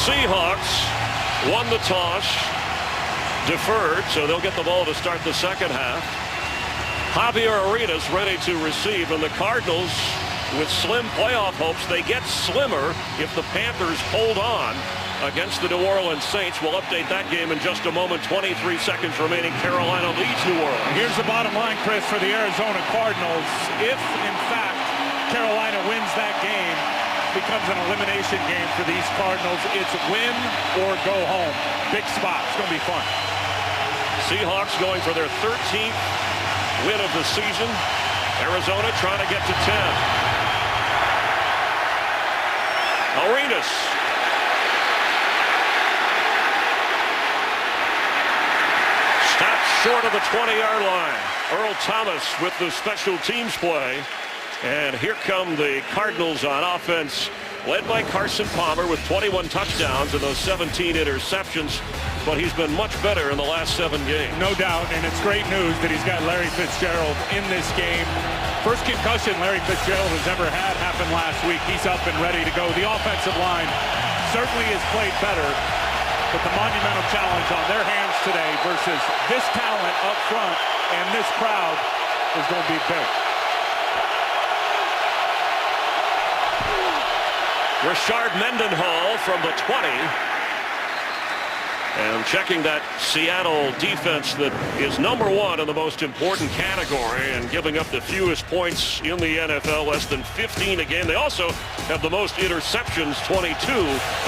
Seahawks won the toss, deferred, so they'll get the ball to start the second half. Javier Arenas ready to receive, and the Cardinals with slim playoff hopes. They get slimmer if the Panthers hold on against the New Orleans Saints. We'll update that game in just a moment. 23 seconds remaining. Carolina leads New Orleans. Here's the bottom line, Chris, for the Arizona Cardinals. If, in fact, Carolina wins that game, becomes an elimination game for these Cardinals. It's win or go home. Big spot. It's going to be fun. Seahawks going for their 13th win of the season. Arizona trying to get to 10. Arenas. Stopped short of the 20-yard line. Earl Thomas with the special teams play. And here come the Cardinals on offense, led by Carson Palmer with 21 touchdowns and those 17 interceptions. But he's been much better in the last 7 games. No doubt, and it's great news that he's got Larry Fitzgerald in this game. First concussion Larry Fitzgerald has ever had happened last week. He's up and ready to go. The offensive line certainly has played better, but the monumental challenge on their hands today versus this talent up front and this crowd is going to be big. Rashard Mendenhall from the 20. And checking that Seattle defense that is number 1 in the most important category and giving up the fewest points in the NFL, less than 15 a game. They also have the most interceptions, 22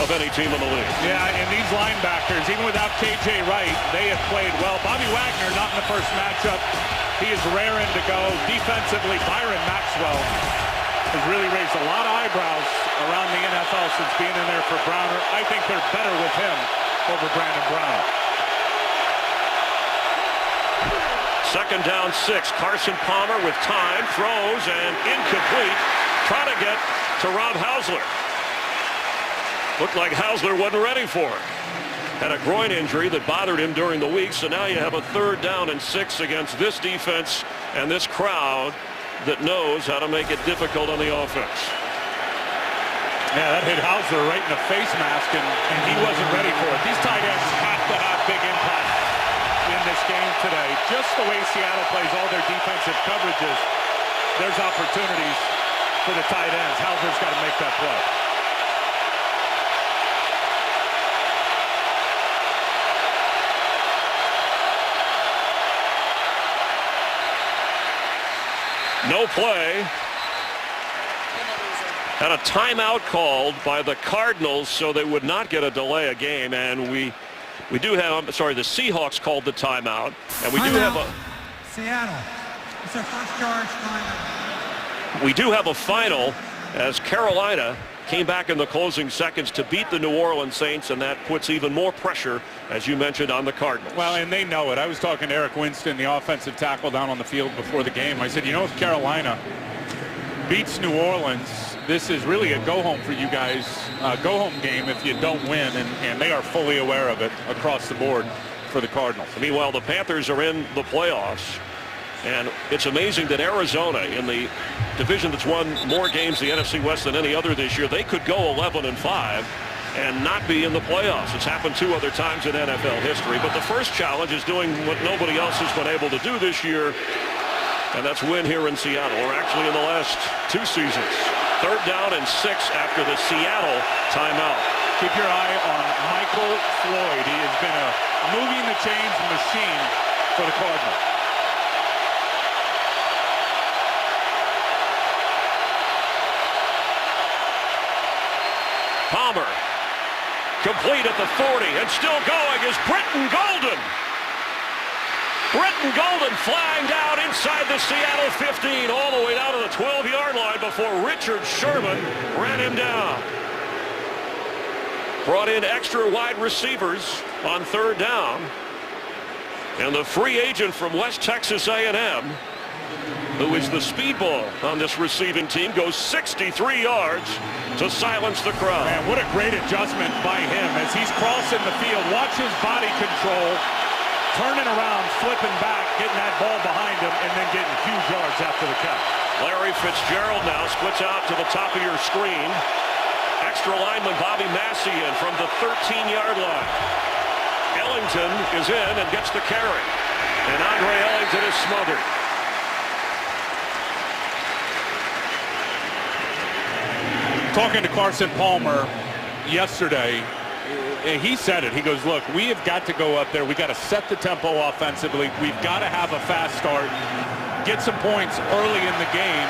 of any team in the league. Yeah, and these linebackers, even without KJ Wright, they have played well. Bobby Wagner not in the first matchup. He is raring to go. Defensively, Byron Maxwell has really raised a lot of eyebrows around the NFL since being in there for Browner. I think they're better with him over Brandon Brown. Second down 6. Carson Palmer with time, throws, and incomplete. Trying to get to Rob Hausler. Looked like Hausler wasn't ready for it. Had a groin injury that bothered him during the week, so now you have a 3rd down and 6 against this defense and this crowd that knows how to make it difficult on the offense. Yeah, that hit Hausler right in the face mask, and he wasn't ready for it. These tight ends have to have big impact in this game today. Just the way Seattle plays all their defensive coverages, there's opportunities for the tight ends. Hausler's got to make that play. No play. And a timeout called by the Cardinals so they would not get a delay a game. And we do have, sorry, the Seahawks called the timeout. And we do have a... Seattle. It's their first charge timeout. We do have a final as Carolina came back in the closing seconds to beat the New Orleans Saints, and that puts even more pressure, as you mentioned, on the Cardinals. Well, and they know it. I was talking to Eric Winston, the offensive tackle down on the field before the game. I said, you know, if Carolina beats New Orleans, this is really a go-home for you guys, go-home game if you don't win, and they are fully aware of it across the board for the Cardinals. Meanwhile, the Panthers are in the playoffs, and it's amazing that Arizona, in the division that's won more games in the NFC West than any other this year, they could go 11-5 and not be in the playoffs. It's happened 2 other times in NFL history, but the first challenge is doing what nobody else has been able to do this year, and that's win here in Seattle, or actually in the last 2 seasons. 3rd down and 6 after the Seattle timeout. Keep your eye on Michael Floyd. He has been a moving the chains machine for the Cardinals. Palmer, complete at the 40, and still going is Britton Golden. Britton Golden flying down inside the Seattle 15, all the way down to the 12-yard line before Richard Sherman ran him down. Brought in extra wide receivers on 3rd down. And the free agent from West Texas A&M, who is the speedball on this receiving team, goes 63 yards to silence the crowd. Man, what a great adjustment by him as he's crossing the field. Watch his body control, turning around, flipping back, getting that ball behind him, and then getting huge yards after the catch. Larry Fitzgerald now splits out to the top of your screen. extra lineman Bobby Massey in from the 13-yard line. Ellington is in and gets the carry. And Andre Ellington is smothered. Talking to Carson Palmer yesterday, he said it. He goes, look, we have got to go up there. We got to set the tempo offensively. We've got to have a fast start, get some points early in the game,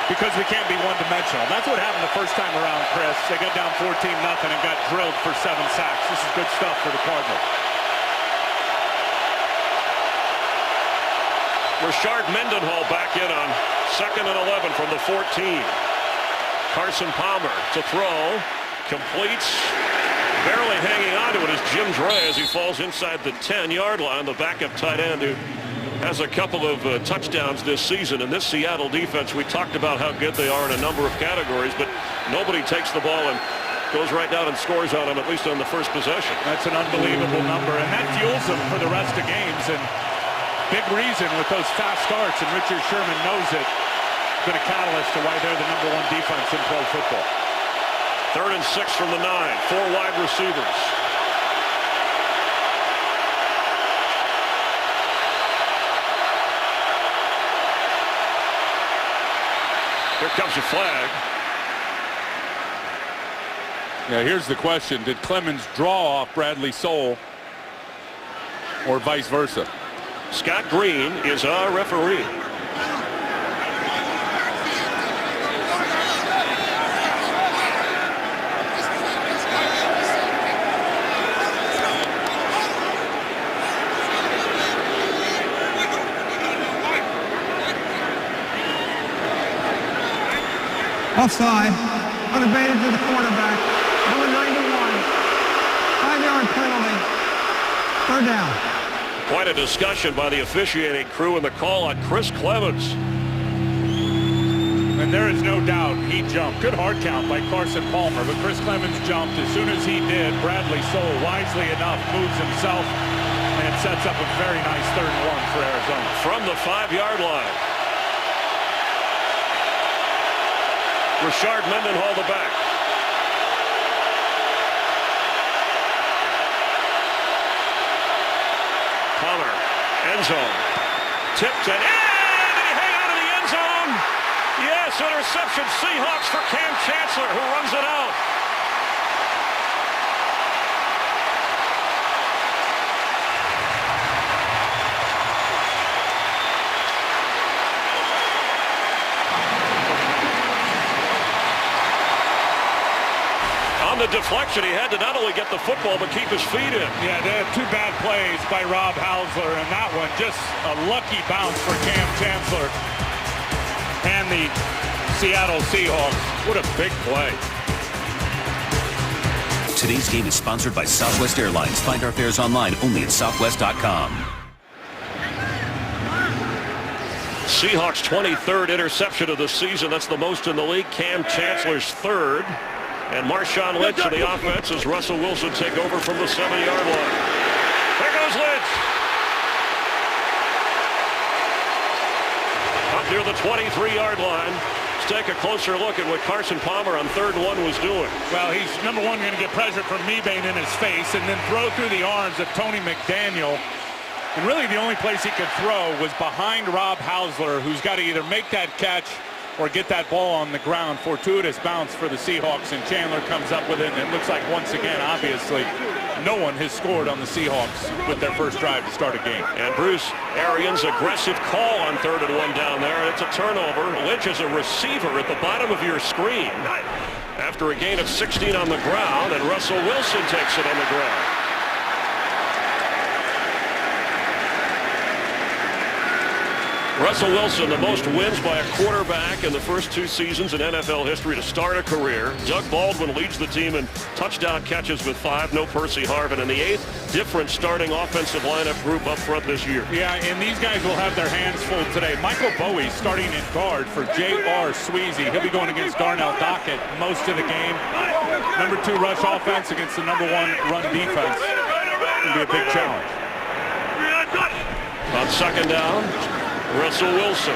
because we can't be one-dimensional. That's what happened the first time around, Chris. They got down 14-0 and got drilled for 7 sacks. This is good stuff for the Cardinals. Rashard Mendenhall back in on 2nd and 11 from the 14. Carson Palmer to throw. Completes. Barely hanging on to it is Jim Dre as he falls inside the 10-yard line. The backup tight end who has a couple of touchdowns this season. And this Seattle defense, we talked about how good they are in a number of categories, but nobody takes the ball and goes right down and scores on them, at least on the first possession. That's an unbelievable number, and that fuels them for the rest of games. And big reason with those fast starts, and Richard Sherman knows it, been a catalyst to why they're the #1 defense in pro football. 3rd and 6 from the 9. 4 wide receivers. Here comes a flag. Yeah, here's the question. Did Clemens draw off Bradley Soul or vice versa? Scott Green is our referee. Offside. Unabated to the quarterback. Number 91. 5-yard penalty. 3rd down. Quite a discussion by the officiating crew and the call on Chris Clemens. And there is no doubt he jumped. Good hard count by Carson Palmer, but Chris Clemens jumped. As soon as he did, Bradley Soul, wisely enough, moves himself, and it sets up a very nice 3rd and 1 for Arizona. From the 5-yard line. Rashard Mendenhall the back. Palmer, end zone. Tipped and in! Did he hang out of the end zone? Yes, interception. Seahawks for Cam Chancellor, who runs it out. On the deflection, he had to not only get the football, but keep his feet in. Yeah, they had 2 bad plays by Rob Hausler, and that one just a lucky bounce for Cam Chancellor and the Seattle Seahawks. What a big play. Today's game is sponsored by Southwest Airlines. Find our fares online only at southwest.com. Seahawks' 23rd interception of the season. That's the most in the league. Cam Chancellor's 3rd. And Marshawn Lynch to the offense as Russell Wilson take over from the 7-yard line. There goes Lynch. Up near the 23-yard line. Let's take a closer look at what Carson Palmer on 3rd and 1 was doing. Well, he's #1 going to get pressure from Mebane in his face and then throw through the arms of Tony McDaniel. And really the only place he could throw was behind Rob Hausler, who's got to either make that catch or get that ball on the ground. Fortuitous bounce for the Seahawks, and Chandler comes up with it, and it looks like once again, obviously, no one has scored on the Seahawks with their first drive to start a game. And Bruce Arians' aggressive call on 3rd and 1 down there, and it's a turnover. Lynch is a receiver at the bottom of your screen after a gain of 16 on the ground, and Russell Wilson takes it on the ground. Russell Wilson, the most wins by a quarterback in the first 2 seasons in NFL history to start a career. Doug Baldwin leads the team in touchdown catches with 5. No Percy Harvin. And the 8th different starting offensive lineup group up front this year. Yeah, and these guys will have their hands full today. Michael Bowie starting in guard for J.R. Sweezy. He'll be going against Darnell Dockett most of the game. #2 rush offense against the #1 run defense. It'll be a big challenge. On 2nd down, Russell Wilson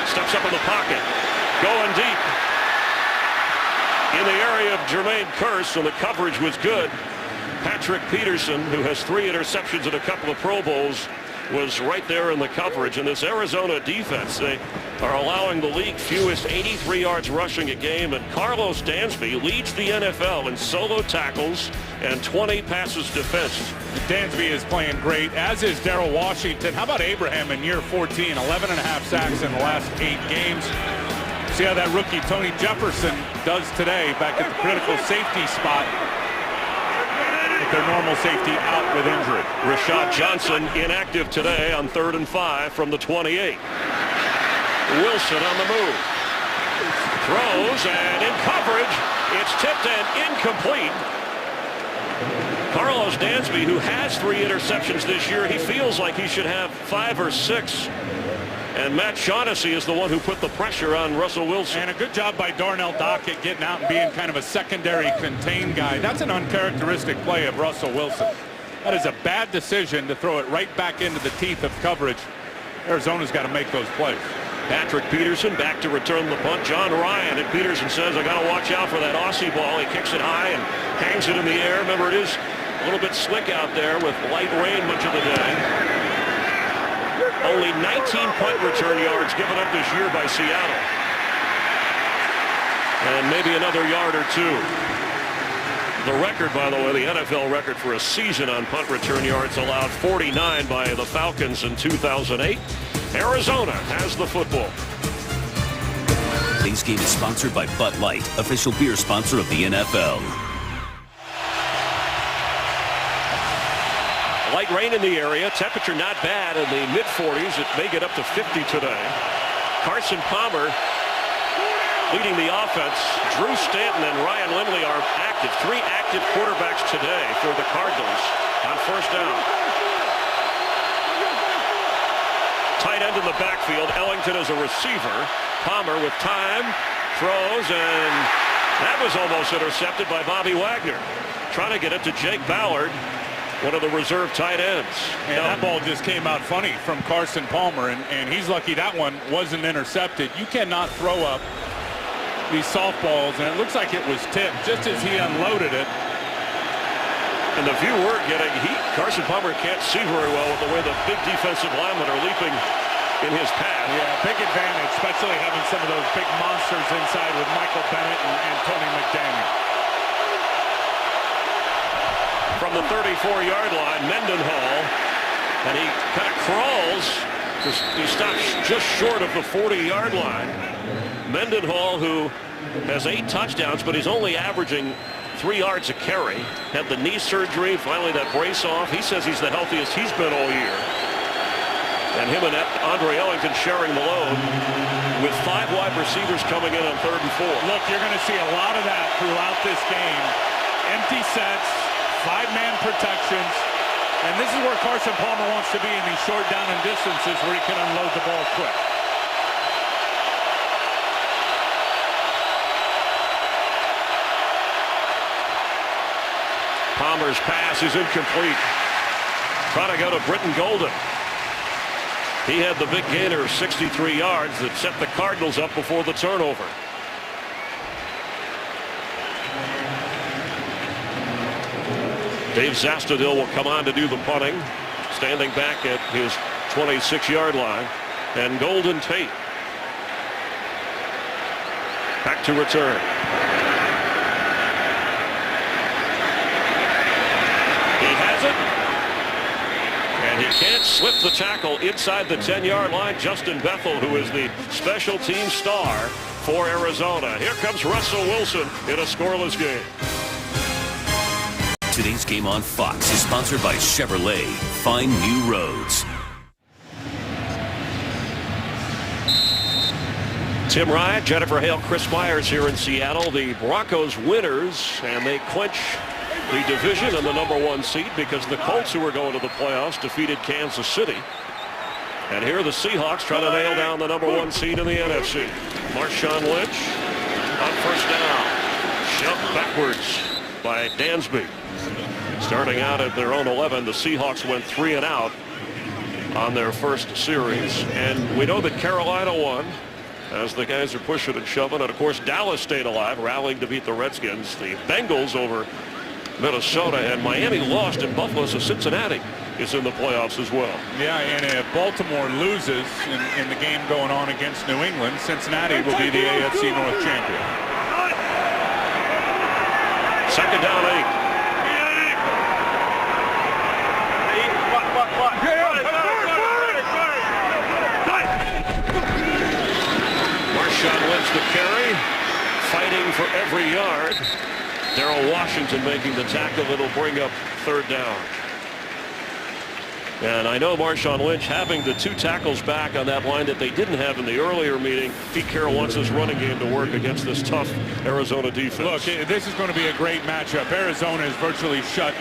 steps up in the pocket, going deep. in the area of Jermaine Kearse, and the coverage was good. Patrick Peterson, who has 3 interceptions and a couple of Pro Bowls, was right there in the coverage. And this Arizona defense, they are allowing the league fewest 83 yards rushing a game, and Carlos Dansby leads the NFL in solo tackles and 20 passes defensed. Dansby is playing great, as is Darrell Washington. How about Abraham in year 14, 11.5 sacks in the last 8 games. See how that rookie Tony Jefferson does today, back at the critical safety spot. Their normal safety out with injury. Rashad Johnson inactive today on 3rd and 5 from the 28. Wilson on the move. Throws, and in coverage, it's tipped and incomplete. Carlos Dansby, who has 3 interceptions this year, he feels like he should have 5 or 6. And Matt Shaughnessy is the one who put the pressure on Russell Wilson. And a good job by Darnell Dockett getting out and being kind of a secondary contained guy. That's an uncharacteristic play of Russell Wilson. That is a bad decision to throw it right back into the teeth of coverage. Arizona's got to make those plays. Patrick Peterson back to return the punt. John Ryan, and Peterson says, I got to watch out for that Aussie ball. He kicks it high and hangs it in the air. Remember, it is a little bit slick out there with light rain much of the day. Only 19 punt return yards given up this year by Seattle. And maybe another yard or 2. The record, by the way, the NFL record for a season on punt return yards allowed 49 by the Falcons in 2008. Arizona has the football. Today's game is sponsored by Bud Light, official beer sponsor of the NFL. Light rain in the area. Temperature not bad in the mid-40s. It may get up to 50 today. Carson Palmer leading the offense. Drew Stanton and Ryan Lindley are active. 3 active quarterbacks today for the Cardinals on 1st down. Tight end in the backfield. Ellington as a receiver. Palmer with time. Throws, and that was almost intercepted by Bobby Wagner. Trying to get it to Jake Ballard, one of the reserve tight ends. And that ball just came out funny from Carson Palmer, and he's lucky that one wasn't intercepted. You cannot throw up these softballs, and it looks like it was tipped just as he unloaded it. And the view we're getting, Carson Palmer can't see very well with the way the big defensive linemen are leaping in his path. Yeah, big advantage, especially having some of those big monsters inside with Michael Bennett and Tony McDaniel. From the 34-yard line, Mendenhall, and he kind of crawls. He stops just short of the 40-yard line. Mendenhall, who has 8 touchdowns, but he's only averaging 3 yards a carry. Had the knee surgery, finally that brace off. He says he's the healthiest he's been all year. And him and Andre Ellington sharing the load with 5 wide receivers coming in on 3rd and 4. Look, you're going to see a lot of that throughout this game. Empty sets, 5-man protections, and this is where Carson Palmer wants to be in these short down and distances where he can unload the ball quick. Palmer's pass is incomplete. Trying to go to Britton Golden. He had the big gainer of 63 yards that set the Cardinals up before the turnover. Dave Zastudil will come on to do the punting, standing back at his 26-yard line. And Golden Tate back to return. He has it. And he can't slip the tackle inside the 10-yard line. Justin Bethel, who is the special team star for Arizona. Here comes Russell Wilson in a scoreless game. Today's game on Fox is sponsored by Chevrolet. Find new roads. Tim Ryan, Jennifer Hale, Chris Myers here in Seattle. The Broncos winners, and they clinch the division and the #1 seed because the Colts, who are going to the playoffs, defeated Kansas City. And here are the Seahawks trying to nail down the #1 seed in the NFC. Marshawn Lynch on 1st down. Shoved backwards by Dansby. Starting out at their own 11, the Seahawks went 3 and out on their first series. And we know that Carolina won. as the guys are pushing and shoving. And, of course, Dallas stayed alive, rallying to beat the Redskins. The Bengals over Minnesota, and Miami lost in Buffalo, so Cincinnati is in the playoffs as well. Yeah, and if Baltimore loses in the game going on against New England, Cincinnati will be the AFC North champion. Second down 8. Marshawn Lynch the carry, fighting for every yard. Darrell Washington making the tackle that'll bring up third down. And I know Marshawn Lynch having the 2 tackles back on that line that they didn't have in the earlier meeting. Pete Carroll wants his running game to work against this tough Arizona defense. Look, this is going to be a great matchup. Arizona is virtually shut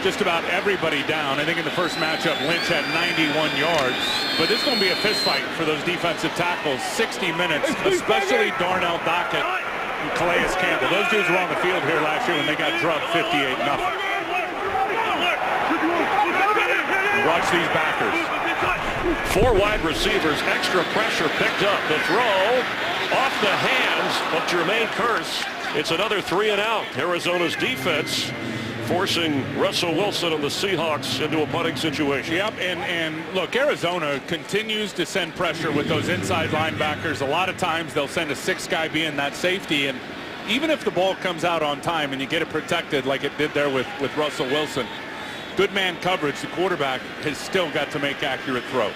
just about everybody down. I think in the first matchup, Lynch had 91 yards. But this is going to be a fist fight for those defensive tackles. 60 minutes, especially Darnell Dockett and Calais Campbell. Those dudes were on the field here last year when they got drubbed 58-0. Watch these backers. 4 wide receivers, extra pressure picked up. The throw off the hands of Jermaine Kearse. It's another 3 and out. Arizona's defense forcing Russell Wilson and the Seahawks into a punting situation. Yep, and look, Arizona continues to send pressure with those inside linebackers. A lot of times they'll send a 6th guy being that safety, and even if the ball comes out on time and you get it protected like it did there with Russell Wilson, good man coverage, the quarterback has still got to make accurate throws.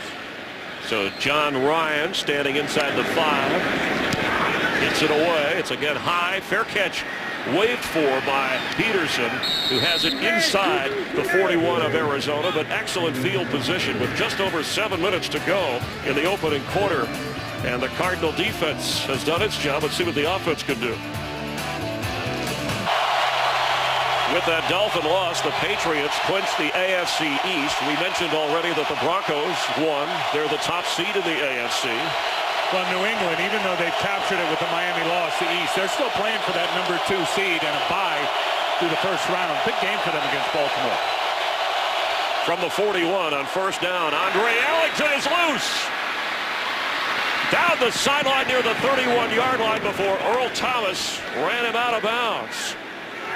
So John Ryan standing inside the 5. Gets it away. It's again high. Fair catch waved for by Peterson, who has it inside the 41 of Arizona, but excellent field position with just over 7 minutes to go in the opening quarter. And the Cardinal defense has done its job. Let's see what the offense can do. With that Dolphin loss, the Patriots clinched the AFC East. We mentioned already that the Broncos won. They're the top seed in the AFC. Well, New England, even though they've captured it with the Miami loss, the East, they're still playing for that number 2 seed and a bye through the first round. Big game for them against Baltimore. From the 41 on first down, Andre Ellington is loose. Down the sideline near the 31-yard line before Earl Thomas ran him out of bounds.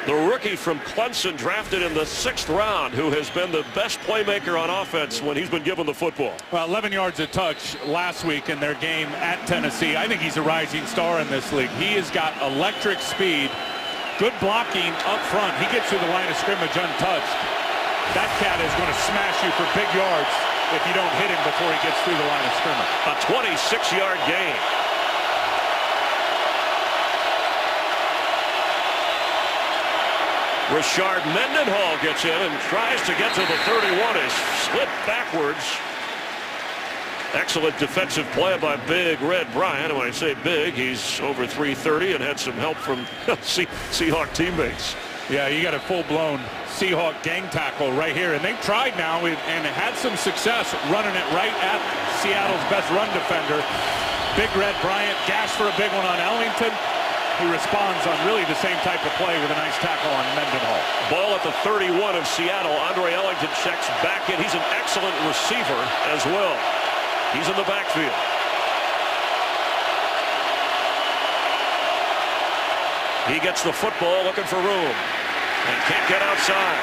The rookie from Clemson, drafted in the 6th round, who has been the best playmaker on offense when he's been given the football. Well, 11 yards a touch last week in their game at Tennessee. I think he's a rising star in this league. He has got electric speed, good blocking up front. He gets through the line of scrimmage untouched. That cat is going to smash you for big yards if you don't hit him before he gets through the line of scrimmage. A 26-yard gain. Rashard Mendenhall gets in and tries to get to the 31. Is slipped backwards. Excellent defensive play by Big Red Bryant. When I say big, he's over 330 and had some help from Seahawk teammates. Yeah, you got a full-blown Seahawk gang tackle right here. And they've tried now and had some success running it right at Seattle's best run defender. Big Red Bryant gashed for a big one on Ellington. He responds on really the same type of play with a nice tackle on Mendenhall. Ball at the 31 of Seattle. Andre Ellington checks back in. He's an excellent receiver as well. He's in the backfield. He gets the football looking for room and can't get outside.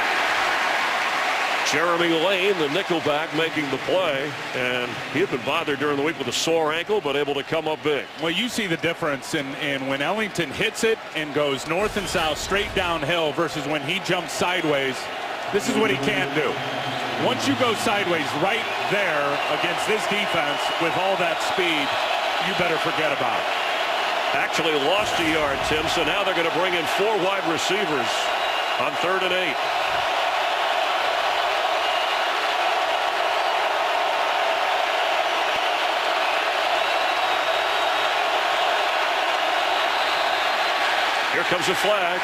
Jeremy Lane, the nickelback, making the play, and he had been bothered during the week with a sore ankle, but able to come up big. Well, you see the difference in when Ellington hits it and goes north and south straight downhill versus when he jumps sideways. This is what he can't do. Once you go sideways right there against this defense with all that speed, you better forget about it. Actually lost a yard, Tim, so now they're going to bring in 4 wide receivers on 3rd and 8. Here comes a flag.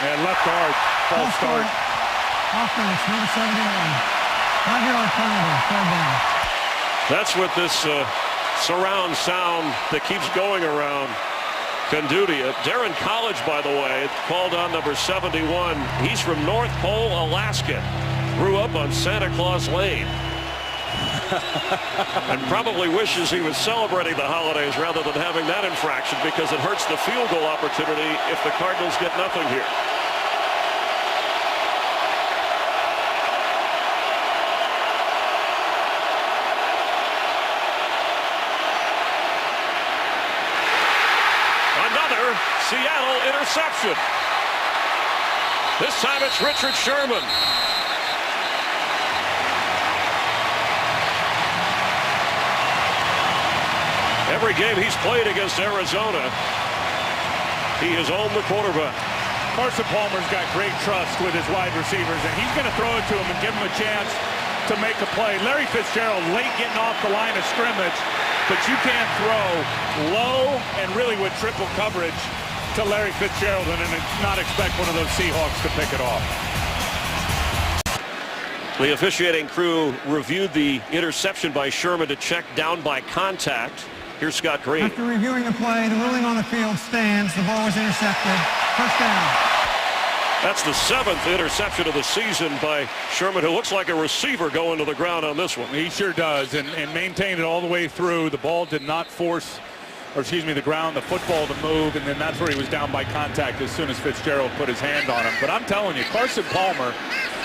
And left guard, false start. Offense, number 71. 5-yard penalty, 3rd down. That's what this surround sound that keeps going around can do to you. Darren College, by the way, called on number 71. He's from North Pole, Alaska. Grew up on Santa Claus Lane. And probably wishes he was celebrating the holidays rather than having that infraction, because it hurts the field goal opportunity if the Cardinals get nothing here. Another Seattle interception. This time it's Richard Sherman. Every game he's played against Arizona, he has owned the quarterback. Carson Palmer's got great trust with his wide receivers, and he's going to throw it to him and give him a chance to make a play. Larry Fitzgerald late getting off the line of scrimmage, but you can't throw low and really with triple coverage to Larry Fitzgerald and not expect one of those Seahawks to pick it off. The officiating crew reviewed the interception by Sherman to check down by contact. Here's Scott Green. After reviewing the play, the ruling on the field stands. The ball was intercepted. First down. That's the 7th interception of the season by Sherman, who looks like a receiver going to the ground on this one. He sure does, and maintained it all the way through. The ball did not force, or excuse me, the football to move, and then that's where he was down by contact as soon as Fitzgerald put his hand on him. But I'm telling you, Carson Palmer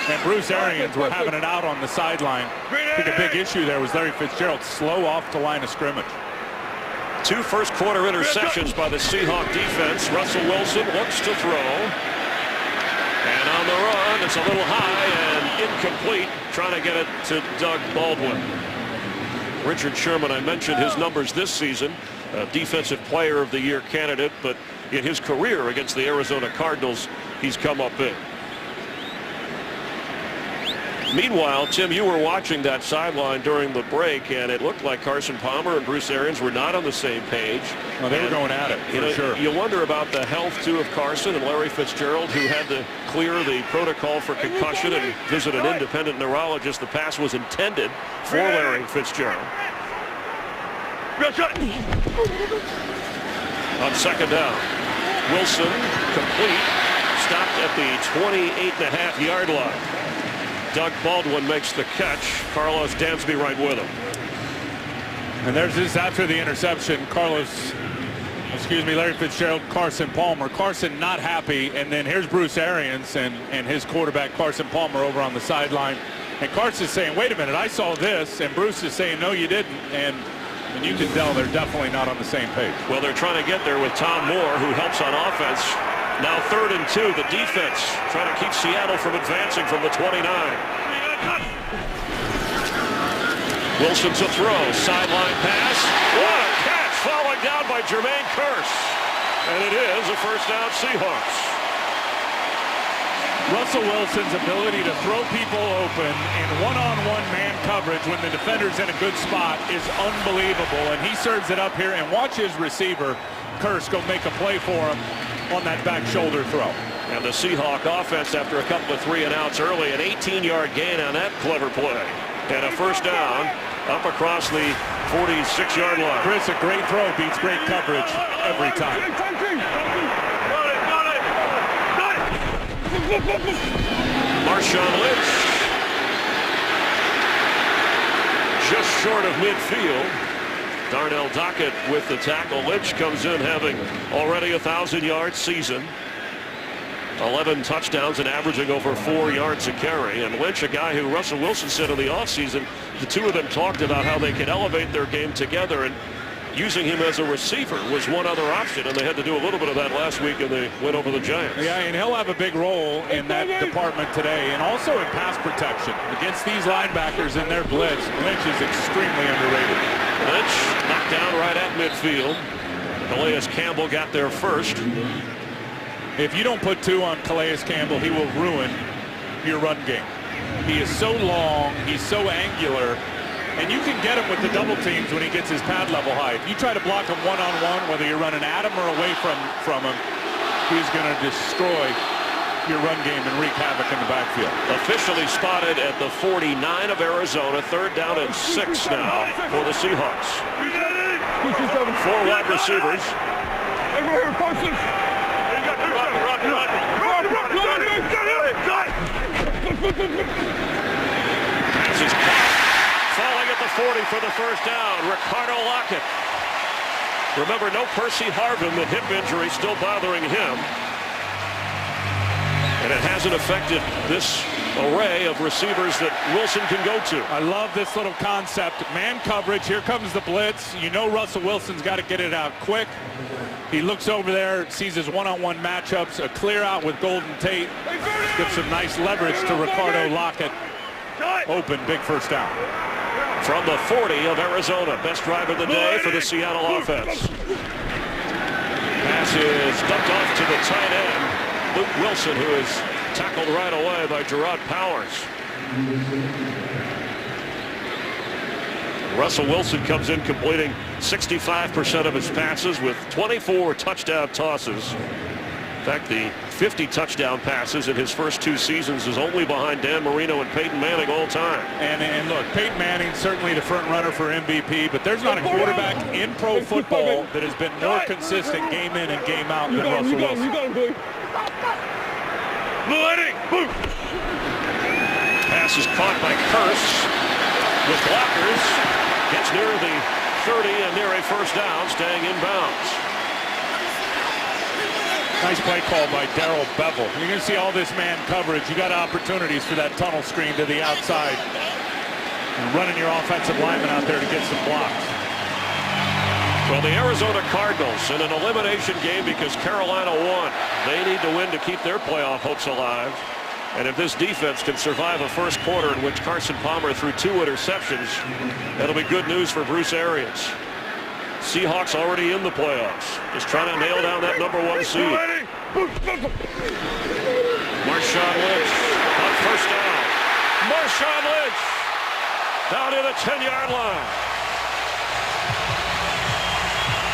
and Bruce Arians were having it out on the sideline. I think a big issue there was Larry Fitzgerald slow off the line of scrimmage. 2 first-quarter interceptions by the Seahawk defense. Russell Wilson looks to throw. And on the run, it's a little high and incomplete, trying to get it to Doug Baldwin. Richard Sherman, I mentioned his numbers this season, a Defensive Player of the Year candidate, but in his career against the Arizona Cardinals, he's come up big. Meanwhile, Tim, you were watching that sideline during the break, and it looked like Carson Palmer and Bruce Arians were not on the same page. Well, they were going at it, for sure. You wonder about the health, too, of Carson and Larry Fitzgerald, who had to clear the protocol for concussion and visit an independent neurologist. The pass was intended for Larry Fitzgerald. On second down, Wilson complete, stopped at the 28.5-yard line. Doug Baldwin makes the catch. Carlos Dansby right with him. And there's this after the interception. Larry Fitzgerald, Carson Palmer. Carson not happy, and then here's Bruce Arians and his quarterback Carson Palmer over on the sideline. And Carson's saying, wait a minute, I saw this, and Bruce is saying, no, you didn't. And you can tell they're definitely not on the same page. Well, they're trying to get there with Tom Moore, who helps on offense. Now 3rd and 2. The defense trying to keep Seattle from advancing from the 29. Wilson to throw. Sideline pass. What a catch! Falling down by Jermaine Kearse. And it is a first down Seahawks. Russell Wilson's ability to throw people open in one-on-one man coverage when the defender's in a good spot is unbelievable. And he serves it up here, and watch his receiver, Kearse, go make a play for him on that back shoulder throw. And the Seahawk offense, after a couple of 3-and-outs early, an 18-yard gain on that clever play. And a first down up across the 46-yard line. Chris, a great throw beats great coverage every time. Marshawn Lynch just short of midfield. Darnell Dockett with the tackle. Lynch comes in having already a 1,000-yard season. 11 touchdowns and averaging over 4 yards a carry. And Lynch, a guy who Russell Wilson said in the offseason, the two of them talked about how they could elevate their game together, and using him as a receiver was one other option, and they had to do a little bit of that last week, and they went over the Giants. Yeah, and he'll have a big role in that department today, and also in pass protection. Against these linebackers in their blitz, Lynch is extremely underrated. Lynch knocked down right at midfield. Calais Campbell got there first. If you don't put 2 on Calais Campbell, he will ruin your run game. He is so long, he's so angular, and you can get him with the double teams when he gets his pad level high. If you try to block him one-on-one, whether you're running at him or away from him, he's going to destroy your run game and wreak havoc in the backfield. Officially spotted at the 49 of Arizona. 3rd down and 6 now for the Seahawks. 4 wide receivers. Pass is caught. Falling at the 40 for the first down. Ricardo Lockett. Remember, no Percy Harvin. The hip injury still bothering him. And it hasn't affected this array of receivers that Wilson can go to. I love this little concept. Man coverage. Here comes the blitz. You know Russell Wilson's got to get it out quick. He looks over there, sees his one-on-one matchups, a clear out with Golden Tate. Gives some nice leverage to Ricardo Lockett. Open, big first down. From the 40 of Arizona, best drive of the day for the Seattle offense. Pass is dumped off to the tight end, Luke Wilson, who is tackled right away by Gerard Powers. Russell Wilson comes in completing 65% of his passes with 24 touchdown tosses. In fact, the 50 touchdown passes in his first 2 seasons is only behind Dan Marino and Peyton Manning all time. And look, Peyton Manning certainly the front runner for MVP, but there's not a quarterback in pro football that has been more consistent game in and game out than Russell Wilson. Pass is caught by Curse with blockers. Gets near the 30 and near a first down, staying in bounds. Nice play call by Darrell Bevell. You're going to see all this man coverage. You got opportunities for that tunnel screen to the outside. And running your offensive lineman out there to get some blocks. Well, the Arizona Cardinals in an elimination game because Carolina won. They need to win to keep their playoff hopes alive. And if this defense can survive a first quarter in which Carson Palmer threw 2 interceptions, that'll be good news for Bruce Arians. Seahawks already in the playoffs. Just trying to nail down that #1 seed. Marshawn Lynch on first down. Marshawn Lynch down to the 10-yard line.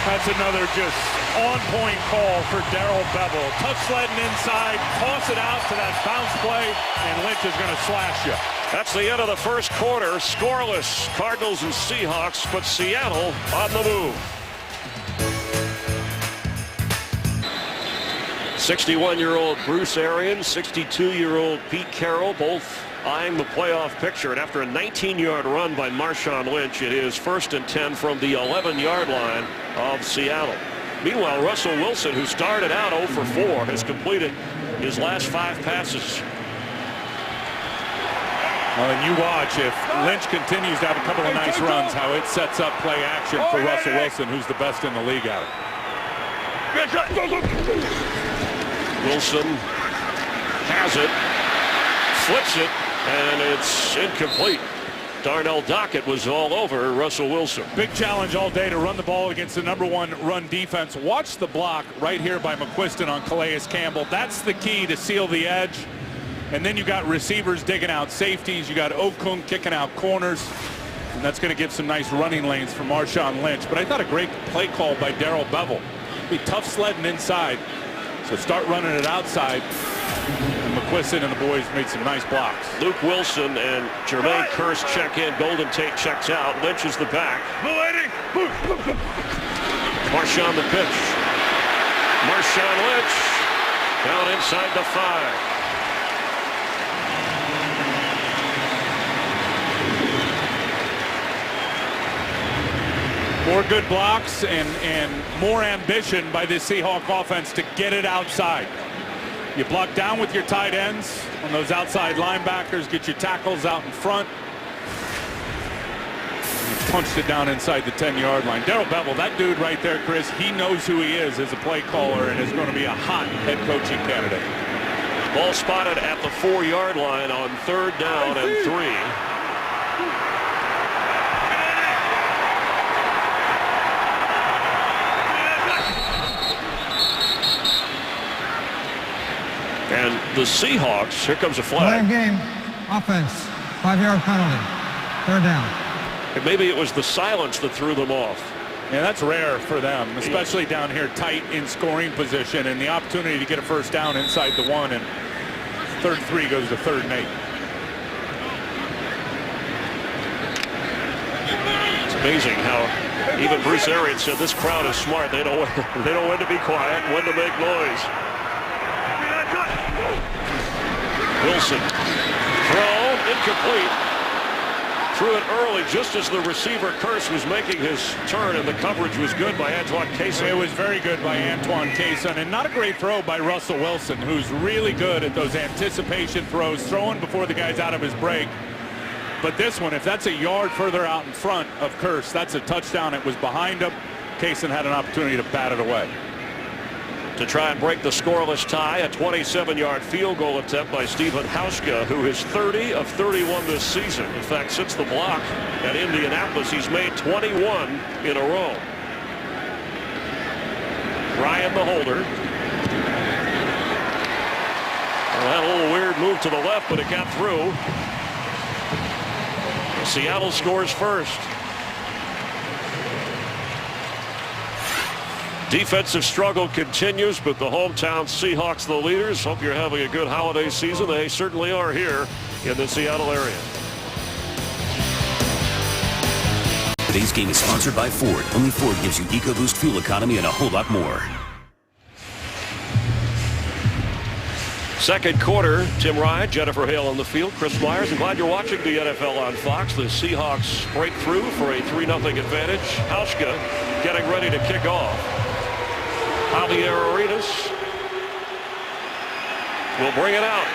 That's another just on-point call for Darrell Bevell. Touch sledding inside, toss it out to that bounce play, and Lynch is going to slash you. That's the end of the first quarter. Scoreless, Cardinals and Seahawks, but Seattle on the move. 61-year-old Bruce Arians, 62-year-old Pete Carroll, both eyeing the playoff picture. And after a 19-yard run by Marshawn Lynch, it is 1st and 10 from the 11-yard line of Seattle. Meanwhile, Russell Wilson, who started out 0 for 4, has completed his last 5 passes. Well, and you watch, if Lynch continues to have a couple of nice runs, how it sets up play action for Russell Wilson, who's the best in the league at it. Wilson has it, flips it, and it's incomplete. Darnell Dockett was all over Russell Wilson. Big challenge all day to run the ball against the #1 run defense. Watch the block right here by McQuiston on Calais Campbell. That's the key to seal the edge. And then you got receivers digging out safeties. You got Okung kicking out corners. And that's going to give some nice running lanes for Marshawn Lynch. But I thought a great play call by Darrell Bevell. Be tough sledding inside. So start running it outside. And McQuiston and the boys made some nice blocks. Luke Wilson and Jermaine Curse check in. Golden Tate checks out. Lynch is the back. Marshawn the pitch. Marshawn Lynch down inside the 5. More good blocks and more ambition by this Seahawk offense to get it outside. You block down with your tight ends on those outside linebackers, get your tackles out in front. You punched it down inside the 10-yard line. Darrell Bevell, that dude right there, Chris, he knows who he is as a play caller and is going to be a hot head coaching candidate. Ball spotted at the 4-yard line on 3rd down and 3. And the Seahawks, here comes a flag. Game, offense, 5-yard penalty, 3rd down. And maybe it was the silence that threw them off. Yeah, that's rare for them, especially down here tight in scoring position, and the opportunity to get a first down inside the 1, and 3rd and 3 goes to 3rd and 8. It's amazing how even Bruce Arians said this crowd is smart. They know when to be quiet, when to make noise. Wilson, throw, incomplete. Threw it early just as the receiver Curse was making his turn, and the coverage was good by Antoine Cason. It was very good by Antoine Cason, and not a great throw by Russell Wilson, who's really good at those anticipation throws, throwing before the guy's out of his break. But this one, if that's a yard further out in front of Curse, that's a touchdown. It was behind him. Cason had an opportunity to bat it away. To try and break the scoreless tie, a 27-yard field goal attempt by Stephen Hauschka, who is 30 of 31 this season. In fact, since the block at Indianapolis, he's made 21 in a row. Ryan the holder. Well, that little weird move to the left, but it got through. Seattle scores first. Defensive struggle continues, but the hometown Seahawks, the leaders, hope you're having a good holiday season. They certainly are here in the Seattle area. Today's game is sponsored by Ford. Only Ford gives you EcoBoost fuel economy and a whole lot more. Second quarter, Tim Ryan, Jennifer Hale on the field, Chris Myers. I'm glad you're watching the NFL on Fox. The Seahawks break through for a 3-0 advantage. Hauschka getting ready to kick off. Javier Arenas will bring it out.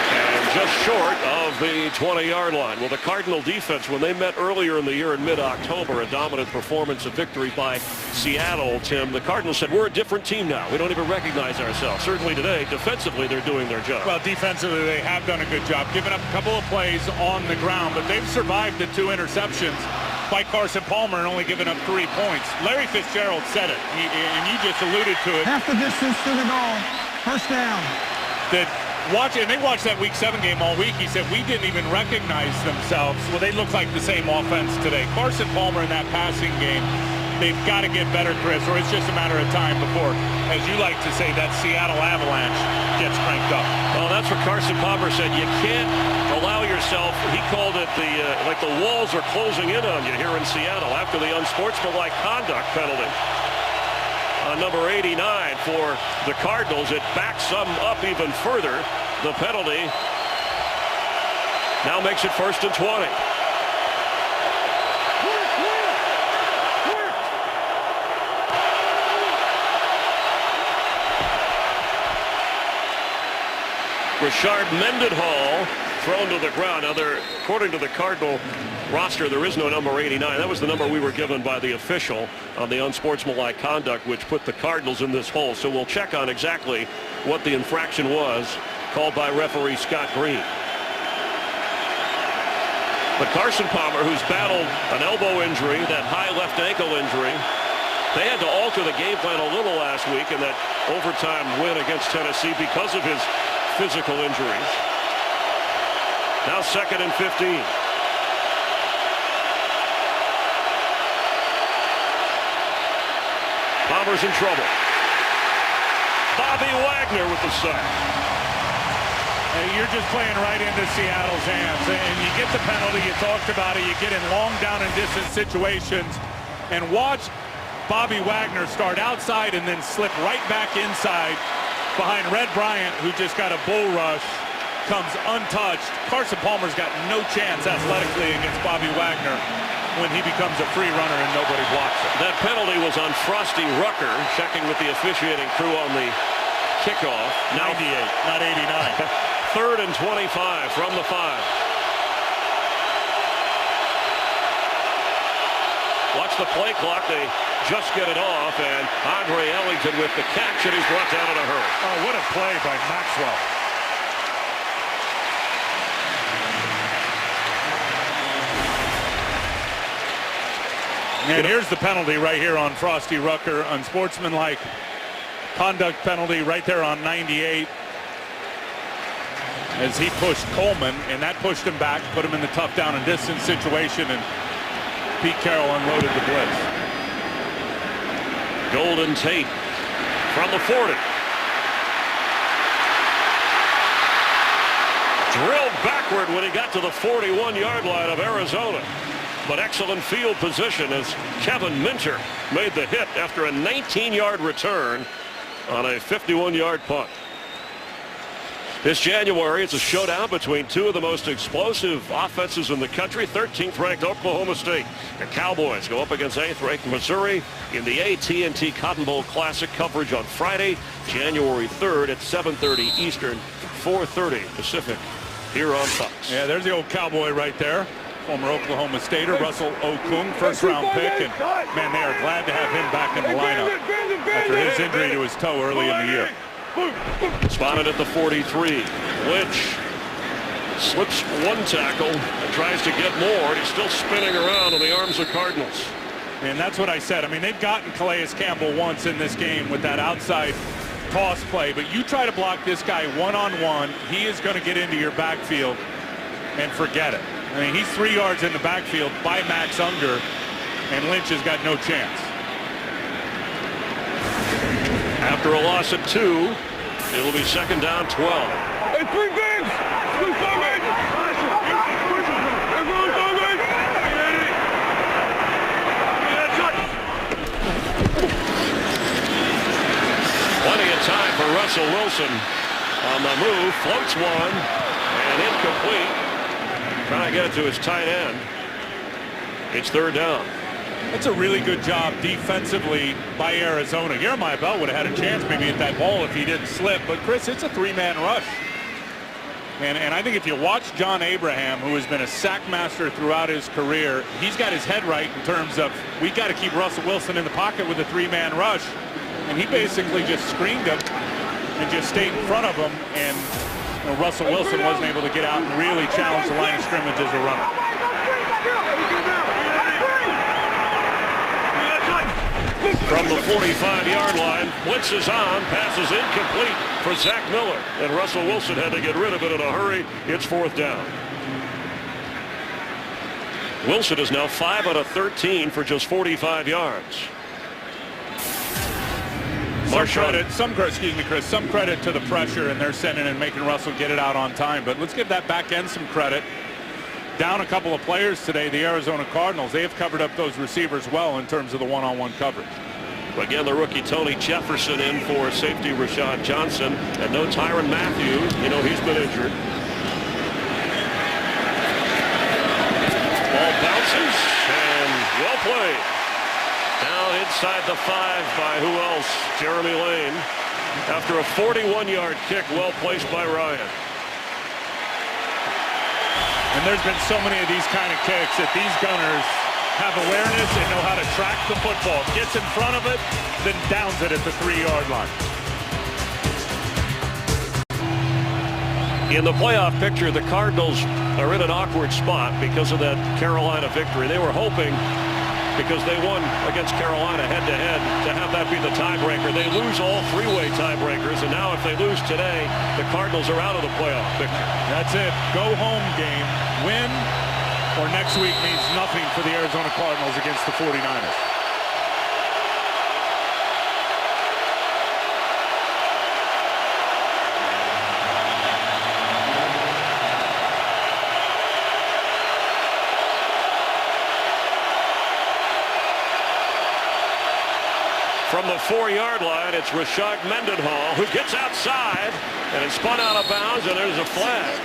And just short of the 20-yard line. Well, the Cardinal defense, when they met earlier in the year in mid-October, a dominant performance, a victory by Seattle, Tim, the Cardinals said, we're a different team now. We don't even recognize ourselves. Certainly today, defensively, they're doing their job. Well, defensively, they have done a good job, giving up a couple of plays on the ground, but they've survived the 2 interceptions by Carson Palmer and only given up 3 points. Larry Fitzgerald said it, and you just alluded to it. Half the distance to the goal. First down. They watched that Week 7 game all week. He said, we didn't even recognize themselves. Well, they look like the same offense today. Carson Palmer in that passing game, they've got to get better, Chris, or it's just a matter of time before, as you like to say, that Seattle Avalanche gets cranked up. Well, that's what Carson Palmer said. You can't allow yourself, he called it like the walls are closing in on you here in Seattle after the unsportsmanlike conduct penalty. Number 89 for the Cardinals. It backs them up even further. The penalty now makes it 1st and 20. Richard Mendenhall thrown to the ground. Now, according to the Cardinal roster, there is no number 89. That was the number we were given by the official on the unsportsmanlike conduct, which put the Cardinals in this hole. So we'll check on exactly what the infraction was called by referee Scott Green. But Carson Palmer, who's battled an elbow injury, that high left ankle injury, they had to alter the game plan a little last week in that overtime win against Tennessee because of his physical injuries. Now 2nd and 15. Palmer's in trouble. Bobby Wagner with the sack. You're just playing right into Seattle's hands, and you get the penalty. You talked about it. You get in long down and distance situations, and watch Bobby Wagner start outside and then slip right back inside behind Red Bryant, who just got a bull rush, comes untouched. Carson Palmer's got no chance athletically against Bobby Wagner when he becomes a free runner and nobody blocks it. That penalty was on Frosty Rucker, checking with the officiating crew on the kickoff. 98, not 89. 3rd and 25 from the 5. Watch the play clock. They just get it off, and Andre Ellington with the catch, and he's brought down in a hurry. Oh, what a play by Maxwell. And here's the penalty right here on Frosty Rucker, unsportsmanlike conduct penalty right there on 98. As he pushed Coleman, and that pushed him back, put him in the tough down and distance situation, and Pete Carroll unloaded the blitz. Golden Tate from the 40. Drilled backward when he got to the 41-yard line of Arizona. But excellent field position as Kevin Minter made the hit after a 19-yard return on a 51-yard punt. This January, it's a showdown between two of the most explosive offenses in the country. 13th ranked Oklahoma State. The Cowboys go up against 8th ranked Missouri in the AT&T Cotton Bowl Classic. Coverage on Friday, January 3rd at 7:30 Eastern, 4:30 Pacific here on Fox. Yeah, there's the old Cowboy right there. Former Oklahoma Stater, Russell Okung, first-round pick. And, man, they are glad to have him back in the lineup after his injury to his toe early in the year. Spotted at the 43. Lynch slips one tackle and tries to get more. He's still spinning around on the arms of Cardinals. And that's what I said. I mean, they've gotten Calais Campbell once in this game with that outside toss play. But you try to block this guy one-on-one, he is going to get into your backfield and forget it. I mean, he's 3 yards in the backfield by Max Unger, and Lynch has got no chance. After a loss at 2, it'll be second down 12. Hey, 3 bigs! Plenty of time for Russell Wilson on the move. Floats one and incomplete. Trying to get it to his tight end. It's third down. That's a really good job defensively by Arizona. Jeremiah Bell would have had a chance maybe at that ball if he didn't slip. But, Chris, it's a 3-man rush. And I think if you watch John Abraham, who has been a sack master throughout his career, he's got his head right in terms of we got to keep Russell Wilson in the pocket with a 3-man rush. And he basically just screened him and just stayed in front of him. And Russell Wilson wasn't able to get out and really challenge the line of scrimmage as a runner. From the 45-yard line, blitz is on, pass is incomplete for Zach Miller. And Russell Wilson had to get rid of it in a hurry. It's fourth down. Wilson is now 5 out of 13 for just 45 yards. Some credit to the pressure, and they're sending and making Russell get it out on time. But let's give that back end some credit. Down a couple of players today, the Arizona Cardinals. They have covered up those receivers well in terms of the one-on-one coverage. Again, the rookie Tony Jefferson in for safety Rashad Johnson, and no Tyrann Mathieu. You know he's been injured. Ball bounces and well played. Now inside the 5 by who else? Jeremy Lane. After a 41-yard kick, well placed by Ryan. And there's been so many of these kind of kicks that these gunners have awareness and know how to track the football. Gets in front of it, then downs it at the 3-yard line. In the playoff picture, the Cardinals are in an awkward spot because of that Carolina victory. They were hoping, because they won against Carolina head-to-head, to have that be the tiebreaker. They lose all 3-way tiebreakers, and now if they lose today, the Cardinals are out of the playoff picture. That's it. Go home game. Win or next week means nothing for the Arizona Cardinals against the 49ers. From the 4-yard line, it's Rashad Mendenhall who gets outside, and it's spun out of bounds, and there's a flag.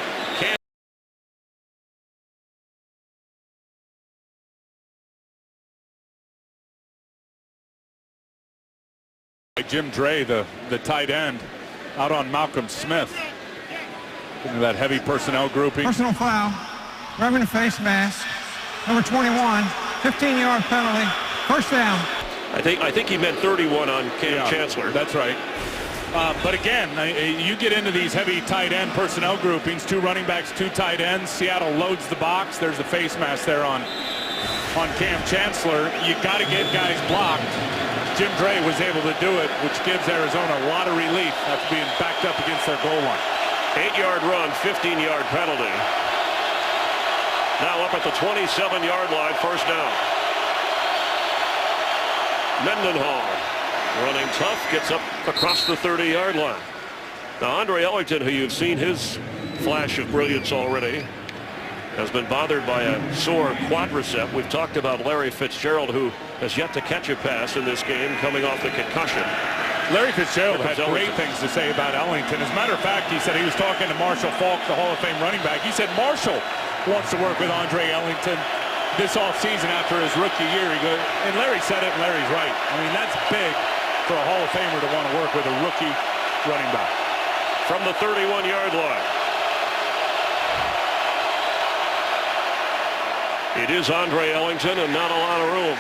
Jim Dre, the tight end, out on Malcolm Smith. Into that heavy personnel grouping. Personal foul, grabbing the face mask, number 21, 15-yard penalty, first down. I think he meant 31 on Cam Chancellor. That's right. But again, you get into these heavy tight end personnel groupings, 2 running backs, 2 tight ends. Seattle loads the box. There's the face mask there on Cam Chancellor. You got to get guys blocked. Jim Dre was able to do it, which gives Arizona a lot of relief after being backed up against their goal line. 8-yard run, 15-yard penalty. Now up at the 27-yard line, first down. Mendenhall running tough, gets up across the 30-yard line. Now Andre Ellington, who you've seen his flash of brilliance already, has been bothered by a sore quadricep. We've talked about Larry Fitzgerald, who has yet to catch a pass in this game, coming off the concussion. Larry Fitzgerald had great things to say about Ellington. As a matter of fact, he said he was talking to Marshall Faulk, the Hall of Fame running back. He said Marshall wants to work with Andre Ellington this offseason after his rookie year. He goes, and Larry said it, and Larry's right. I mean, that's big for a Hall of Famer to want to work with a rookie running back. From the 31-yard line. It is Andre Ellington, and not a lot of room.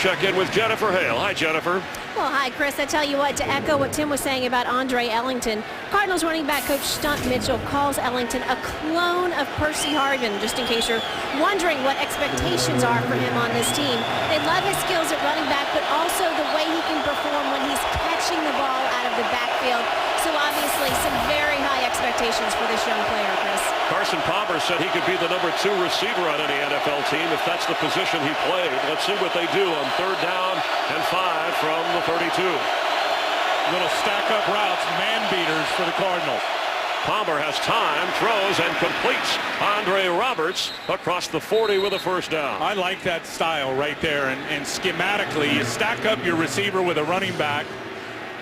Check in with Jennifer Hale. Hi, Jennifer. Well, hi, Chris. I tell you what, to echo what Tim was saying about Andre Ellington, Cardinals running back coach Stunt Mitchell calls Ellington a clone of Percy Harvin, just in case you're wondering what expectations are for him on this team. They love his skills at running back, but also the way he can perform when he's catching the ball out of the backfield. So obviously some very high expectations for this young player, Chris. Carson Palmer said he could be the number 2 receiver on any NFL team if that's the position he played. Let's see what they do on 3rd down and 5 from the 32. Little stack-up routes, man beaters for the Cardinals. Palmer has time, throws, and completes. Andre Roberts across the 40 with a first down. I like that style right there. And schematically, you stack up your receiver with a running back.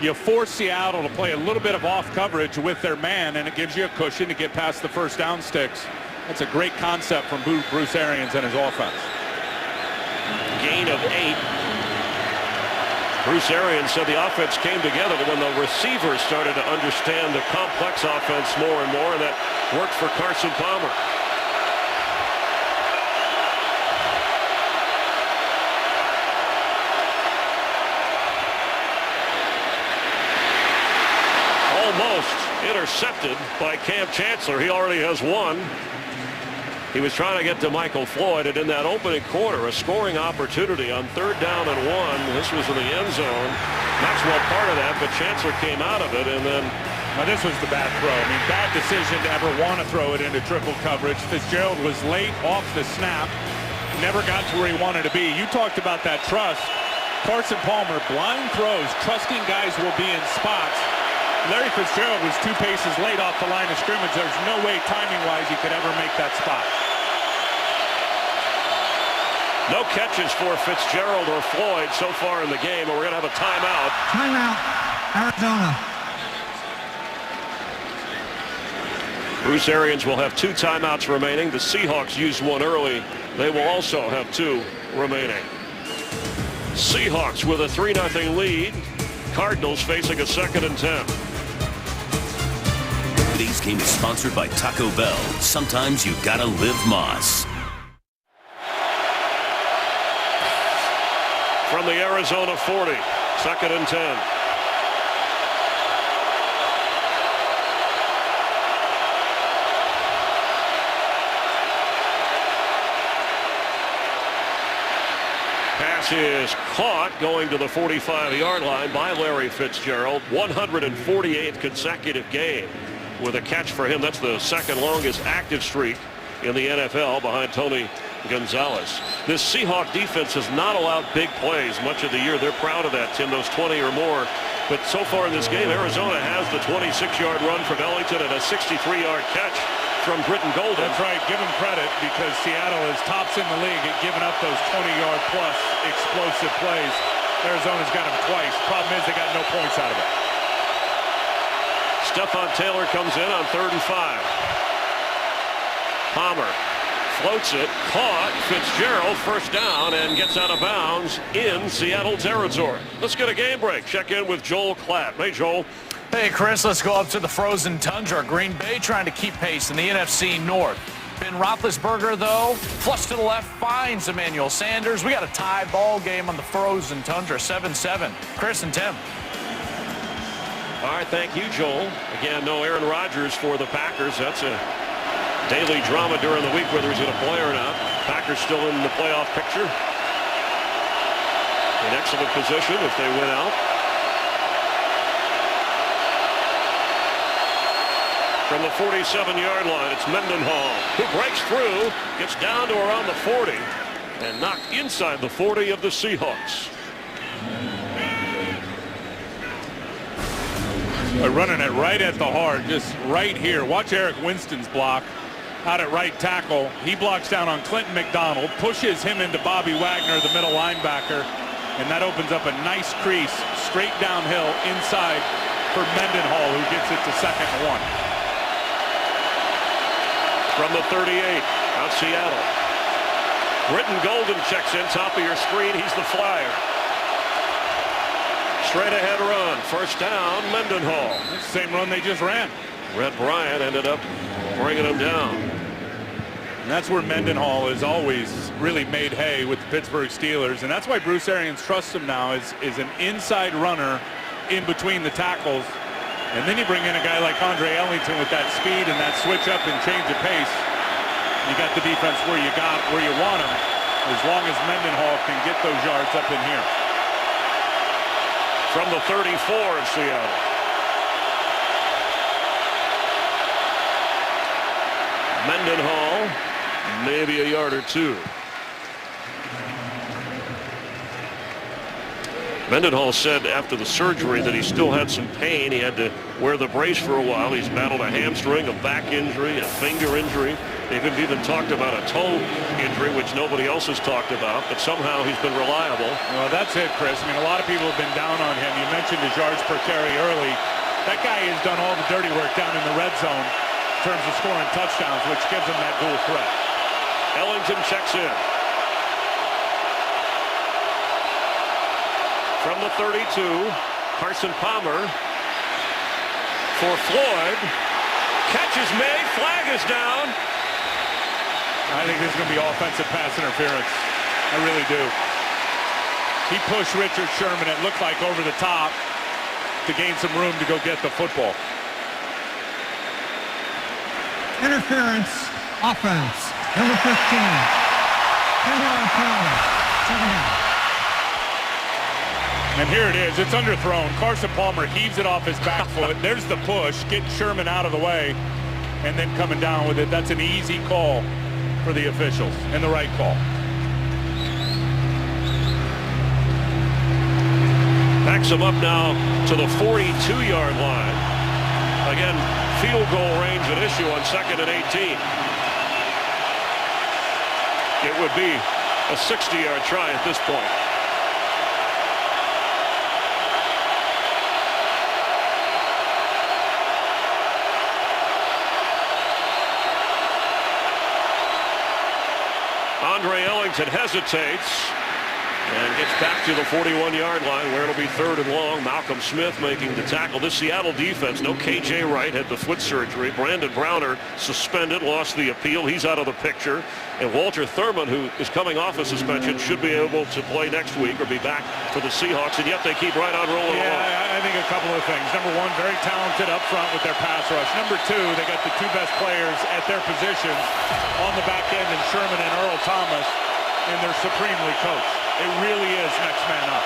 You force Seattle to play a little bit of off coverage with their man, and it gives you a cushion to get past the first down sticks. That's a great concept from Bruce Arians and his offense. Gain of 8. Bruce Arians said the offense came together when the receivers started to understand the complex offense more and more, and that worked for Carson Palmer. Almost intercepted by Cam Chancellor. He already has one. He was trying to get to Michael Floyd, and in that opening quarter, a scoring opportunity on 3rd down and 1. This was in the end zone. Maxwell part of that, but Chancellor came out of it, and then... Now this was the bad throw. I mean, bad decision to ever want to throw it into triple coverage. Fitzgerald was late off the snap. Never got to where he wanted to be. You talked about that trust. Carson Palmer, blind throws, trusting guys will be in spots. Larry Fitzgerald was 2 paces late off the line of scrimmage. There's no way timing-wise he could ever make that spot. No catches for Fitzgerald or Floyd so far in the game, and we're going to have a timeout. Timeout, Arizona. Bruce Arians will have 2 timeouts remaining. The Seahawks used one early. They will also have 2 remaining. Seahawks with a 3-0 lead. Cardinals facing a 2nd and 10. Today's game is sponsored by Taco Bell. Sometimes you gotta live Moss. From the Arizona 40, 2nd and 10. Pass is caught going to the 45-yard line by Larry Fitzgerald. 148th consecutive game with a catch for him. That's the 2nd longest active streak in the NFL behind Tony Gonzalez. This Seahawk defense has not allowed big plays much of the year. They're proud of that, Tim, those 20 or more. But so far in this game, Arizona has the 26-yard run from Ellington and a 63-yard catch from Britton Golden. That's right. Give him credit because Seattle is tops in the league at giving up those 20-yard plus explosive plays. Arizona's got him twice. Problem is they got no points out of it. Stephon Taylor comes in on 3rd and 5. Palmer floats it, caught. Fitzgerald first down and gets out of bounds in Seattle territory. Let's get a game break. Check in with Joel Klatt. Hey, Joel. Hey, Chris, let's go up to the frozen tundra. Green Bay trying to keep pace in the NFC North. Ben Roethlisberger, though, flush to the left, finds Emmanuel Sanders. We got a tie ball game on the frozen tundra, 7-7. Chris and Tim. All right, thank you, Joel. Again, no Aaron Rodgers for the Packers. That's a daily drama during the week whether he's going to play or not. Packers still in the playoff picture. In excellent position if they win out. From the 47-yard line, it's Mendenhall who breaks through, gets down to around the 40, and knocked inside the 40 of the Seahawks. They're running it right at the heart, just right here. Watch Eric Winston's block out at right tackle. He blocks down on Clinton McDonald, pushes him into Bobby Wagner, the middle linebacker, And that opens up a nice crease straight downhill inside for Mendenhall, who gets it to 2nd and 1. From the 38, out Seattle. Britton Golden checks in, top of your screen. He's the flyer. Straight ahead run, 1st down, Mendenhall. Same run they just ran. Red Bryant ended up bringing him down. And that's where Mendenhall has always really made hay with the Pittsburgh Steelers. And that's why Bruce Arians trusts him now is an inside runner in between the tackles. And then you bring in a guy like Andre Ellington with that speed and that switch up and change of pace. You got the defense where you want them, as long as Mendenhall can get those yards up in here. From the 34 of Seattle. Mendenhall, maybe a yard or two. Mendenhall said after the surgery that he still had some pain. He had to wear the brace for a while. He's battled a hamstring, a back injury, a finger injury. They've even talked about a toe injury, which nobody else has talked about, but somehow he's been reliable. Well, that's it, Chris. I mean, a lot of people have been down on him. You mentioned his yards per carry early. That guy has done all the dirty work down in the red zone in terms of scoring touchdowns, which gives him that dual threat. Ellington checks in. From the 32, Carson Palmer for Floyd. Catches made, flag is down. I think this is going to be offensive pass interference. I really do. He pushed Richard Sherman, it looked like, over the top to gain some room to go get the football. Interference, offense, number 15. 10-yard penalty, 2nd down. And here it is. It's underthrown. Carson Palmer heaves it off his back foot. There's the push. Get Sherman out of the way. And then coming down with it. That's an easy call for the officials. And the right call. Backs him up now to the 42-yard line. Again, field goal range an issue on 2nd and 18. It would be a 60-yard try at this point. Andre Ellington hesitates and gets back to the 41-yard line where it'll be 3rd and long. Malcolm Smith making the tackle. This Seattle defense, no KJ Wright, had the foot surgery. Brandon Browner suspended, lost the appeal. He's out of the picture. And Walter Thurman, who is coming off a suspension, should be able to play next week or be back for the Seahawks. And yet they keep right on rolling along. I think a couple of things. Number one, very talented up front with their pass rush. Number two, they got the 2 best players at their position on the back end in Sherman and Earl Thomas, and they're supremely coached. It really is next man up.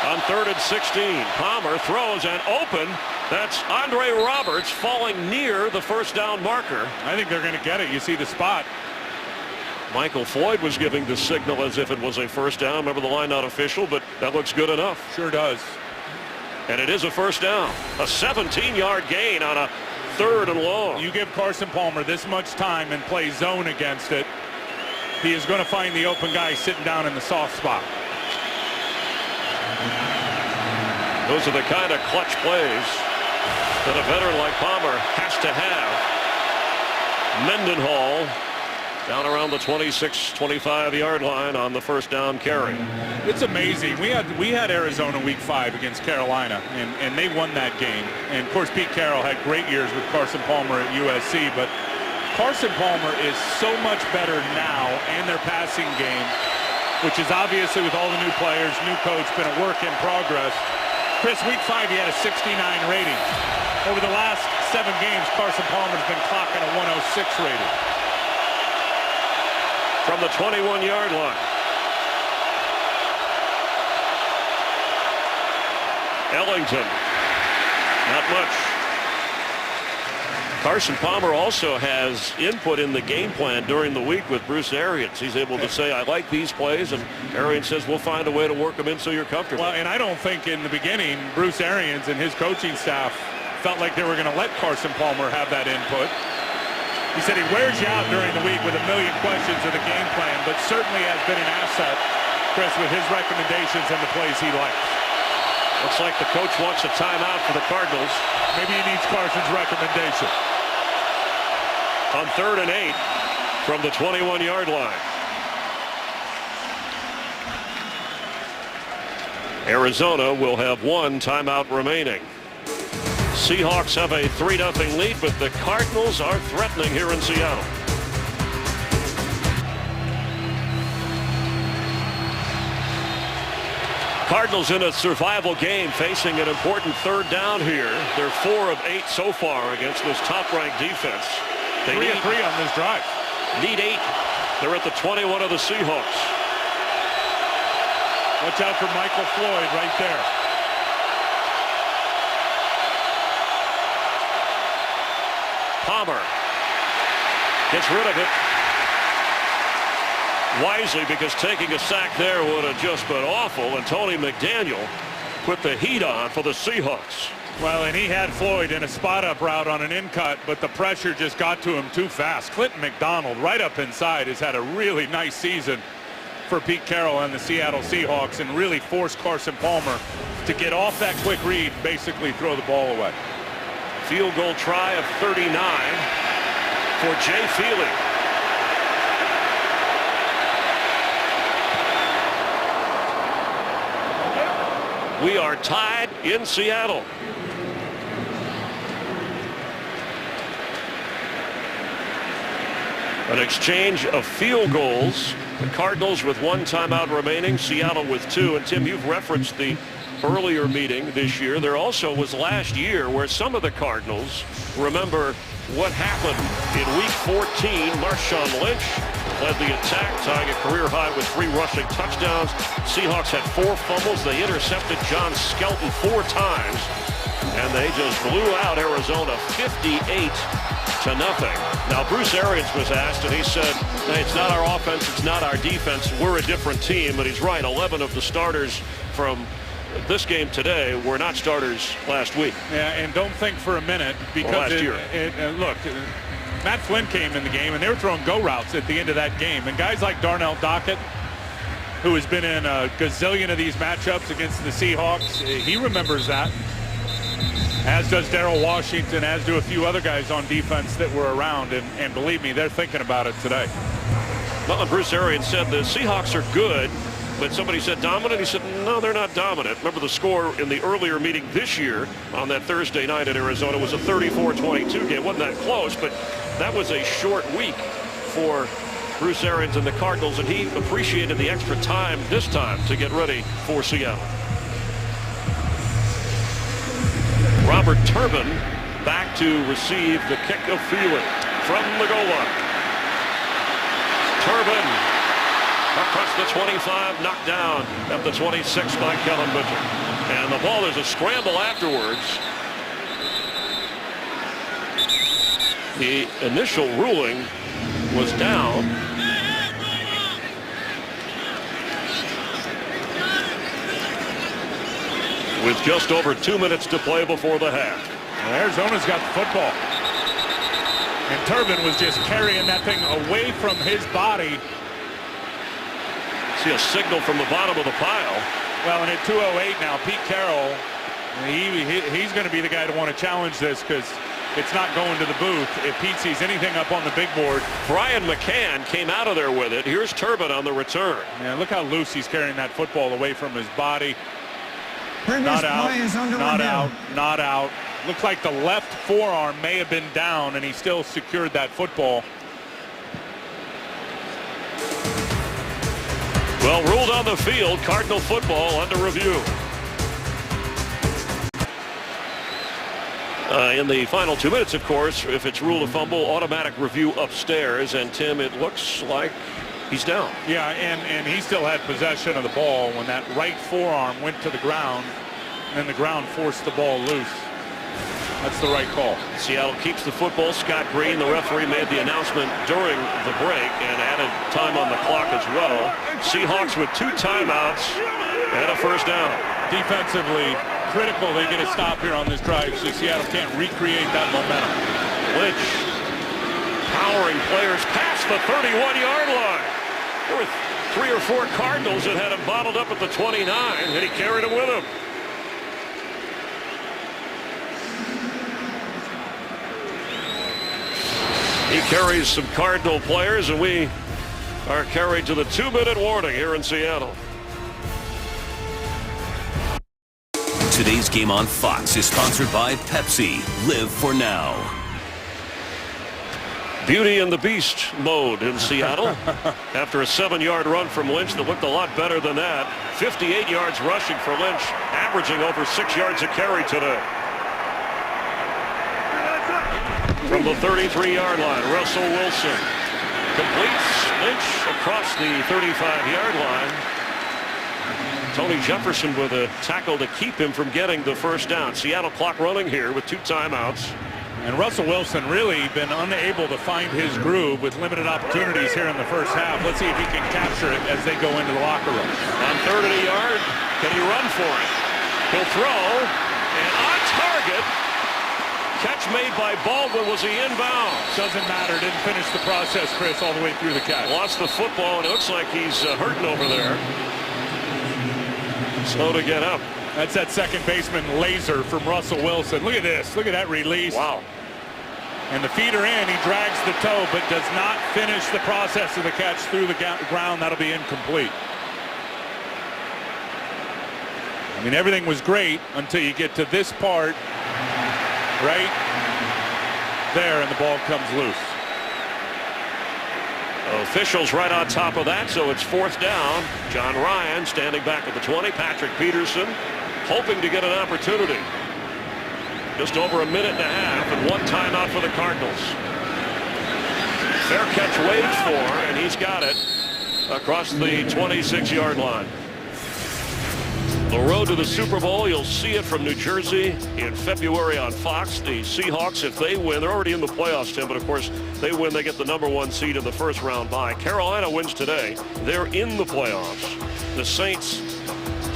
On 3rd and 16, Palmer throws and open. That's Andre Roberts falling near the 1st down marker. I think they're going to get it. You see the spot. Michael Floyd was giving the signal as if it was a 1st down. Remember, the line not official, but that looks good enough. Sure does. And it is a 1st down. A 17-yard gain on a 3rd and long. You give Carson Palmer this much time and play zone against it, he is going to find the open guy sitting down in the soft spot. Those are the kind of clutch plays that a veteran like Palmer has to have. Mendenhall down around the 26-25-yard line on the 1st down carry. It's amazing. We had Arizona week 5 against Carolina, and they won that game. And, of course, Pete Carroll had great years with Carson Palmer at USC, but Carson Palmer is so much better now, and their passing game, which is obviously with all the new players, new coach, been a work in progress. Chris, week 5, he had a 69 rating. Over the last 7 games, Carson Palmer's been clocking a 106 rating. From the 21-yard line. Ellington, not much. Carson Palmer also has input in the game plan during the week with Bruce Arians. He's able to say, I like these plays, and Arians says, we'll find a way to work them in so you're comfortable. Well, and I don't think in the beginning, Bruce Arians and his coaching staff felt like they were going to let Carson Palmer have that input. He said he wears you out during the week with a million questions of the game plan, but certainly has been an asset, Chris, with his recommendations and the plays he likes. Looks like the coach wants a timeout for the Cardinals. Maybe he needs Carson's recommendation. On 3rd and 8 from the 21-yard line. Arizona will have one timeout remaining. Seahawks have a 3-0 lead, but the Cardinals are threatening here in Seattle. Cardinals in a survival game, facing an important 3rd down here. They're 4 of 8 so far against this top-ranked defense. They 3 of 3 on this drive. Need 8. They're at the 21 of the Seahawks. Watch out for Michael Floyd right there. Palmer gets rid of it wisely, because taking a sack there would have just been awful, and Tony McDaniel put the heat on for the Seahawks. Well, and he had Floyd in a spot-up route on an in-cut, but the pressure just got to him too fast. Clinton McDonald right up inside has had a really nice season for Pete Carroll and the Seattle Seahawks, and really forced Carson Palmer to get off that quick read, basically throw the ball away. Field goal try of 39 for Jay Feely. We are tied in Seattle. An exchange of field goals. The Cardinals with 1 timeout remaining, Seattle with 2. And Tim, you've referenced the earlier meeting this year. There also was last year where some of the Cardinals remember what happened in week 14. Marshawn Lynch led the attack, tying a career high with 3 rushing touchdowns. Seahawks had 4 fumbles. They intercepted John Skelton 4 times, and they just blew out Arizona 58-0. Now, Bruce Arians was asked, and he said, hey, it's not our offense, it's not our defense, we're a different team. And he's right. 11 of the starters from this game today were not starters last week. Yeah, and don't think for a minute, because last year. Look, Matt Flynn came in the game, and they were throwing go routes at the end of that game. And guys like Darnell Dockett, who has been in a gazillion of these matchups against the Seahawks, he remembers that. As does Darrell Washington, as do a few other guys on defense that were around. And believe me, they're thinking about it today. Well, Bruce Arians said the Seahawks are good, but somebody said dominant. He said, no, they're not dominant. Remember, the score in the earlier meeting this year on that Thursday night in Arizona was a 34-22 game. It wasn't that close, but that was a short week for Bruce Arians and the Cardinals, and he appreciated the extra time this time to get ready for Seattle. Robert Turbin back to receive the kick of Feely from the goal line. Turbin across the 25, knocked down at the 26 by Kellen Mitchell. And the ball, there's a scramble afterwards. The initial ruling was down. With just over 2 minutes to play before the half. Well, Arizona's got the football. And Turbin was just carrying that thing away from his body. See a signal from the bottom of the pile. Well, and at 2:08 now, Pete Carroll, he's going to be the guy to want to challenge this, because it's not going to the booth if Pete sees anything up on the big board. Brian McCann came out of there with it. Here's Turbin on the return. Man, look how loose he's carrying that football away from his body. Previous Not out, play is under not review. out, not out. Looks like the left forearm may have been down, and he still secured that football. Well, ruled on the field. Cardinal football under review. In the final 2 minutes, of course, if it's ruled a fumble, automatic review upstairs. And, Tim, it looks like he's down. Yeah, and he still had possession of the ball when that right forearm went to the ground, and then the ground forced the ball loose. That's the right call. Seattle keeps the football. Scott Green, the referee, made the announcement during the break and added time on the clock as well. Seahawks with 2 timeouts and a first down. Defensively critical they get a stop here on this drive, so Seattle can't recreate that momentum. Lynch powering players past the 31-yard line. There were 3 or 4 Cardinals that had him bottled up at the 29, and he carried him with him. He carries some Cardinal players, and we are carried to the 2-minute warning here in Seattle. Today's game on Fox is sponsored by Pepsi. Live for now. Beauty and the Beast mode in Seattle after a 7-yard run from Lynch that looked a lot better than that. 58 yards rushing for Lynch, averaging over 6 yards a carry today. From the 33-yard line, Russell Wilson completes. Lynch across the 35-yard line. Tony Jefferson with a tackle to keep him from getting the first down. Seattle clock running here with 2 timeouts. And Russell Wilson really been unable to find his groove with limited opportunities here in the first half. Let's see if he can capture it as they go into the locker room. On 3rd and a yard, can he run for it? He'll throw, and on target. Catch made by Baldwin. Was he inbounds? Doesn't matter. Didn't finish the process, Chris, all the way through the catch. Lost the football, and it looks like he's hurting over there. Slow to get up. That's that second baseman laser from Russell Wilson. Look at this. Look at that release. Wow. And the feet are in. He drags the toe, but does not finish the process of the catch through the ground. That'll be incomplete. I mean, everything was great until you get to this part right there, and the ball comes loose. Officials right on top of that, so it's 4th down. John Ryan standing back at the 20. Patrick Peterson hoping to get an opportunity. Just over a minute and a half and 1 timeout for the Cardinals. Fair catch waits for, and he's got it across the 26-yard line. The road to the Super Bowl, you'll see it from New Jersey in February on Fox. The Seahawks, if they win, they're already in the playoffs, Tim, but of course, they win, they get the #1 seed in the first round bye. Carolina wins today. They're in the playoffs. The Saints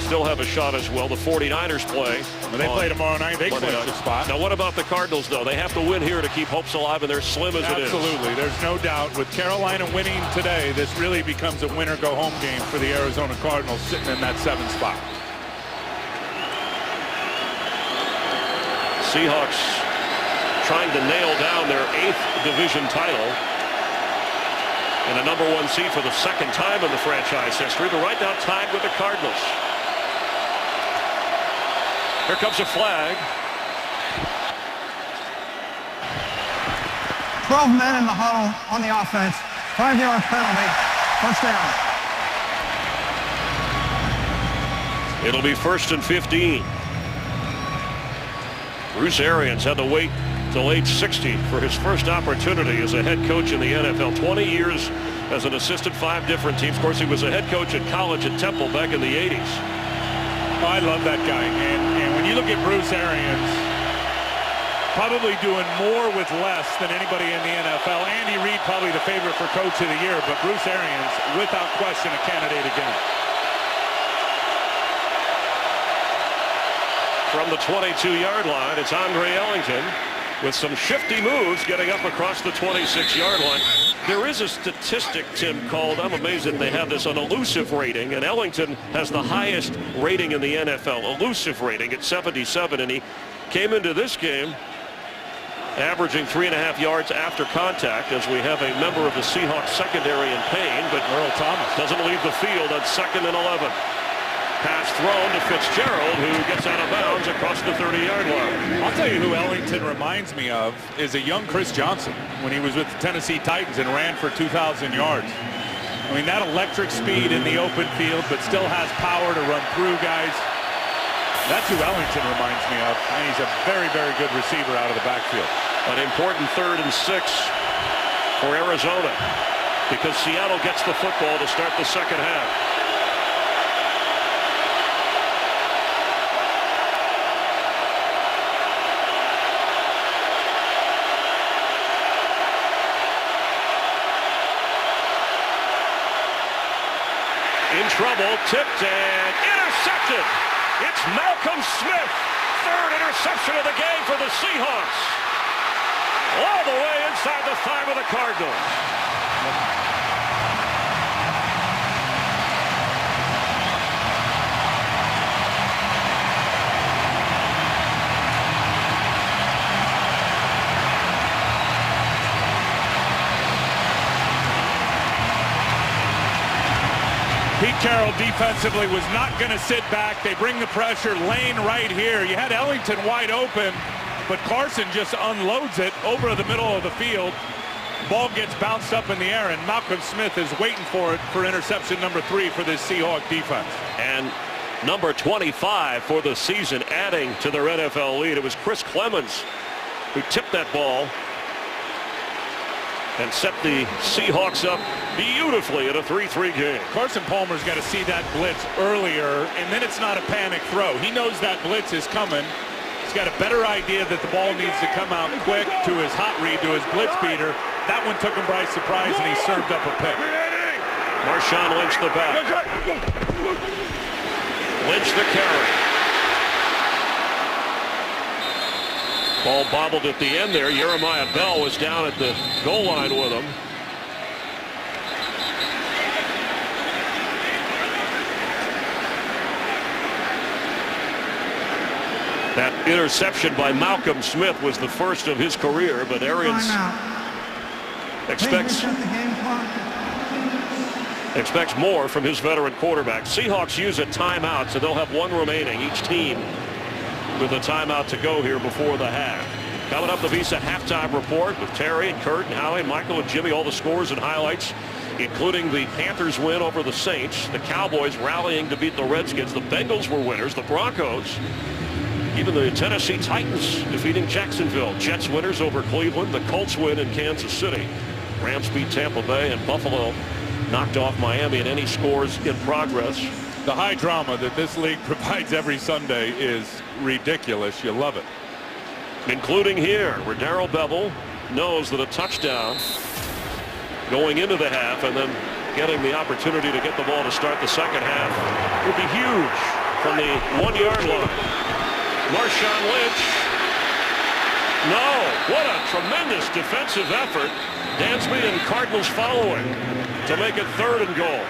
still have a shot as well. The 49ers play. When they play tomorrow night, they clinch a spot. Now, what about the Cardinals, though? They have to win here to keep hopes alive, and they're slim as it is. Absolutely. There's no doubt. With Carolina winning today, this really becomes a winner-go-home game for the Arizona Cardinals sitting in that 7th spot. Seahawks trying to nail down their 8th division title and a #1 seed for the 2nd time in the franchise history. They're right now tied with the Cardinals. Here comes a flag. 12 men in the huddle on the offense. 5-yard penalty. First down. It'll be 1st and 15. Bruce Arians had to wait till age 60 for his first opportunity as a head coach in the NFL. 20 years as an assistant, 5 different teams. Of course, he was a head coach at college at Temple back in the 80s. Oh, I love that guy. And when you look at Bruce Arians, probably doing more with less than anybody in the NFL. Andy Reid probably the favorite for Coach of the Year, but Bruce Arians, without question, a candidate again. From the 22-yard line, it's Andre Ellington with some shifty moves getting up across the 26-yard line. There is a statistic, Tim, called, I'm amazed that they have this, an elusive rating, and Ellington has the highest rating in the NFL, elusive rating at 77, and he came into this game averaging 3.5 yards after contact as we have a member of the Seahawks secondary in pain, but Earl Thomas doesn't leave the field on 2nd and 11. Pass thrown to Fitzgerald, who gets out of bounds across the 30-yard line. I'll tell you who Ellington reminds me of is a young Chris Johnson when he was with the Tennessee Titans and ran for 2,000 yards. I mean, that electric speed in the open field, but still has power to run through guys. That's who Ellington reminds me of, and he's a very, very good receiver out of the backfield. An important 3rd and 6 for Arizona because Seattle gets the football to start the second half. In trouble, tipped and intercepted. It's Malcolm Smith. 3rd interception of the game for the Seahawks. all the way inside the 5 of the Cardinals. Pete Carroll defensively was not going to sit back. They bring the pressure. Lane right here. You had Ellington wide open, but Carson just unloads it over the middle of the field. Ball gets bounced up in the air, and Malcolm Smith is waiting for it for interception number 3 for this Seahawk defense. And number 25 for the season, adding to their NFL lead. It was Chris Clemens who tipped that ball and set the Seahawks up beautifully in a 3-3 game. Carson Palmer's got to see that blitz earlier, and then it's not a panic throw. He knows that blitz is coming. He's got a better idea that the ball needs to come out quick to his hot read, to his blitz beater. That one took him by surprise, and he served up a pick. Marshawn Lynch the back. Lynch the carry. Ball bobbled at the end there. Jeremiah Bell was down at the goal line with him. That interception by Malcolm Smith was the first of his career, but Arians expects more from his veteran quarterback. Seahawks use a timeout, so they'll have one remaining, each team with a timeout to go here before the half. Coming up, the Visa halftime report with Terry and Kurt and Howie, Michael and Jimmy, all the scores and highlights, including the Panthers win over the Saints, the Cowboys rallying to beat the Redskins, the Bengals were winners, the Broncos, even the Tennessee Titans defeating Jacksonville, Jets winners over Cleveland, the Colts win in Kansas City, Rams beat Tampa Bay, and Buffalo knocked off Miami. And any scores in progress. The high drama that this league provides every Sunday is ridiculous. You love it. Including here, where Darrell Bevell knows that a touchdown going into the half and then getting the opportunity to get the ball to start the second half would be huge from the 1-yard line. Marshawn Lynch. No, what a tremendous defensive effort. Dansby and Cardinals following to make it 3rd and goal.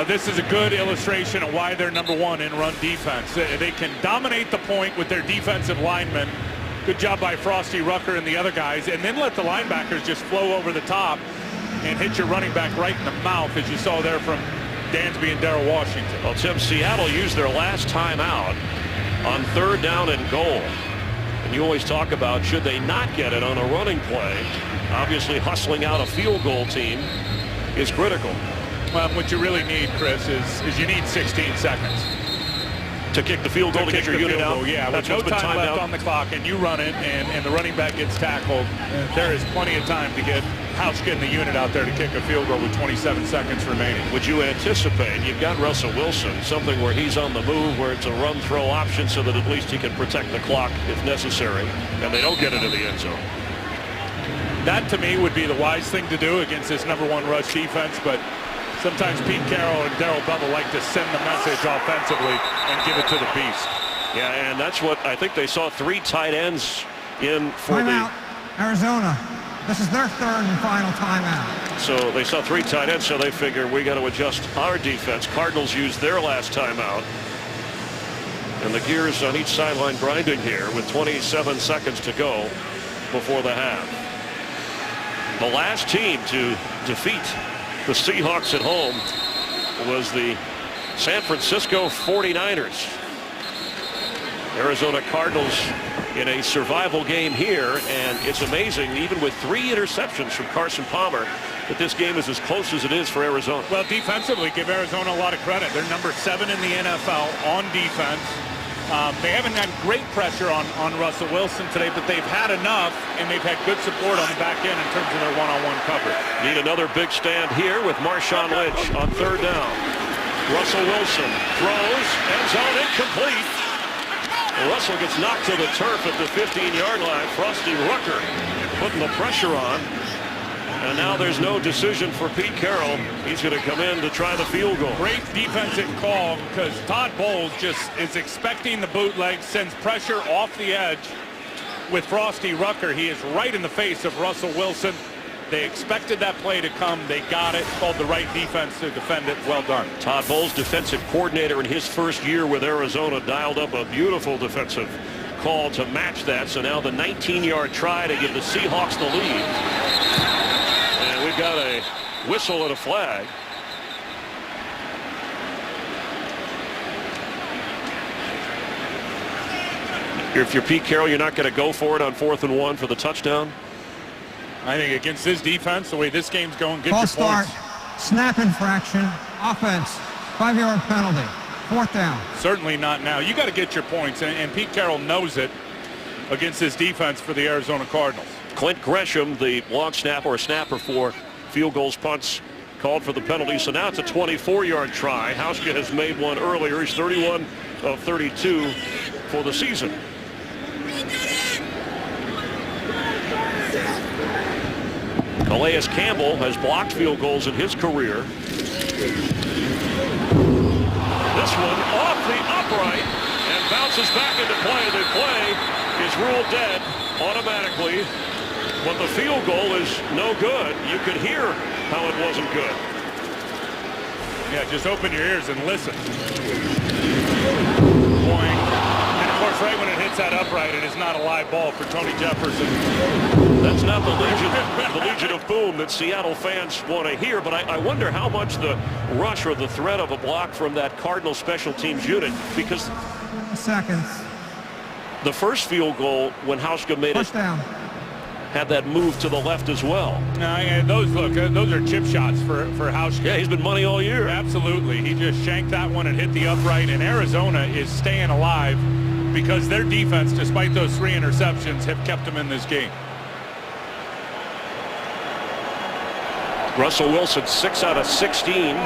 This is a good illustration of why they're number 1 in run defense. They can dominate the point with their defensive linemen. Good job by Frosty Rucker and the other guys, and then let the linebackers just flow over the top and hit your running back right in the mouth, as you saw there from Dansby and Darrell Washington. Well, Tim, Seattle used their last timeout on 3rd down and goal. And you always talk about, should they not get it on a running play? Obviously, hustling out a field goal team is critical. Well, what you really need, Chris, is you need 16 seconds. To kick the field goal to get your unit out? Yeah, with no time left on the clock, and you run it, and the running back gets tackled, there is plenty of time to get House getting the unit out there to kick a field goal with 27 seconds remaining. Would you anticipate, you've got Russell Wilson, something where he's on the move, where it's a run-throw option so that at least he can protect the clock if necessary, and they don't get into the end zone? That, to me, would be the wise thing to do against this number 1 rush defense, but sometimes Pete Carroll and Darrell Bevell like to send the message offensively and give it to the beast. Yeah, and that's what I think they saw 3 tight ends in for timeout, Arizona. This is their 3rd and final timeout. So they saw 3 tight ends, so they figure we got to adjust our defense. Cardinals used their last timeout. And the gears on each sideline grinding here with 27 seconds to go before the half. The last team to defeat the Seahawks at home was the San Francisco 49ers. Arizona Cardinals in a survival game here, and it's amazing, even with 3 interceptions from Carson Palmer, that this game is as close as it is for Arizona. Well, defensively, give Arizona a lot of credit. They're number 7 in the NFL on defense. They haven't had great pressure on Russell Wilson today, but they've had enough, and they've had good support on the back end in terms of their one-on-one coverage. Need another big stand here with Marshawn Lynch on 3rd down. Russell Wilson throws, end zone incomplete. Russell gets knocked to the turf at the 15-yard line. Frosty Rucker putting the pressure on. And now there's no decision for Pete Carroll. He's going to come in to try the field goal. Great defensive call, because Todd Bowles just is expecting the bootleg, sends pressure off the edge, with Frosty Rucker. He is right in the face of Russell Wilson. They expected that play to come. They got it. Called the right defense to defend it. Well done. Todd Bowles, defensive coordinator in his first year with Arizona, dialed up a beautiful defensive call to match that. So now the 19-yard try to give the Seahawks the lead. And we've got a whistle and a flag. If you're Pete Carroll, you're not going to go for it on 4th and 1 for the touchdown? I think against this defense, the way this game's going, get False your points. start, snap infraction, offense, 5-yard penalty, 4th down. Certainly not now. You got to get your points, and Pete Carroll knows it against this defense for the Arizona Cardinals. Clint Gresham, the long snapper or snapper for field goals, punts, called for the penalty. So now it's a 24-yard try. Hauschka has made one earlier. He's 31 of 32 for the season. Calais Campbell has blocked field goals in his career. This one off the upright and bounces back into play. The play is ruled dead automatically, but the field goal is no good. You could hear how it wasn't good. Yeah, just open your ears and listen. Boing. And of course, right when it hits that upright, it is not a live ball for Tony Jefferson. That's not the Legion of Boom that Seattle fans want to hear, but I wonder how much the rush or the threat of a block from that Cardinal special teams unit, because Seconds. the first field goal when Hauschka made First it down. had that move to the left as well. Those are chip shots for Hauschka. Yeah, he's been money all year. Absolutely. He just shanked that one and hit the upright, and Arizona is staying alive because their defense, despite those 3 interceptions, have kept them in this game. Russell Wilson 6 out of 16,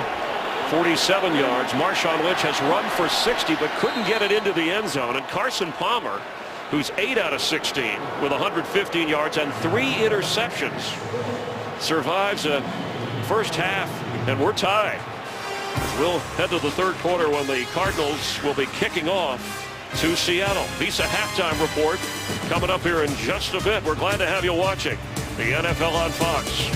47 yards. Marshawn Lynch has run for 60 but couldn't get it into the end zone. And Carson Palmer, who's 8 out of 16 with 115 yards and 3 interceptions, survives a first half, and we're tied. We'll head to the third quarter when the Cardinals will be kicking off to Seattle. Visa halftime report coming up here in just a bit. We're glad to have you watching the NFL on Fox.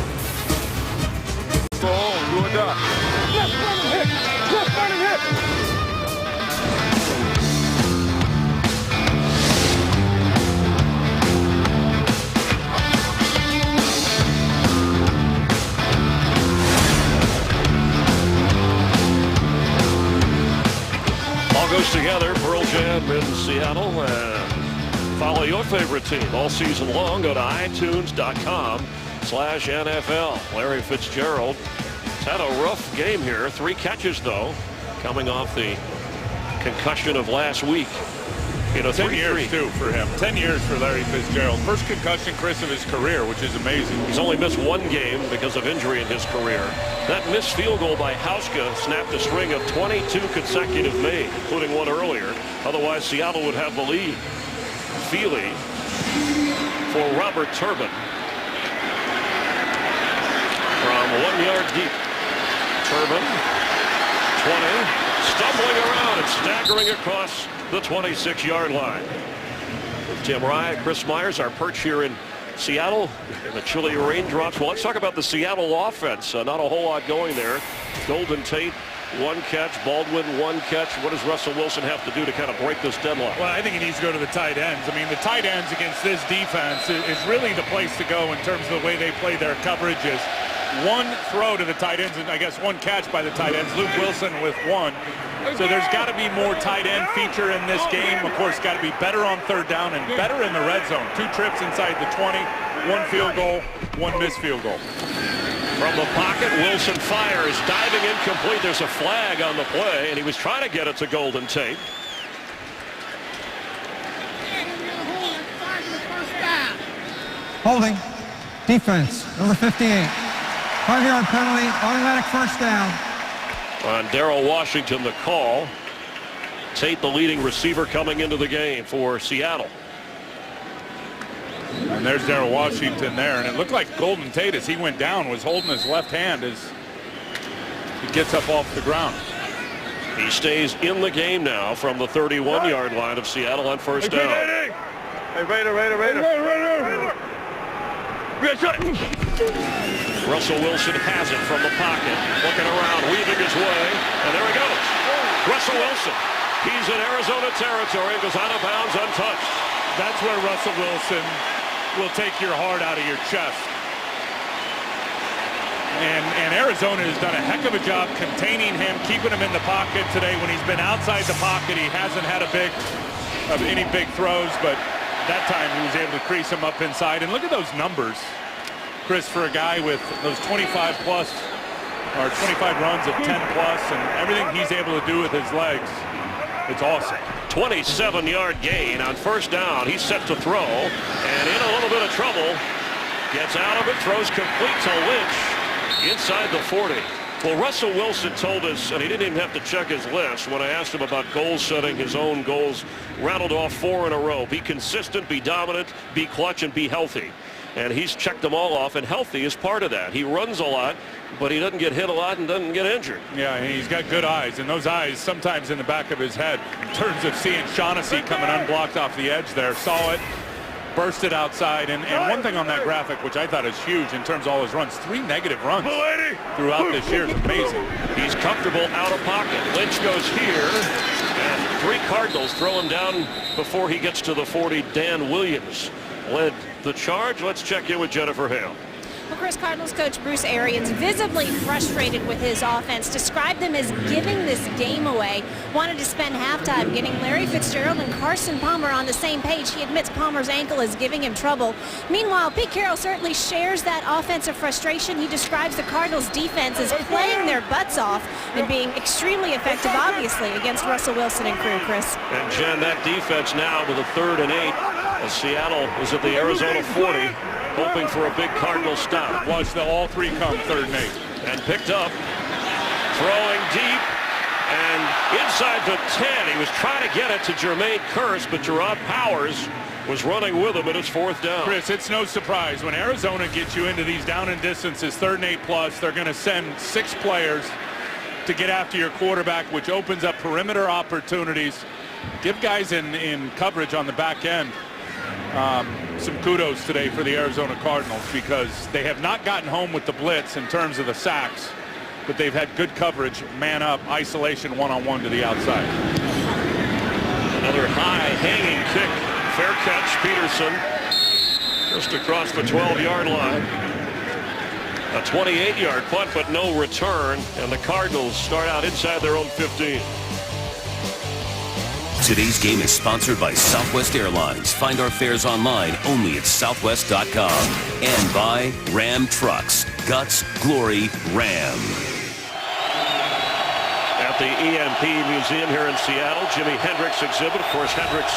All goes together. Pearl Jam in Seattle. Follow your favorite team all season long. Go to iTunes.com/NFL. Larry Fitzgerald has had a rough game here. 3 catches, though, coming off the concussion of last week. 10 years, too, for him. 10 years for Larry Fitzgerald. First concussion, Chris, of his career, which is amazing. He's only missed 1 game because of injury in his career. That missed field goal by Hauschka snapped a string of 22 consecutive made, including one earlier. Otherwise, Seattle would have the lead. Feely for Robert Turbin. From 1 yard deep. Turbin, 20, stumbling around and staggering across the 26-yard line. With Tim Rye, Chris Myers, our perch here in Seattle in the chilly raindrops. Well, let's talk about the Seattle offense. Not a whole lot going there. Golden Tate, 1 catch. Baldwin, 1 catch. What does Russell Wilson have to do to kind of break this deadlock? Well, I think he needs to go to the tight ends. I mean, the tight ends against this defense is really the place to go in terms of the way they play their coverages. 1 throw to the tight ends, and I guess 1 catch by the tight ends. Luke Wilson with 1. So there's got to be more tight end feature in this game. Of course, got to be better on 3rd down and better in the red zone. 2 trips inside the 20, 1 field goal, 1 missed field goal. From the pocket, Wilson fires, diving incomplete. There's a flag on the play, and he was trying to get it to Golden Tate. Holding. Defense. Number 58. 5-yard penalty. Automatic first down. On Darrell Washington, the call. Tate, the leading receiver, coming into the game for Seattle. And there's Darrell Washington there. And it looked like Golden Tate, as he went down, was holding his left hand as he gets up off the ground. He stays in the game now from the 31-yard line of Seattle on first down. Russell Wilson has it from the pocket, looking around, weaving his way, and there he goes. Russell Wilson. He's in Arizona territory, goes out of bounds untouched. That's where Russell Wilson will take your heart out of your chest. And Arizona has done a heck of a job containing him, keeping him in the pocket today. When he's been outside the pocket, he hasn't had any big throws, but that time he was able to crease him up inside. And look at those numbers, Chris, for a guy with those 25 plus or 25 runs of 10 plus and everything he's able to do with his legs. It's awesome. 27-yard gain on first down. He's set to throw and in a little bit of trouble. Gets out of it, throws complete to Lynch inside the 40. Well, Russell Wilson told us, and he didn't even have to check his list when I asked him about goal setting, his own goals, rattled off 4 in a row. Be consistent, be dominant, be clutch, and be healthy. And he's checked them all off, and healthy is part of that. He runs a lot, but he doesn't get hit a lot and doesn't get injured. Yeah, and he's got good eyes, and those eyes sometimes in the back of his head in terms of seeing Shaughnessy coming unblocked off the edge there. Saw it, burst it outside, and one thing on that graphic, which I thought is huge in terms of all his runs, 3 negative runs throughout this year is amazing. He's comfortable out of pocket. Lynch goes here, and 3 Cardinals throw him down before he gets to the 40. Dan Williams led the charge. Let's check in with Jennifer Hale. Well, Chris, Cardinals coach Bruce Arians visibly frustrated with his offense, described them as giving this game away, wanted to spend halftime getting Larry Fitzgerald and Carson Palmer on the same page. He admits Palmer's ankle is giving him trouble. Meanwhile, Pete Carroll certainly shares that offensive frustration. He describes the Cardinals defense as playing their butts off and being extremely effective, obviously, against Russell Wilson and crew, Chris. And Jen, that defense now with a 3rd and 8 as Seattle is at the Arizona 40. Hoping for a big Cardinal stop. Watch all 3 come 3rd and 8. And picked up. Throwing deep. And inside the 10. He was trying to get it to Jermaine Kearse, but Gerard Powers was running with him at his 4th down. Chris, it's no surprise. When Arizona gets you into these down and distances, 3rd and 8 plus, they're going to send 6 players to get after your quarterback, which opens up perimeter opportunities. Give guys in coverage on the back end some kudos today for the Arizona Cardinals, because they have not gotten home with the blitz in terms of the sacks, but they've had good coverage, man up, isolation, one-on-one to the outside. Another high hanging kick, fair catch, Peterson just across the 12-yard line. A 28-yard punt, but no return, and the Cardinals start out inside their own 15. Today's game is sponsored by Southwest Airlines. Find our fares online only at southwest.com. And by Ram Trucks. Guts, glory, Ram. At the EMP Museum here in Seattle, Jimi Hendrix exhibit. Of course, Hendrix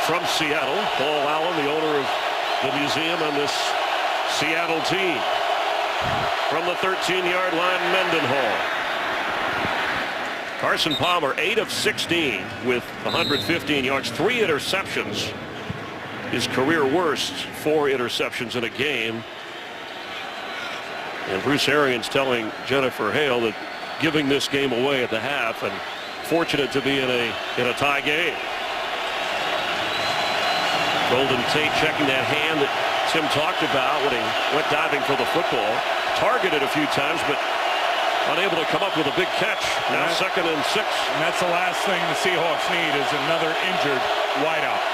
from Seattle. Paul Allen, the owner of the museum and this Seattle team. From the 13-yard line, Mendenhall. Carson Palmer, 8 of 16 with 115 yards, 3 interceptions. His career worst, 4 interceptions in a game. And Bruce Arians telling Jennifer Hale that giving this game away at the half, and fortunate to be in a tie game. Golden Tate checking that hand that Tim talked about when he went diving for the football. Targeted a few times, but unable to come up with a big catch. Now 2nd and 6. And that's the last thing the Seahawks need, is another injured wideout.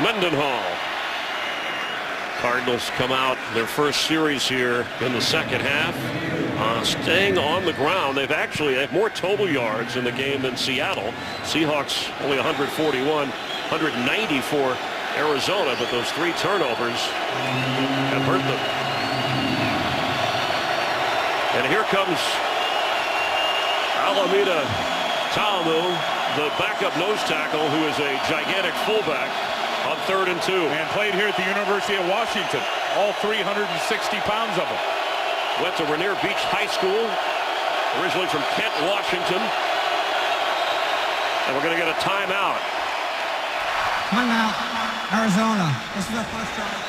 Mendenhall. Cardinals come out their first series here in the 2nd half. Staying on the ground. They have more total yards in the game than Seattle. Seahawks only 141, 190 for Arizona, but those 3 turnovers have hurt them. And here comes Alameda Talamu, the backup nose tackle, who is a gigantic fullback, on 3rd and 2. And played here at the University of Washington, all 360 pounds of him. Went to Rainier Beach High School, originally from Kent, Washington. And we're going to get a timeout. Timeout, Arizona. This is our first time.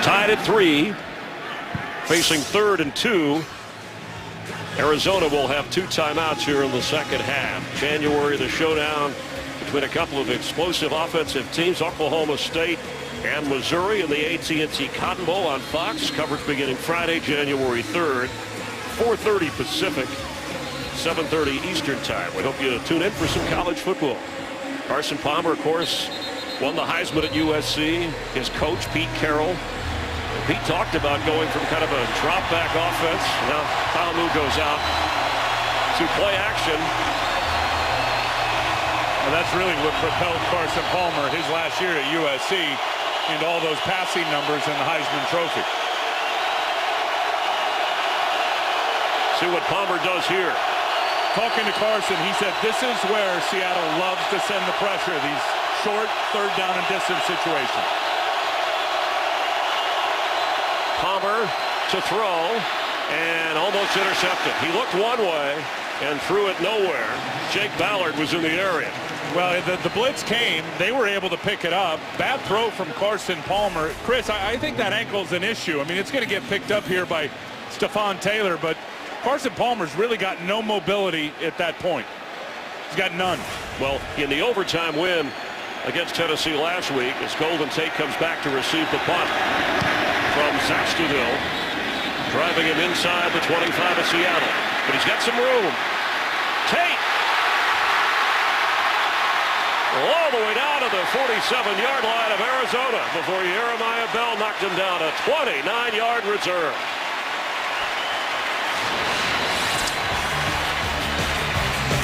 Tied at 3. Facing 3rd and 2. Arizona will have 2 timeouts here in the second half. January, the showdown between a couple of explosive offensive teams, Oklahoma State and Missouri, in the AT&T Cotton Bowl on Fox. Coverage beginning Friday, January 3rd, 4:30 Pacific, 7:30 Eastern Time. We hope you tune in for some college football. Carson Palmer, of course, won the Heisman at USC. His coach, Pete Carroll. Pete talked about going from kind of a drop-back offense. Now, Tamu goes out to play action. Well, that's really what propelled Carson Palmer his last year at USC into all those passing numbers in the Heisman Trophy. See what Palmer does here. Talking to Carson, he said this is where Seattle loves to send the pressure, these short third down and distance situations. Palmer to throw and almost intercepted. He looked one way and threw it nowhere. Jake Ballard was in the area. Well, the blitz came. They were able to pick it up. Bad throw from Carson Palmer. Chris, I think that ankle's an issue. I mean, it's going to get picked up here by Stephon Taylor, but Carson Palmer's really got no mobility at that point. He's got none. Well, in the overtime win against Tennessee last week, as Golden Tate comes back to receive the punt from Saxtonville, driving him inside the 25 of Seattle. But he's got some room. Tate! All the way down to the 47-yard line of Arizona before Jeremiah Bell knocked him down, a 29-yard return.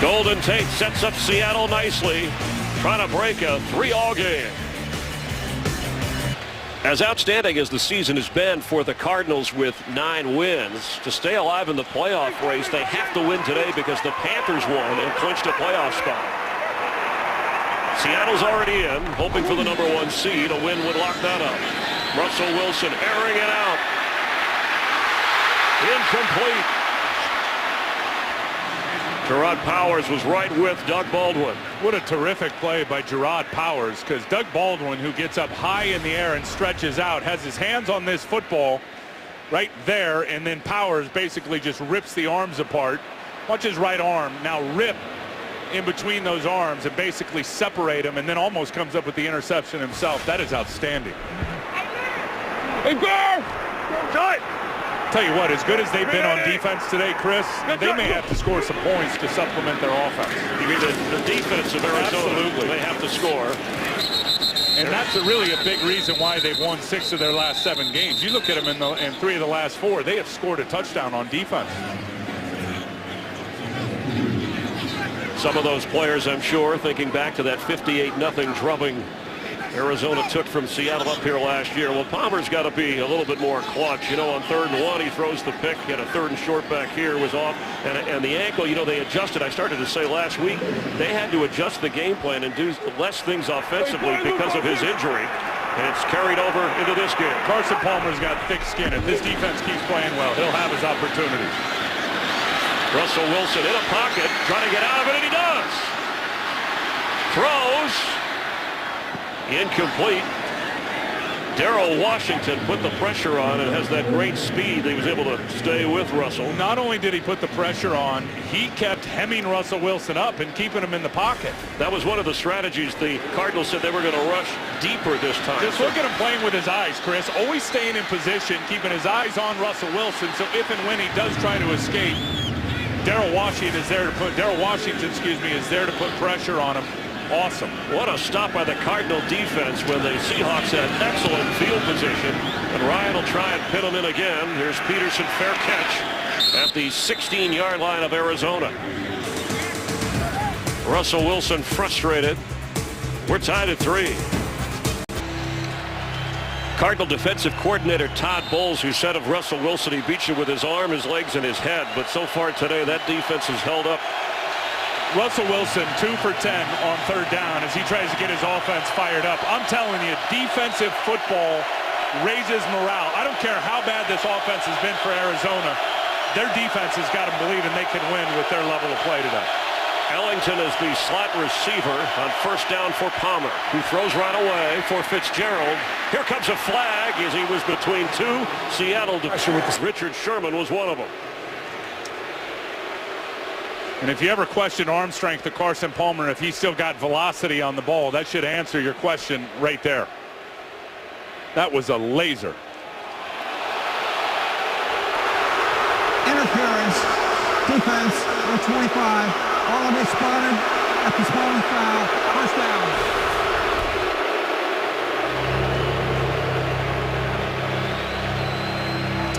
Golden Tate sets up Seattle nicely, trying to break a 3-all game. As outstanding as the season has been for the Cardinals with 9 wins, to stay alive in the playoff race, they have to win today because the Panthers won and clinched a playoff spot. Seattle's already in, hoping for the number 1 seed. A win would lock that up. Russell Wilson airing it out. Incomplete. Gerard Powers was right with Doug Baldwin. What a terrific play by Gerard Powers, because Doug Baldwin, who gets up high in the air and stretches out, has his hands on this football right there, and then Powers basically just rips the arms apart. Watch his right arm now rip in between those arms and basically separate him, and then almost comes up with the interception himself. That is outstanding. Hey, go! Cut! Tell you what, as good as they've been on defense today, Chris, they may have to score some points to supplement their offense. You mean the defense of Arizona? Absolutely. They have to score. And that's really a big reason why they've won 6 of their last 7 games. You look at them in 3 of the last 4, they have scored a touchdown on defense. Some of those players, I'm sure, thinking back to that 58-0 drubbing Arizona took from Seattle up here last year. Well, Palmer's got to be a little bit more clutch. You know, on 3rd and 1, he throws the pick. He had a 3rd and short back here, was off. And the ankle, you know, they adjusted. I started to say last week, they had to adjust the game plan and do less things offensively because of his injury. And it's carried over into this game. Carson Palmer's got thick skin. If this defense keeps playing well, he'll have his opportunities. Russell Wilson in a pocket, trying to get out of it, and he does. Throws. Incomplete. Darrell Washington put the pressure on and has that great speed. He was able to stay with Russell. Not only did he put the pressure on, he kept hemming Russell Wilson up and keeping him in the pocket. That was one of the strategies the Cardinals said they were going to rush deeper this time. Just look at him playing with his eyes, Chris. Always staying in position, keeping his eyes on Russell Wilson, so if and when he does try to escape, Darrell Washington is there to put pressure on him. Awesome. What a stop by the Cardinal defense when the Seahawks had excellent field position. And Ryan will try and pin him in again. Here's Peterson, fair catch at the 16-yard line of Arizona. Russell Wilson frustrated. We're tied at 3. Cardinal defensive coordinator Todd Bowles, who said of Russell Wilson, he beats you with his arm, his legs, and his head. But so far today, that defense has held up. Russell Wilson 2 for 10 on 3rd down as he tries to get his offense fired up. I'm telling you, defensive football raises morale. I don't care how bad this offense has been for Arizona. Their defense has got them believing they can win with their level of play today. Ellington is the slot receiver on first down for Palmer, who throws right away for Fitzgerald. Here comes a flag as he was between two Seattle defenders. Richard Sherman was one of them. And if you ever question arm strength of Carson Palmer, if he's still got velocity on the ball, that should answer your question right there. That was a laser. Interference. Defense, number 25. All of it spotted at the small foul. First down.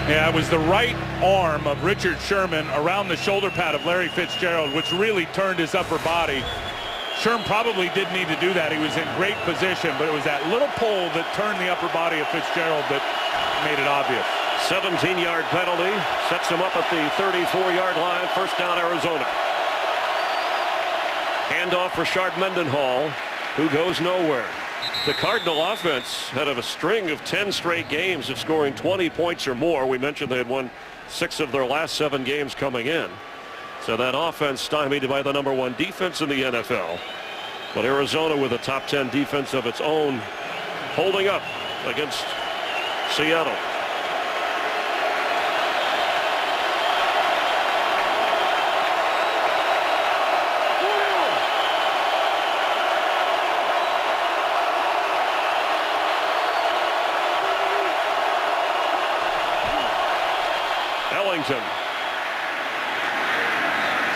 Yeah, it was the right arm of Richard Sherman around the shoulder pad of Larry Fitzgerald, which really turned his upper body. Sherman probably didn't need to do that. He was in great position, but it was that little pull that turned the upper body of Fitzgerald that made it obvious. 17-yard penalty sets him up at the 34-yard line. First down, Arizona. Handoff for Sharp Mendenhall, who goes nowhere. The Cardinal offense had a string of 10 straight games of scoring 20 points or more. We mentioned they had won 6 of their last 7 games coming in. So that offense stymied by the #1 defense in the NFL. But Arizona with a top 10 defense of its own holding up against Seattle. Ellington.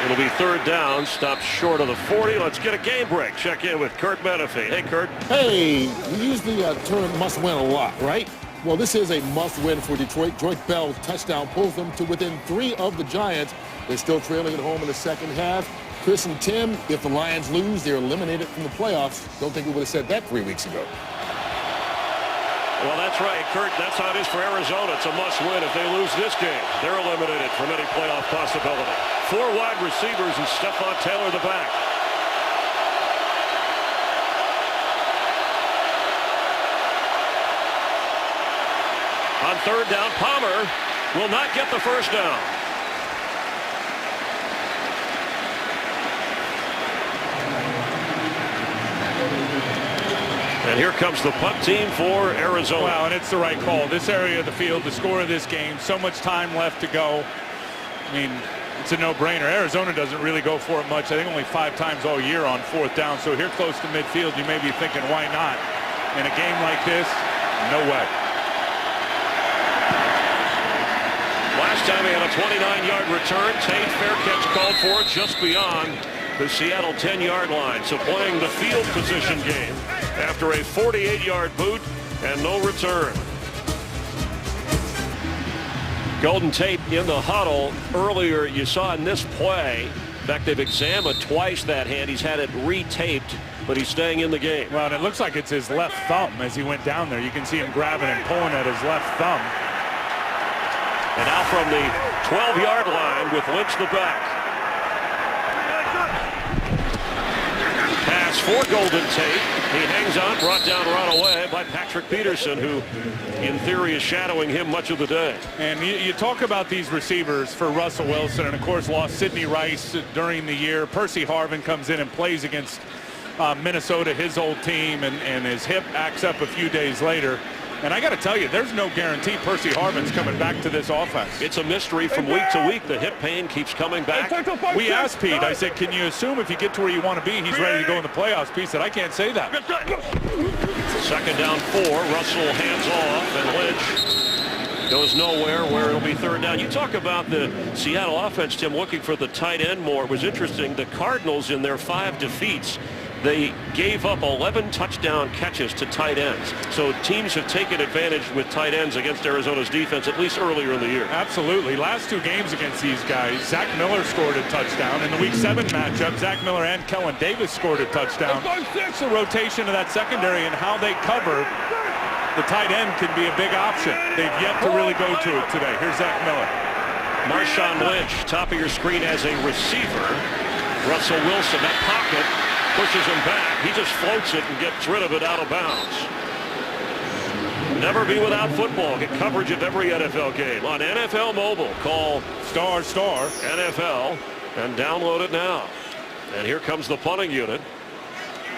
It'll be third down, stopped short of the 40. Let's get a game break. Check in with Kurt Menefee. Hey, Kurt. Hey, we use the term must win a lot, right? Well, this is a must win for Detroit. Drake Bell's touchdown pulls them to within 3 of the Giants. They're still trailing at home in the second half. Chris and Tim, if the Lions lose, they're eliminated from the playoffs. Don't think we would have said that 3 weeks ago. Well, that's right, Kurt. That's how it is for Arizona. It's a must-win. If they lose this game, they're eliminated from any playoff possibility. 4 wide receivers and Stephon Taylor the back. On third down, Palmer will not get the first down. And here comes the punt team for Arizona. Wow, and it's the right call. This area of the field, the score of this game, so much time left to go. I mean, it's a no-brainer. Arizona doesn't really go for it much. I think only 5 times all year on fourth down. So here close to midfield, you may be thinking, why not? In a game like this, no way. Last time he had a 29-yard return. Tate, fair catch called for just beyond the Seattle 10-yard line. So playing the field position game after a 48-yard boot and no return. Golden Tate in the huddle earlier. You saw in this play, in fact, they've examined twice that hand. He's had it retaped, but he's staying in the game. Well, and it looks like it's his left thumb as he went down there. You can see him grabbing and pulling at his left thumb. And out from the 12-yard line with Lynch the back. Pass for Golden Tate. He hangs on, brought down right away by Patrick Peterson, who in theory is shadowing him much of the day. And you talk about these receivers for Russell Wilson, and of course lost Sidney Rice during the year. Percy Harvin comes in and plays against Minnesota, his old team, and his hip acts up a few days later. And I got to tell you, there's no guarantee Percy Harvin's coming back to this offense. It's a mystery from week to week. The hip pain keeps coming back. We asked Pete, I said, can you assume if you get to where you want to be, he's ready to go in the playoffs? Pete said, I can't say that. Second down 4. Russell hands off, and Lynch goes nowhere, where it'll be third down. You talk about the Seattle offense, Tim, looking for the tight end more. It was interesting. The Cardinals, in their 5 defeats, they gave up 11 touchdown catches to tight ends. So teams have taken advantage with tight ends against Arizona's defense, at least earlier in the year. Absolutely. Last 2 games against these guys, Zach Miller scored a touchdown. In the Week 7 matchup, Zach Miller and Kellen Davis scored a touchdown. It's the rotation of that secondary and how they cover the tight end can be a big option. They've yet to really go to it today. Here's Zach Miller. Marshawn Lynch, top of your screen as a receiver. Russell Wilson, that pocket, pushes him back. He just floats it and gets rid of it out of bounds. Never be without football. Get coverage of every NFL game on NFL Mobile. Call ** NFL and download it now. And here comes the punting unit.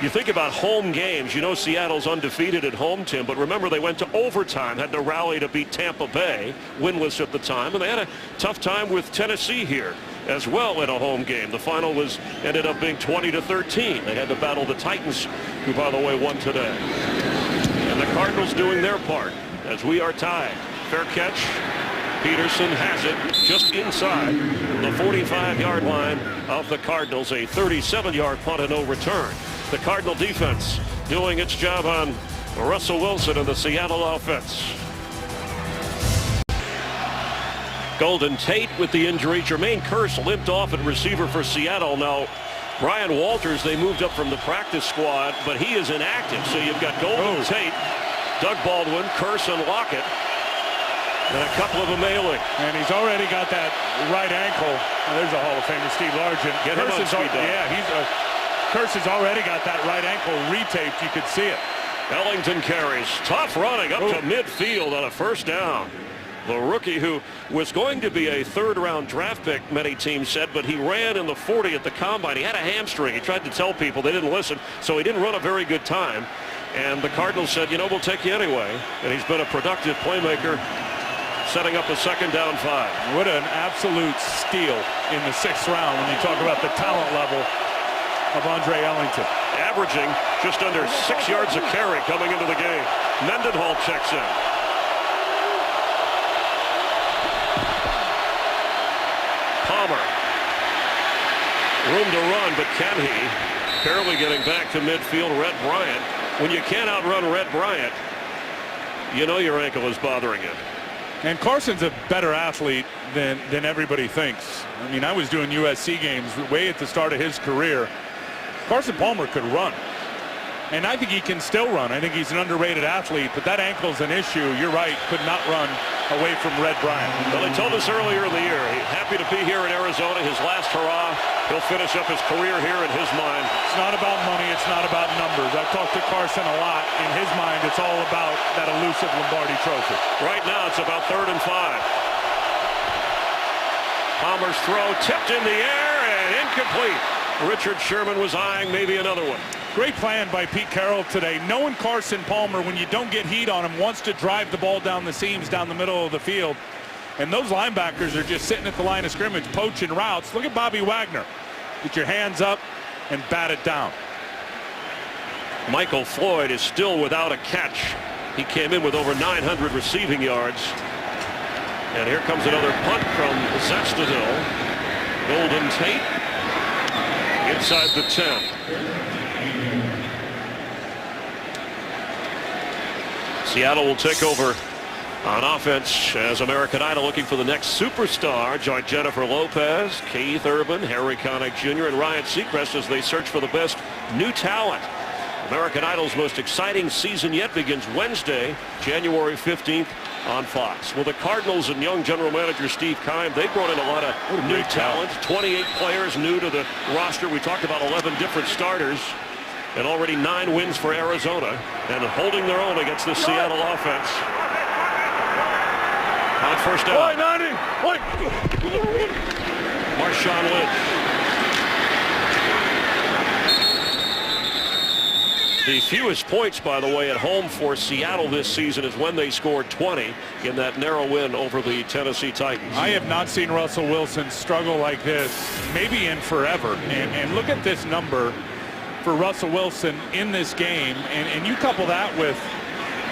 You think about home games, you know Seattle's undefeated at home, Tim, but remember they went to overtime, had to rally to beat Tampa Bay, winless at the time, and they had a tough time with Tennessee here as well in a home game. The final ended up being 20-13. They had to battle the Titans, who, by the way, won today. And the Cardinals doing their part as we are tied. Fair catch. Peterson has it just inside the 45-yard line of the Cardinals. A 37-yard punt and no return. The Cardinal defense doing its job on Russell Wilson and the Seattle offense. Golden Tate with the injury. Jermaine Kearse limped off at receiver for Seattle. Now, Brian Walters, they moved up from the practice squad, but he is inactive. So you've got Golden Tate, Doug Baldwin, Kearse, and Lockett, and a couple of them ailing. And he's already got that right ankle. Well, there's a Hall of Famer, Steve Largent. Get him on speed dial. Yeah, Kearse has already got that right ankle retaped. You could see it. Ellington carries. Tough running up to midfield on a first down. The rookie who was going to be a third-round draft pick, many teams said, but he ran in the 40 at the combine. He had a hamstring. He tried to tell people. They didn't listen, so he didn't run a very good time. And the Cardinals said, you know, we'll take you anyway. And he's been a productive playmaker, setting up a second down 5. What an absolute steal in the 6th round when you talk about the talent level of Andre Ellington. Averaging just under 6 yards a carry coming into the game. Mendenhall checks in. Palmer. Room to run, but can he? Barely getting back to midfield. Red Bryant. When you can't outrun Red Bryant, you know your ankle is bothering you. And Carson's a better athlete than everybody thinks. I mean, I was doing USC games way at the start of his career. Carson Palmer could run. And I think he can still run. I think he's an underrated athlete, but that ankle's an issue. You're right, could not run away from Red Bryant. Well, he told us earlier in the year, he's happy to be here in Arizona, his last hurrah. He'll finish up his career here in his mind. It's not about money, it's not about numbers. I've talked to Carson a lot. In his mind, it's all about that elusive Lombardi trophy. Right now, it's about 3rd and 5. Palmer's throw tipped in the air and incomplete. Richard Sherman was eyeing maybe another one. Great plan by Pete Carroll today. Knowing Carson Palmer, when you don't get heat on him, wants to drive the ball down the seams, down the middle of the field. And those linebackers are just sitting at the line of scrimmage, poaching routes. Look at Bobby Wagner. Get your hands up and bat it down. Michael Floyd is still without a catch. He came in with over 900 receiving yards. And here comes another punt from Zestadil. Golden Tate inside the 10. Seattle will take over on offense as American Idol looking for the next superstar. Join Jennifer Lopez, Keith Urban, Harry Connick Jr., and Ryan Seacrest as they search for the best new talent. American Idol's most exciting season yet begins Wednesday, January 15th on Fox. Well, the Cardinals and young general manager Steve Keim, they brought in a lot of new talent. 28 players new to the roster. We talked about 11 different starters. And already 9 wins for Arizona, and holding their own against the Seattle offense. On first down. Marshawn Lynch. The fewest points, by the way, at home for Seattle this season is when they scored 20 in that narrow win over the Tennessee Titans. I have not seen Russell Wilson struggle like this, maybe in forever. And look at this number for Russell Wilson in this game, and you couple that with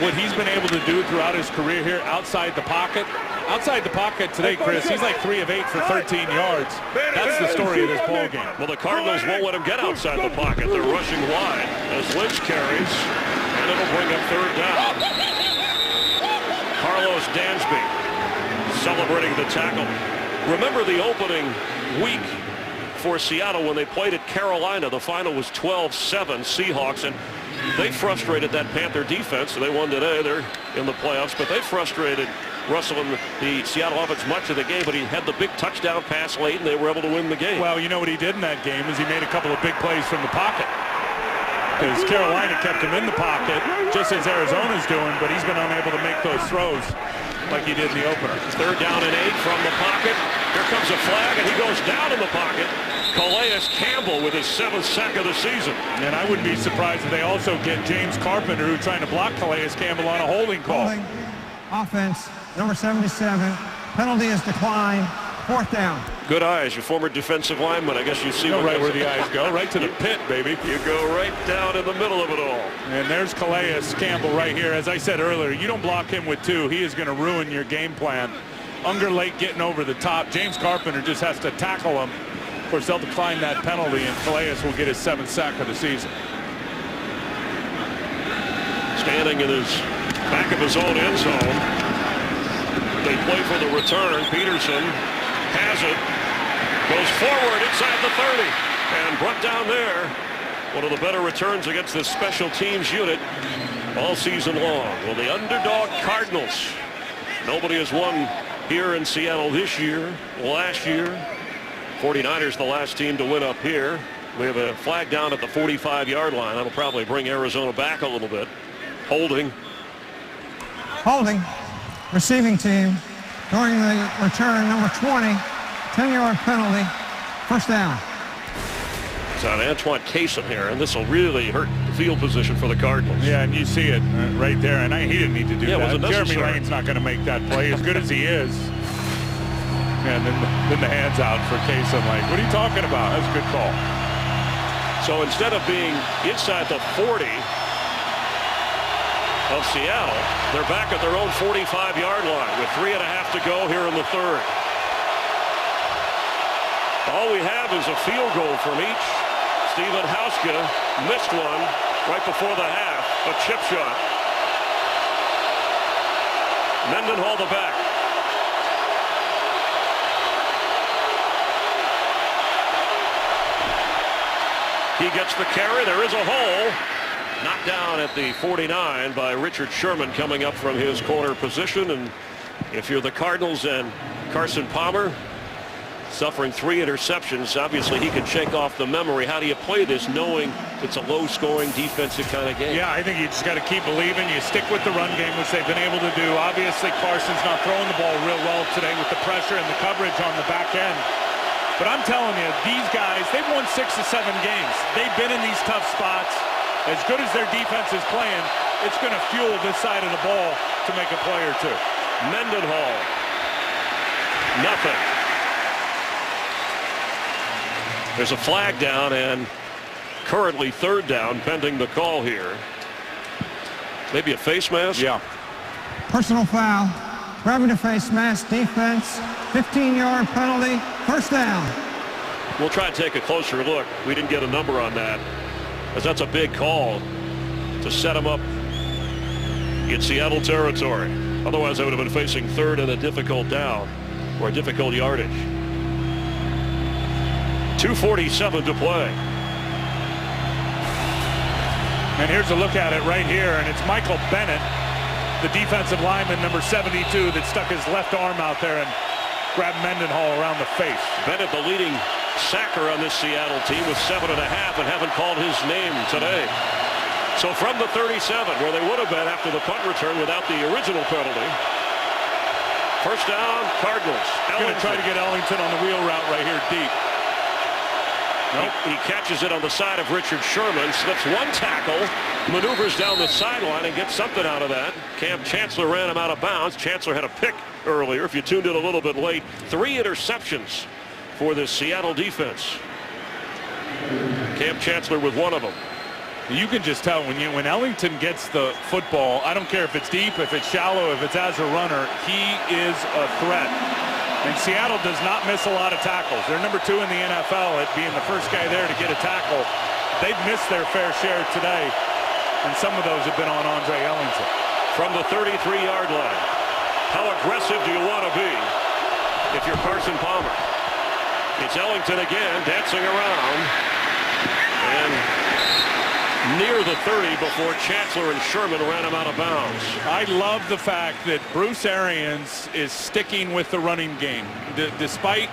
what he's been able to do throughout his career here outside the pocket. Outside the pocket today, Chris, he's like 3 of 8 for 13 yards. That's the story of this ball game. Well, the Cardinals won't let him get outside the pocket. They're rushing wide as Lynch carries, and it'll bring up 3rd down. Carlos Dansby celebrating the tackle. Remember the opening week for Seattle when they played at Carolina. The final was 12-7 Seahawks, and they frustrated that Panther defense. They won today. They're in the playoffs, but they frustrated Russell and the Seattle offense much of the game, but he had the big touchdown pass late, and they were able to win the game. Well, you know what he did in that game is he made a couple of big plays from the pocket. Because Carolina kept him in the pocket, just as Arizona's doing, but he's been unable to make those throws like he did in the opener. 3rd down and 8 from the pocket. Here comes a flag, and he goes down in the pocket. Calais Campbell with his 7th sack of the season. And I wouldn't be surprised if they also get James Carpenter, who's trying to block Calais Campbell on a holding call. Holding. Offense, number 77. Penalty is declined. 4th down. Good eyes, your former defensive lineman. I guess you see Right where the eyes go, right to the pit, baby. You go right down in the middle of it all. And there's Calais Campbell right here. As I said earlier, you don't block him with 2. He is going to ruin your game plan. Unger late getting over the top. James Carpenter just has to tackle him. Of course, they'll decline that penalty, and Calais will get his 7th sack of the season. Standing in his back of his own end zone. They play for the return. Peterson has it. Goes forward inside the 30. And brought down there. One of the better returns against this special teams unit all season long. Well, the underdog Cardinals. Nobody has won here in Seattle this year. Last year. 49ers the last team to win up here. We have a flag down at the 45-yard line. That'll probably bring Arizona back a little bit. Holding. Holding. Receiving team. During the return, number 20. 10-yard penalty. 1st down. It's on Antoine Cason here, and this will really hurt the field position for the Cardinals. Yeah, and you see it right there, and he didn't need to do that. Jeremy necessary. Lane's not going to make that play as good as he is. And then the hands out for Cason. Like, what are you talking about? That's a good call. So instead of being inside the 40 of Seattle, they're back at their own 45-yard line with 3.5 to go here in the 3rd. All we have is a field goal from each. Steven Hauska missed one right before the half, a chip shot. Mendenhall the back. He gets the carry. There is a hole. Knocked down at the 49 by Richard Sherman coming up from his corner position. And if you're the Cardinals and Carson Palmer suffering 3 interceptions, obviously he can shake off the memory. How do you play this knowing it's a low-scoring defensive kind of game? Yeah, I think you just got to keep believing. You stick with the run game, which they've been able to do. Obviously, Carson's not throwing the ball real well today with the pressure and the coverage on the back end. But I'm telling you, these guys, they've won 6 or 7 games. They've been in these tough spots. As good as their defense is playing, it's going to fuel this side of the ball to make a play or 2. Mendenhall. Nothing. There's a flag down, and currently 3rd down pending the call here. Maybe a face mask? Yeah. Personal foul. Grabbing a face mask. Defense. 15-yard penalty. 1st down. We'll try to take a closer look. We didn't get a number on that, as that's a big call to set him up in Seattle territory. Otherwise, I would have been facing 3rd and a difficult down or a difficult yardage. 2:47 to play. And here's a look at it right here, and it's Michael Bennett, the defensive lineman, number 72, that stuck his left arm out there and grabbed Mendenhall around the face. Bennett, the leading sacker on this Seattle team, with 7.5 and haven't called his name today. So from the 37, where they would have been after the punt return without the original penalty. 1st down, Cardinals. Going to try to get Ellington on the wheel route right here deep. Nope. He catches it on the side of Richard Sherman, slips one tackle, maneuvers down the sideline and gets something out of that. Cam Chancellor ran him out of bounds. Chancellor had a pick earlier, if you tuned in a little bit late. 3 interceptions for the Seattle defense. Cam Chancellor with one of them. You can just tell when Ellington gets the football, I don't care if it's deep, if it's shallow, if it's as a runner, he is a threat. And Seattle does not miss a lot of tackles. They're number 2 in the NFL at being the first guy there to get a tackle. They've missed their fair share today, and some of those have been on Andre Ellington. From the 33-yard line, how aggressive do you want to be if you're Carson Palmer? It's Ellington again, dancing around, and near the 30 before Chancellor and Sherman ran him out of bounds. I love the fact that Bruce Arians is sticking with the running game. Despite,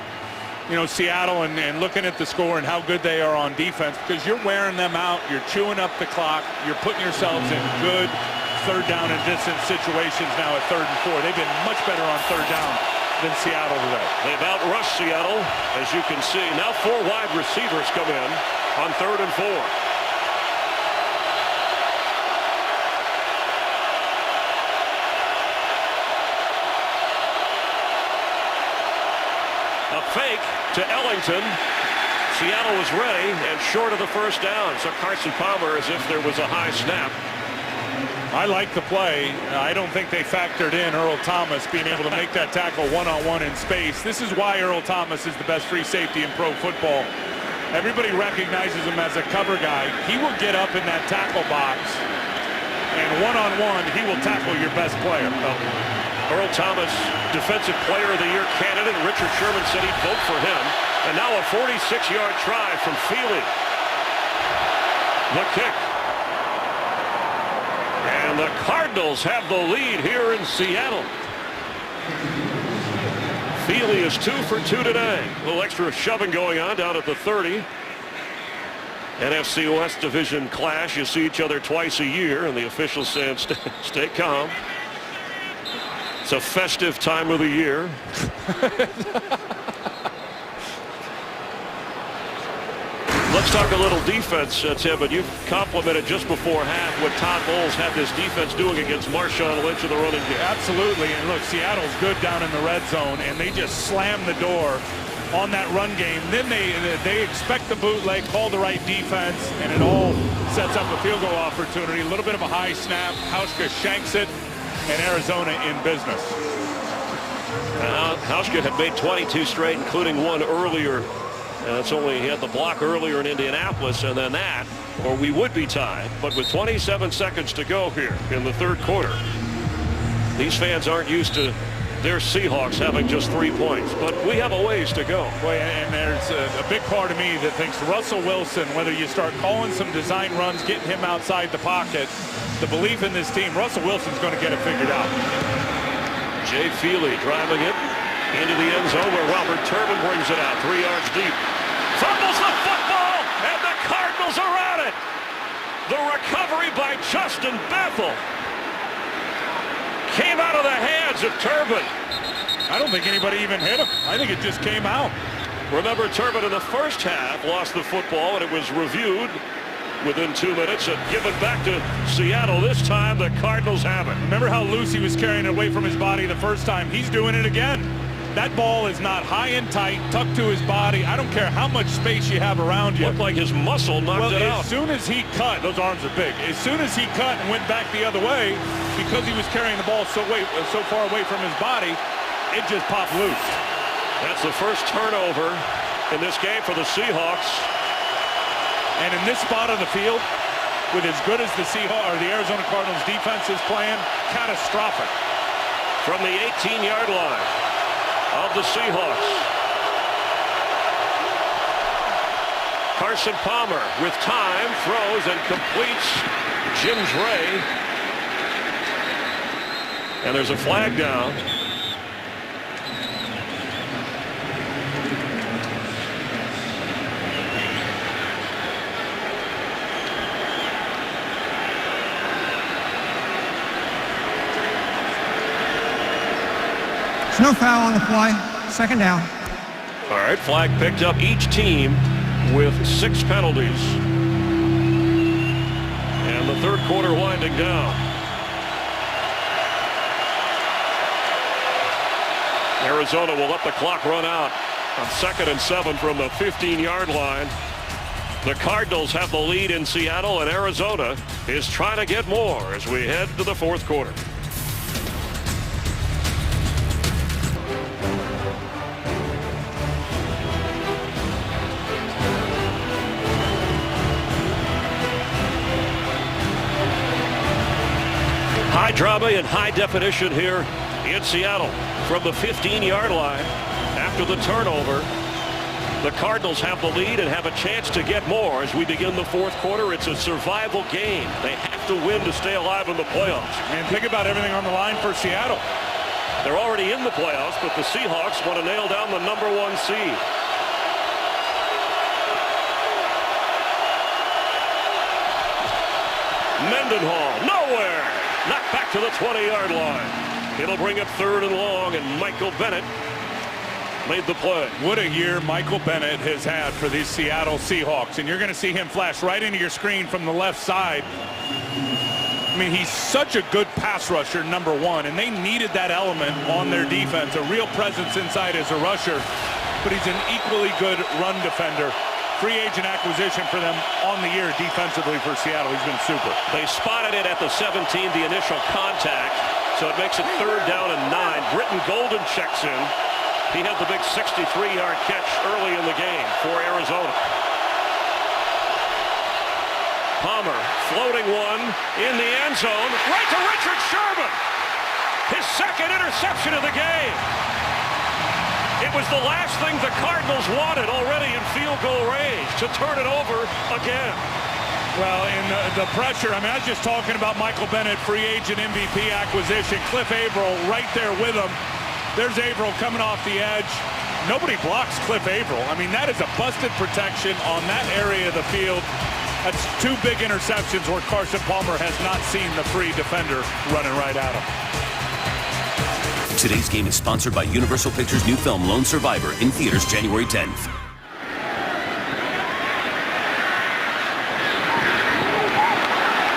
Seattle and looking at the score and how good they are on defense, because you're wearing them out, you're chewing up the clock, you're putting yourselves in good 3rd down and distance situations now at 3rd and 4. They've been much better on 3rd down than Seattle today. They've outrushed Seattle, as you can see. Now 4 wide receivers come in on 3rd and 4. A fake to Ellington. Seattle was ready and short of the first down. So Carson Palmer, as if there was a high snap. I like the play. I don't think they factored in Earl Thomas being able to make that tackle one-on-one in space. This is why Earl Thomas is the best free safety in pro football. Everybody recognizes him as a cover guy. He will get up in that tackle box, and one-on-one, he will tackle your best player. Earl Thomas, Defensive Player of the Year candidate. Richard Sherman said he'd vote for him. And now a 46-yard try from Feely. The kick. And the Cardinals have the lead here in Seattle. Feely is 2 for 2 today. A little extra shoving going on down at the 30. NFC West Division clash. You see each other twice a year, and the officials saying stay calm. It's a festive time of the year. Let's talk a little defense, Tim, and you complimented just before half what Todd Bowles had this defense doing against Marshawn Lynch in the running game. Absolutely, and look, Seattle's good down in the red zone, and they just slam the door on that run game. Then they expect the bootleg, call the right defense, and it all sets up a field goal opportunity. A little bit of a high snap. Hauschka shanks it, and Arizona in business. Hauschka had made 22 straight, including one earlier. That's only he had the block earlier in Indianapolis, and then that, or we would be tied. But with 27 seconds to go here in the 3rd quarter, these fans aren't used to their Seahawks having just 3 points. But we have a ways to go. Boy, and there's a big part of me that thinks Russell Wilson, whether you start calling some design runs, getting him outside the pocket, the belief in this team, Russell Wilson's going to get it figured out. Jay Feely driving it into the end zone where Robert Turbin brings it out 3 yards deep. Fumbles the football, and the Cardinals are at it. The recovery by Justin Bethel came out of the hands of Turbin. I don't think anybody even hit him. I think it just came out. Remember, Turbin in the first half lost the football, and it was reviewed within 2 minutes and given back to Seattle. This time, the Cardinals have it. Remember how loose he was carrying it away from his body the first time? He's doing it again. That ball is not high and tight, tucked to his body. I don't care how much space you have around you. Looked like his muscle knocked it out. As soon as he cut, those arms are big. As soon as he cut and went back the other way, because he was carrying the ball so far away from his body, it just popped loose. That's the first turnover in this game for the Seahawks. And in this spot of the field, with as good as the Arizona Cardinals defense is playing, catastrophic. From the 18-yard line of the Seahawks. Carson Palmer with time, throws and completes Jim Dre. And there's a flag down. No foul on the play. 2nd down. All right, flag picked up. Each team with 6 penalties. And the 3rd quarter winding down. Arizona will let the clock run out on 2nd and 7 from the 15-yard line. The Cardinals have the lead in Seattle, and Arizona is trying to get more as we head to the 4th quarter. High drama and high definition here in Seattle from the 15-yard line after the turnover. The Cardinals have the lead and have a chance to get more as we begin the 4th quarter. It's a survival game. They have to win to stay alive in the playoffs. And think about everything on the line for Seattle. They're already in the playoffs, but the Seahawks want to nail down the #1 seed. Mendenhall, nowhere. Knocked back to the 20-yard line. It'll bring up 3rd and long, and Michael Bennett made the play. What a year Michael Bennett has had for these Seattle Seahawks. And you're going to see him flash right into your screen from the left side. I mean, he's such a good pass rusher, number one, and they needed that element on their defense, a real presence inside as a rusher, but he's an equally good run defender. Free agent acquisition for them on the year defensively for Seattle. He's been super. They spotted it at the 17, the initial contact, so it makes it 3rd down and 9. Britton Golden checks in. He had the big 63-yard catch early in the game for Arizona. Palmer floating one in the end zone, right to Richard Sherman. His 2nd interception of the game. It was the last thing the Cardinals wanted already in field goal range, to turn it over again. Well, in the pressure, I mean, I was just talking about Michael Bennett, free agent MVP acquisition. Cliff Averill right there with him. There's Averill coming off the edge. Nobody blocks Cliff Averill. I mean, that is a busted protection on that area of the field. That's 2 big interceptions where Carson Palmer has not seen the free defender running right at him. Today's game is sponsored by Universal Pictures' new film Lone Survivor, in theaters January 10th.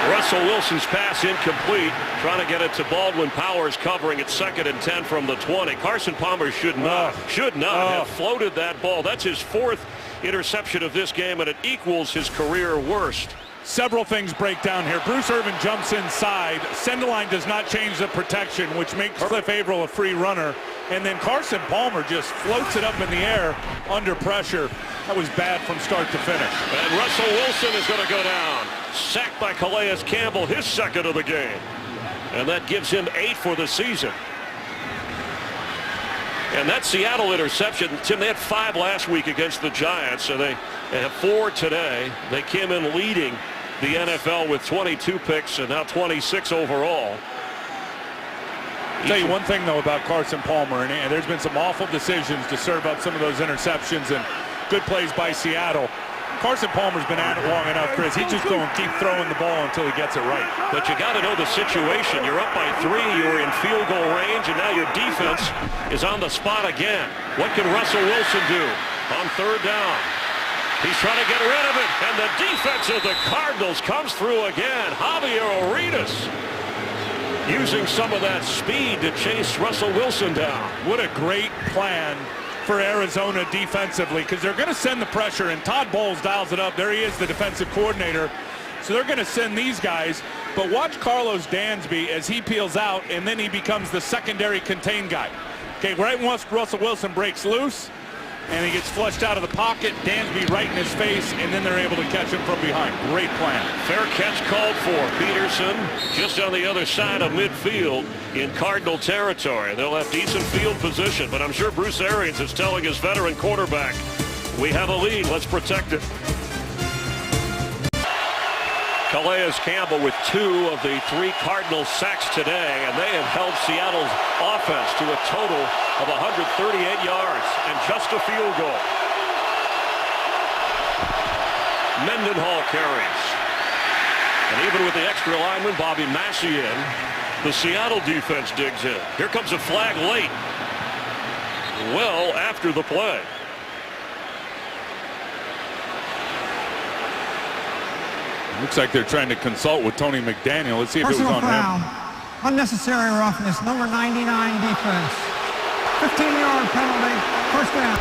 Russell Wilson's pass incomplete, trying to get it to Baldwin Powers, covering it 2nd and 10 from the 20. Carson Palmer should not have floated that ball. That's his 4th interception of this game, and it equals his career worst. Several things break down here. Bruce Irvin jumps inside. Sendeline does not change the protection, which makes Cliff Averill a free runner. And then Carson Palmer just floats it up in the air under pressure. That was bad from start to finish. And Russell Wilson is going to go down. Sacked by Calais Campbell, his 2nd of the game. And that gives him 8 for the season. And that Seattle interception, Tim, they had 5 last week against the Giants, and they have 4 today. They came in leading the NFL with 22 picks and now 26 overall. I'll tell you one thing, though, about Carson Palmer, and there's been some awful decisions to serve up some of those interceptions and good plays by Seattle. Carson Palmer's been at it long enough, Chris. He's just going to keep throwing the ball until he gets it right. But you got to know the situation. You're up by 3. You're in field goal range, and now your defense is on the spot again. What can Russell Wilson do on 3rd down? He's trying to get rid of it, and the defense of the Cardinals comes through again. Javier Arenas using some of that speed to chase Russell Wilson down. What a great plan for Arizona defensively, because they're going to send the pressure, and Todd Bowles dials it up. There he is, the defensive coordinator. So they're going to send these guys, but watch Carlos Dansby as he peels out, and then he becomes the secondary contain guy. Okay, right once Russell Wilson breaks loose, and he gets flushed out of the pocket, Dansby right in his face, and then they're able to catch him from behind. Great plan. Fair catch called for. Peterson just on the other side of midfield in Cardinal territory. They'll have decent field position, but I'm sure Bruce Arians is telling his veteran quarterback, we have a lead, let's protect it. Calais Campbell with 2 of the 3 Cardinal sacks today, and they have held Seattle's offense to a total of 138 yards and just a field goal. Mendenhall carries. And even with the extra lineman, Bobby Massey in, the Seattle defense digs in. Here comes a flag late. Well after the play. Looks like they're trying to consult with Tony McDaniel. Let's see if Personal it was on foul. him. Unnecessary roughness. Number 99 defense. 15-yard penalty. 1st down.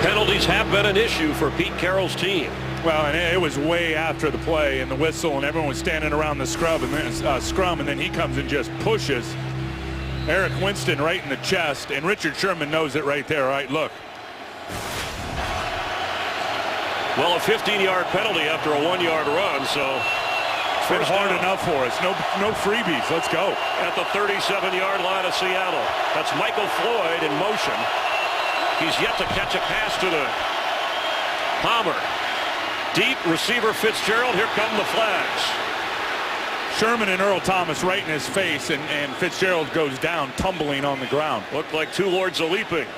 Penalties have been an issue for Pete Carroll's team. Well, and it was way after the play and the whistle, and everyone was standing around the scrum, and then he comes and just pushes Eric Winston right in the chest, and Richard Sherman knows it right there. All right, look. Well, a 15-yard penalty after a 1-yard run, so it's been hard enough for us. No freebies. Let's go. At the 37-yard line of Seattle. That's Michael Floyd in motion. He's yet to catch a pass to the Palmer. Deep receiver Fitzgerald. Here come the flags. Sherman and Earl Thomas right in his face, and Fitzgerald goes down, tumbling on the ground. Looked like 2 lords of leaping.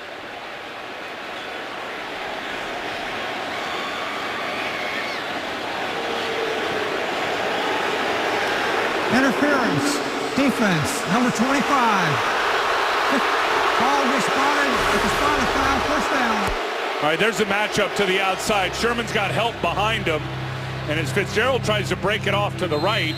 Interference. Defense. Number 25. Ball will be spotted at the spot of foul, first down. All right, there's the matchup to the outside. Sherman's got help behind him, and as Fitzgerald tries to break it off to the right,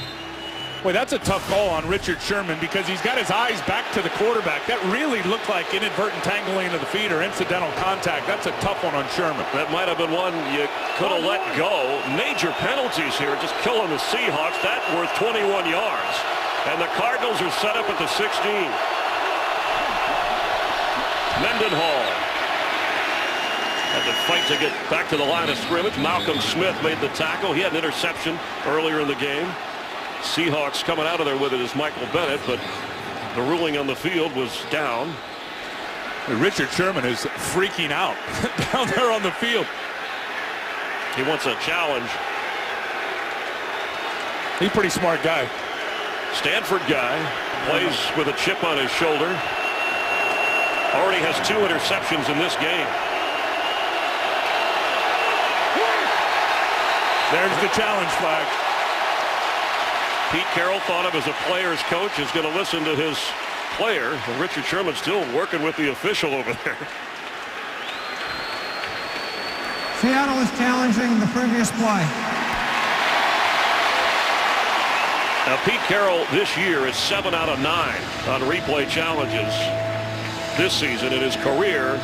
boy, that's a tough call on Richard Sherman because he's got his eyes back to the quarterback. That really looked like inadvertent tangling of the feet or incidental contact. That's a tough one on Sherman. That might have been one you could have let go. Major penalties here, just killing the Seahawks. That worth 21 yards. And the Cardinals are set up at the 16. Mendenhall had to fight to get back to the line of scrimmage. Malcolm Smith made the tackle. He had an interception earlier in the game. Seahawks coming out of there with it is Michael Bennett, but the ruling on the field was down. Richard Sherman is freaking out down there on the field. He wants a challenge. He's a pretty smart guy. Stanford guy, plays with a chip on his shoulder. Already has 2 interceptions in this game. There's the challenge flag. Pete Carroll, thought of as a player's coach, is going to listen to his player. And Richard Sherman still working with the official over there. Seattle is challenging the previous play. Now, Pete Carroll this year is 7 out of 9 on replay challenges this season in his career.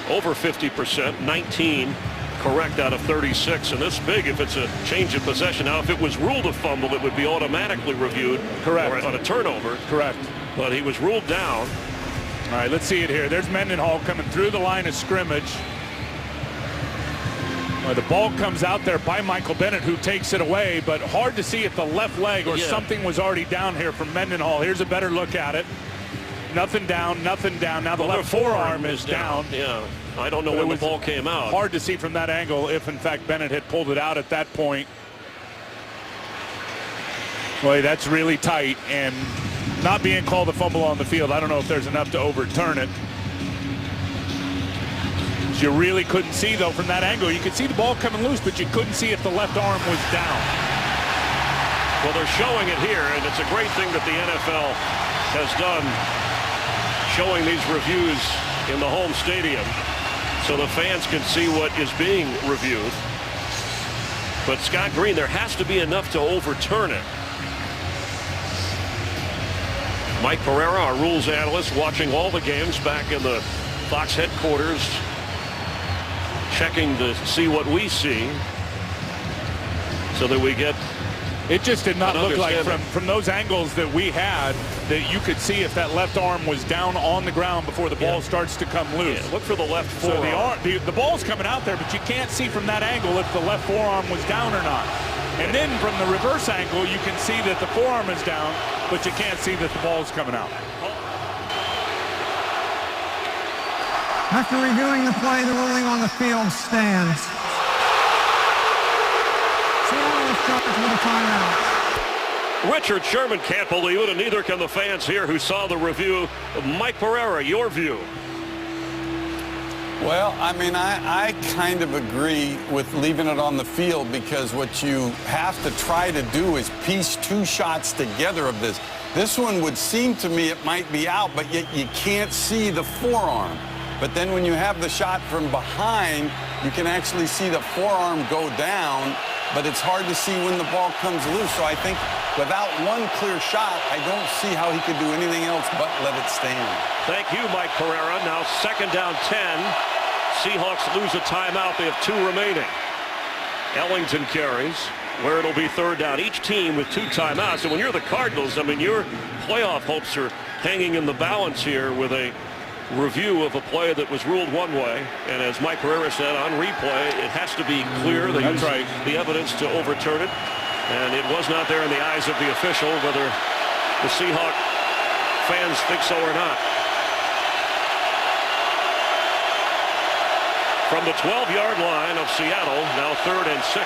Over 50%, 19 correct out of 36, and this big if it's a change of possession. Now, if it was ruled a fumble, it would be automatically reviewed. Correct. On a turnover. Correct. But he was ruled down. All right, let's see it here. There's Mendenhall coming through the line of scrimmage. Well, the ball comes out there by Michael Bennett, who takes it away, but hard to see if the left leg or something was already down here from Mendenhall. Here's a better look at it. Nothing down, nothing down. Now the left forearm is down. Yeah, I don't know when the ball came out. Hard to see from that angle if, in fact, Bennett had pulled it out at that point. Boy, that's really tight, and not being called a fumble on the field, I don't know if there's enough to overturn it. You really couldn't see, though, from that angle. You could see the ball coming loose, but you couldn't see if the left arm was down. Well, they're showing it here, and it's a great thing that the NFL has done, showing these reviews in the home stadium so the fans can see what is being reviewed. But Scott Green, there has to be enough to overturn it. Mike Pereira, our rules analyst, watching all the games back in the Fox headquarters, checking to see what we see so that we get. It just did not look like from those angles that we had that you could see if that left arm was down on the ground before the ball starts to come loose. Yeah, look for the left forearm. So the ball's coming out there, but you can't see from that angle if the left forearm was down or not. And then from the reverse angle, you can see that the forearm is down, but you can't see that the ball's coming out. After reviewing the play, the ruling on the field stands. Seattle is charged with a timeout. Richard Sherman can't believe it, and neither can the fans here who saw the review. Mike Pereira, your view. Well, I mean, I kind of agree with leaving it on the field because what you have to try to do is piece 2 shots together of this. This one would seem to me it might be out, but yet you can't see the forearm. But then when you have the shot from behind, you can actually see the forearm go down, but it's hard to see when the ball comes loose. So I think without one clear shot, I don't see how he could do anything else but let it stand. Thank you, Mike Pereira. Now 2nd down 10. Seahawks lose a timeout. They have 2 remaining. Ellington carries where it'll be 3rd down. Each team with 2 timeouts. And when you're the Cardinals, I mean, your playoff hopes are hanging in the balance here with a review of a play that was ruled one way, and as Mike Pereira said on replay, it has to be clear. They use the evidence to overturn it, and it was not there in the eyes of the official, whether the Seahawk fans think so or not. From the 12-yard line of Seattle, now 3rd and 6.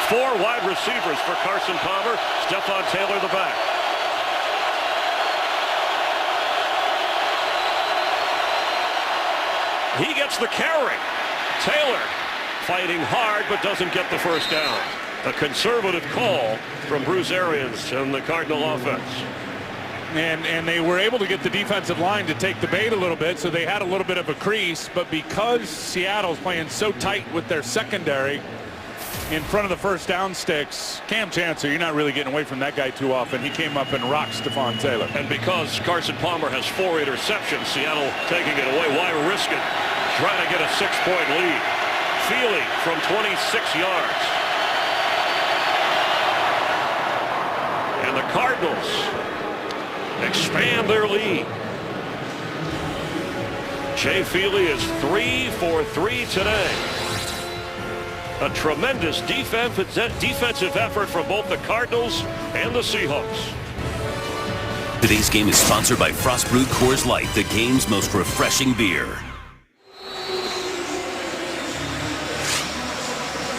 4 wide receivers for Carson Palmer. Stephon Taylor the back. He gets the carry. Taylor fighting hard but doesn't get the first down. A conservative call from Bruce Arians and the Cardinal offense. And they were able to get the defensive line to take the bait a little bit, so they had a little bit of a crease. But because Seattle's playing so tight with their secondary in front of the first down sticks, Cam Chancellor, you're not really getting away from that guy too often. He came up and rocked Stephon Taylor. And because Carson Palmer has 4 interceptions, Seattle taking it away. Why risk it? Trying to get a 6-point lead. Feely from 26 yards. And the Cardinals expand their lead. Jay Feely is 3 for 3 today. A tremendous defensive effort from both the Cardinals and the Seahawks. Today's game is sponsored by Frost Brewed Coors Light, the game's most refreshing beer.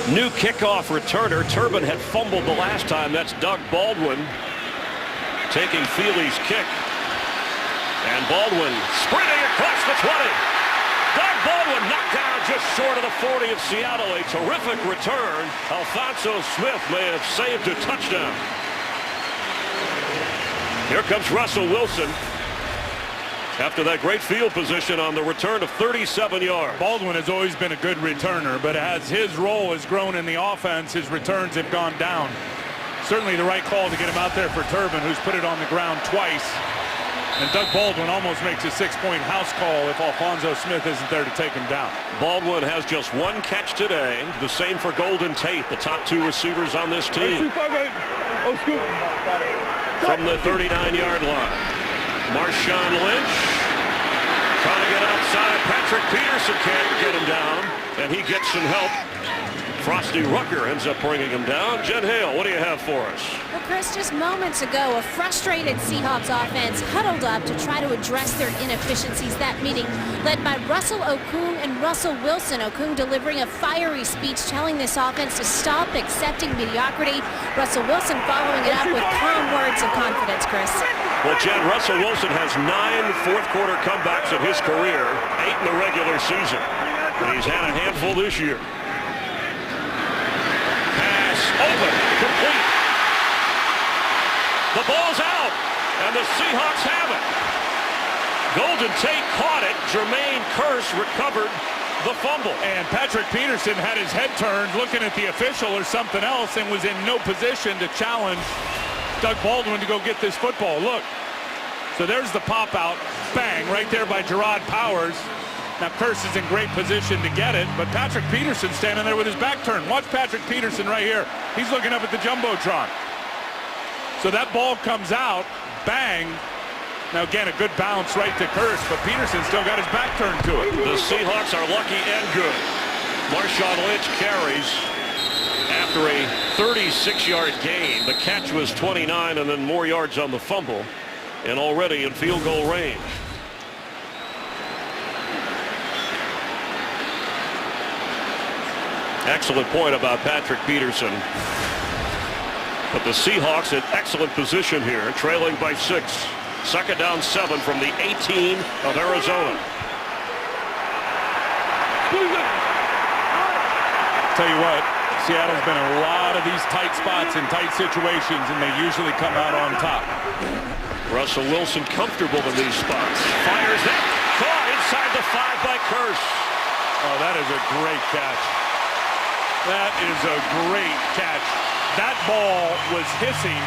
New kickoff returner. Turbin had fumbled the last time. That's Doug Baldwin taking Feely's kick. And Baldwin sprinting across the 20. Doug Baldwin knocked down just short of the 40 of Seattle. A terrific return. Alphonso Smith may have saved a touchdown. Here comes Russell Wilson after that great field position on the return of 37 yards. Baldwin has always been a good returner, but as his role has grown in the offense, his returns have gone down. Certainly the right call to get him out there for Turbin, who's put it on the ground twice. And Doug Baldwin almost makes a 6-point house call if Alphonso Smith isn't there to take him down. Baldwin has just 1 catch today. The same for Golden Tate, the top 2 receivers on this team. From the 39-yard line. Marshawn Lynch trying to get outside. Patrick Peterson can't get him down, and he gets some help. Frosty Rucker ends up bringing him down. Jen Hale, what do you have for us? Well, Chris, just moments ago, a frustrated Seahawks offense huddled up to try to address their inefficiencies. That meeting led by Russell Okung and Russell Wilson. Okung delivering a fiery speech telling this offense to stop accepting mediocrity. Russell Wilson following it up with calm words of confidence, Chris. Well, Jen, Russell Wilson has 9 fourth-quarter comebacks in his career, 8 in the regular season. And he's had a handful this year. Open, complete. The ball's out, and the Seahawks have it. Golden Tate caught it. Jermaine Kearse recovered the fumble. And Patrick Peterson had his head turned looking at the official or something else and was in no position to challenge Doug Baldwin to go get this football. Look, so there's the pop out. Bang, right there by Gerard Powers. Now Kearse is in great position to get it, but Patrick Peterson standing there with his back turned. Watch Patrick Peterson right here. He's looking up at the Jumbotron. So that ball comes out, bang. Now again, a good bounce right to Kearse, but Peterson still got his back turned to it. The Seahawks are lucky and good. Marshawn Lynch carries after a 36-yard gain. The catch was 29 and then more yards on the fumble, and already in field goal range. Excellent point about Patrick Peterson. But the Seahawks in excellent position here, trailing by 6. Second down 7 from the 18 of Arizona. Tell you what, Seattle's been in a lot of these tight spots in tight situations, and they usually come out on top. Russell Wilson comfortable in these spots. Fires that. Caught inside the 5 by Kearse. Oh, that is a great catch. That is a great catch. That ball was hissing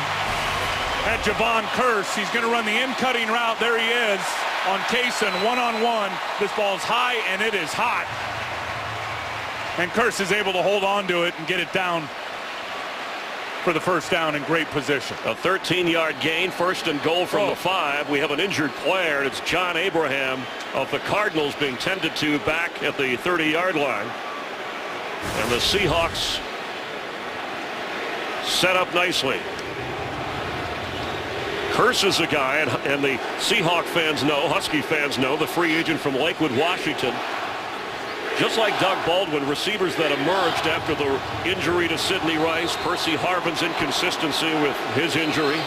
at Javon Kearse. He's going to run the in-cutting route. There he is on Kaysen, one-on-one. This ball's high, and it is hot. And Kearse is able to hold on to it and get it down for the first down in great position. A 13-yard gain, first and goal from the 5. We have an injured player, and it's John Abraham of the Cardinals being tended to back at the 30-yard line. And the Seahawks set up nicely. Kearse is a guy, and the Seahawk fans know, Husky fans know, the free agent from Lakewood, Washington. Just like Doug Baldwin, receivers that emerged after the injury to Sidney Rice, Percy Harvin's inconsistency with his injury,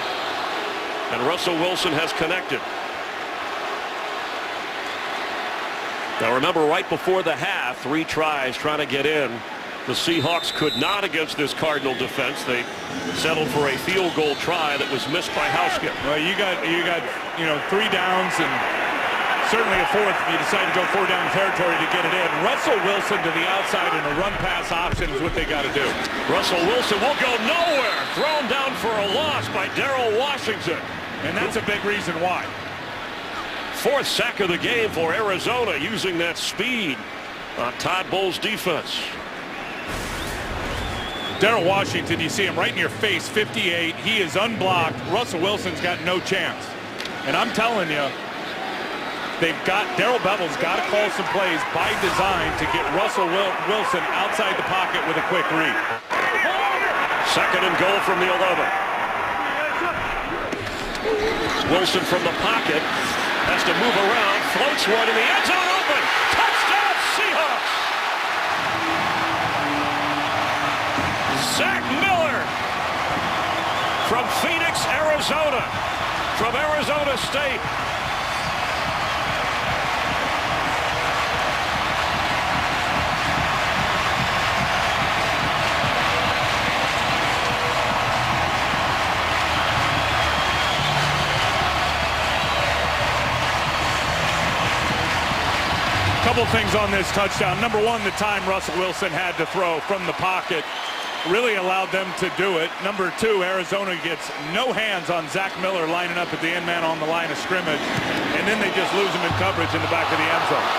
and Russell Wilson has connected. Now remember, right before the half, 3 tries trying to get in The Seahawks could not against this Cardinal defense. They settled for a field goal try that was missed by Hauschka. Well, you got 3 downs and certainly a fourth if you decide to go 4 down territory to get it in. Russell Wilson to the outside and a run pass option is what they got to do. Russell Wilson will go nowhere. Thrown down for a loss by Darrell Washington. And that's a big reason why. 4th sack of the game for Arizona, using that speed on Todd Bowles' defense. Darrell Washington, you see him right in your face, 58. He is unblocked. Russell Wilson's got no chance. And I'm telling you, Darrell Bevel's got to call some plays by design to get Russell Wilson outside the pocket with a quick read. 2nd and goal from the 11. Wilson from the pocket has to move around, floats one in the end zone open. Touchdown Seahawks! Zach Miller from Phoenix, Arizona, from Arizona State. Couple things on this touchdown. Number one, the time Russell Wilson had to throw from the pocket really allowed them to do it. Number two, Arizona gets no hands on Zach Miller lining up at the end man on the line of scrimmage, and then they just lose him in coverage in the back of the end zone.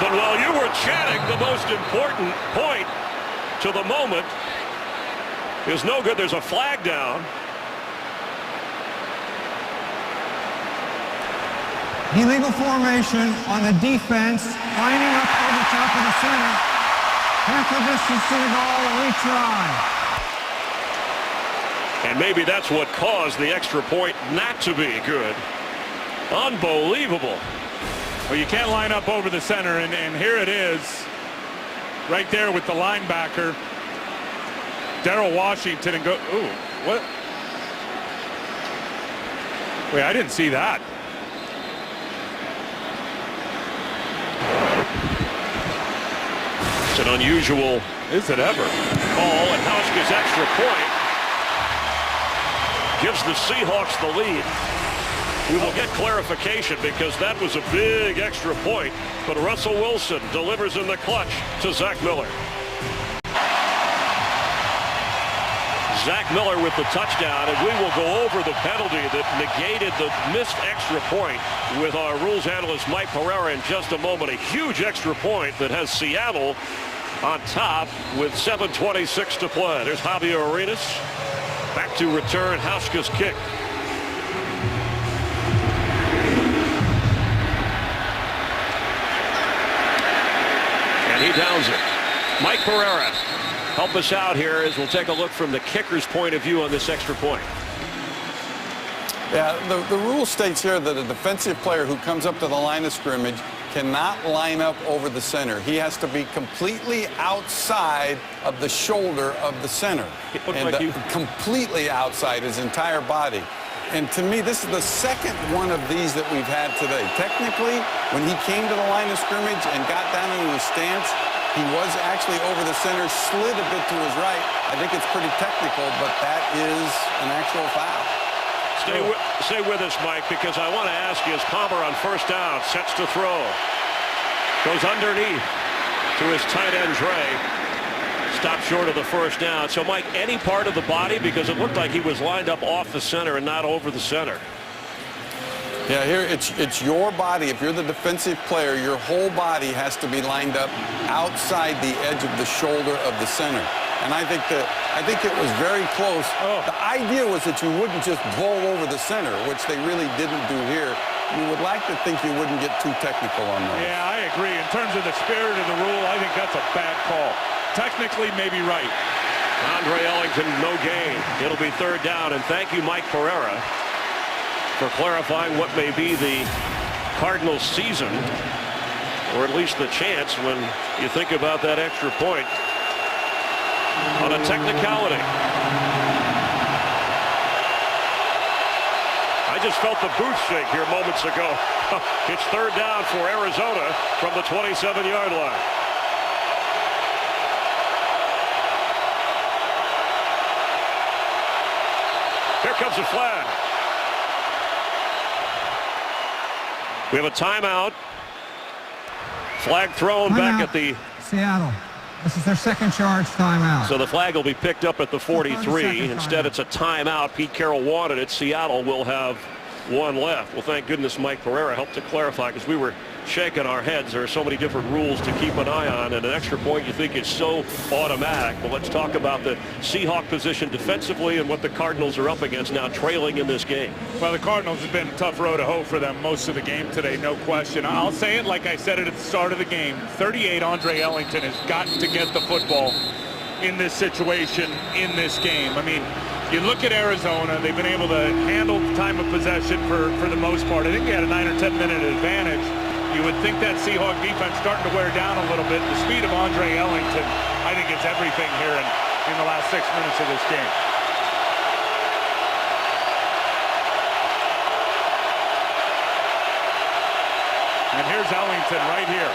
But while you were chatting, the most important point to the moment is no good. There's a flag down. Illegal formation on the defense, lining up over top of the center. Half the distance to the goal, retry. And maybe that's what caused the extra point not to be good. Unbelievable. Well, you can't line up over the center, and here it is, right there with the linebacker, Darrell Washington, and go, ooh, what? Wait, I didn't see that. It's an unusual, is it ever, call, and Hauschka's extra point gives the Seahawks the lead. We will get clarification because that was a big extra point, but Russell Wilson delivers in the clutch to Zach Miller. Zach Miller with the touchdown, and we will go over the penalty that negated the missed extra point with our rules analyst Mike Pereira in just a moment. A huge extra point that has Seattle on top with 7:26 to play. There's Javier Arenas back to return Hauschka's kick. And he downs it. Mike Pereira, help us out here as we'll take a look from the kicker's point of view on this extra point. Yeah, the rule states here that a defensive player who comes up to the line of scrimmage cannot line up over the center. He has to be completely outside of the shoulder of the center. And completely outside his entire body. And to me, this is the second one of these that we've had today. Technically, when he came to the line of scrimmage and got down into his stance, he was actually over the center, slid a bit to his right. I think it's pretty technical, but that is an actual foul. Stay with us, Mike, because I want to ask you, as Palmer on first down sets to throw, goes underneath to his tight end Dre, stopped short of the first down. So, Mike, any part of the body, because it looked like he was lined up off the center and not over the center. Yeah, here it's your body. If you're the defensive player, your whole body has to be lined up outside the edge of the shoulder of the center. And I think it was very close. Oh. The idea was that you wouldn't just blow over the center, which they really didn't do here. You would like to think you wouldn't get too technical on that. Yeah, I agree. In terms of the spirit of the rule, I think that's a bad call. Technically, maybe right. Andre Ellington, no gain. It'll be third down, and thank you, Mike Pereira, for clarifying what may be the Cardinals' season, or at least the chance when you think about that extra point on a technicality. I just felt the booth shake here moments ago. It's third down for Arizona from the 27-yard line. comes a flag. We have a timeout. Flag thrown back at the... Seattle. This is their second charge timeout. So the flag will be picked up at the 43. Instead, it's a timeout. Pete Carroll wanted it. Seattle will have one left. Well, thank goodness Mike Pereira helped to clarify, because we were shaking our heads. There are so many different rules to keep an eye on, and an extra point you think is so automatic. But let's talk about the Seahawk position defensively and what the Cardinals are up against now, trailing in this game. Well, the Cardinals have been a tough road to hoe for them most of the game today, no question. I'll say it like I said it at the start of the game. 38, Andre Ellington has got to get the football in this situation, in this game. I mean, you look at Arizona, they've been able to handle time of possession for the most part. I think they had a 9 or 10 minute advantage. You would think that Seahawk defense starting to wear down a little bit. The speed of Andre Ellington, I think it's everything here in the last 6 minutes of this game. And here's Ellington right here.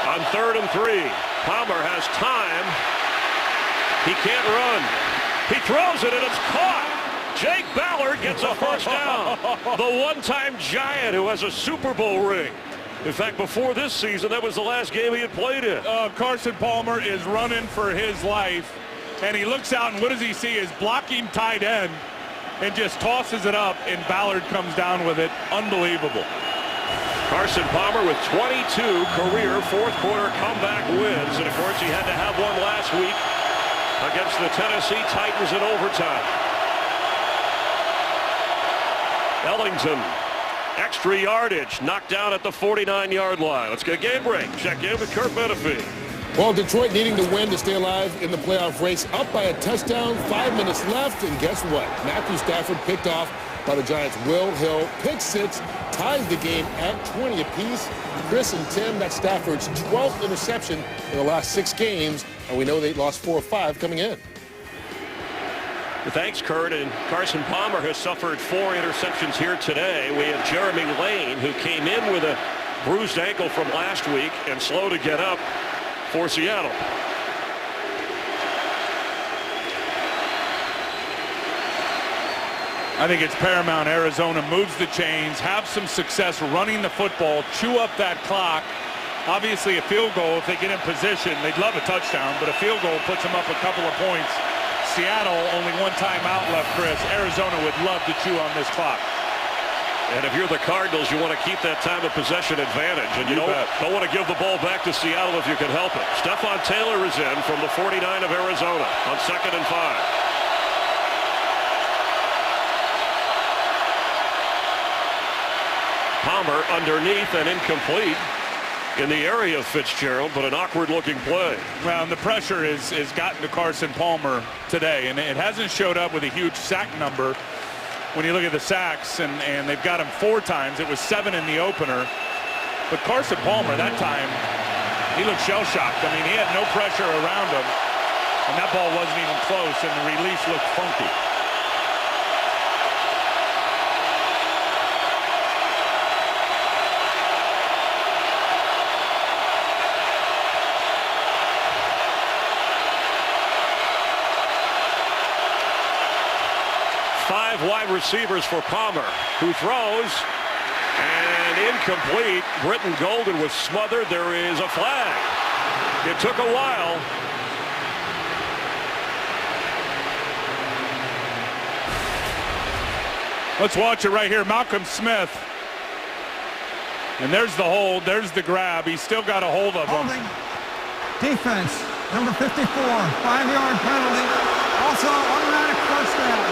On 3rd and 3, Palmer has time. He can't run. He throws it, and it's caught. Jake Ballard gets a first down. The one-time Giant who has a Super Bowl ring. In fact, before this season, that was the last game he had played in. Carson Palmer is running for his life, and he looks out, and what does he see? Is blocking tight end, and just tosses it up, and Ballard comes down with it. Unbelievable. Carson Palmer with 22 career fourth-quarter comeback wins, and of course he had to have one last week against the Tennessee Titans in overtime. Ellington, extra yardage, knocked down at the 49-yard line. Let's get a game break. Check in with Kurt Menefee. Well, Detroit needing to win to stay alive in the playoff race, up by a touchdown, 5 minutes left, and guess what? Matthew Stafford picked off by the Giants. Will Hill, pick six, ties the game at 20 apiece. Chris and Tim, that's Stafford's 12th interception in the last 6 games, and we know they lost 4 or 5 coming in. Thanks, Kurt. And Carson Palmer has suffered 4 interceptions here today. We have Jeremy Lane, who came in with a bruised ankle from last week and slow to get up for Seattle. I think it's paramount Arizona moves the chains, have some success running the football, chew up that clock. Obviously, a field goal, if they get in position, they'd love a touchdown, but a field goal puts them up a couple of points. Seattle, only 1 timeout left, Chris. Arizona would love to chew on this clock. And if you're the Cardinals, you want to keep that time of possession advantage. And you don't want to give the ball back to Seattle if you can help it. Stephon Taylor is in from the 49 of Arizona on 2nd and 5. Palmer underneath and incomplete in the area of Fitzgerald, but an awkward-looking play. Well, and the pressure is gotten to Carson Palmer today, and it hasn't showed up with a huge sack number. When you look at the sacks, and they've got him 4 times. It was 7 in the opener. But Carson Palmer, that time, he looked shell-shocked. I mean, he had no pressure around him, and that ball wasn't even close, and the release looked funky. Wide receivers for Palmer, who throws, and incomplete. Britton Golden was smothered. There is a flag. It took a while. Let's watch it right here. Malcolm Smith. And there's the hold. There's the grab. He's still got a hold of him. Defense, number 54, 5-yard penalty. Also, automatic first down.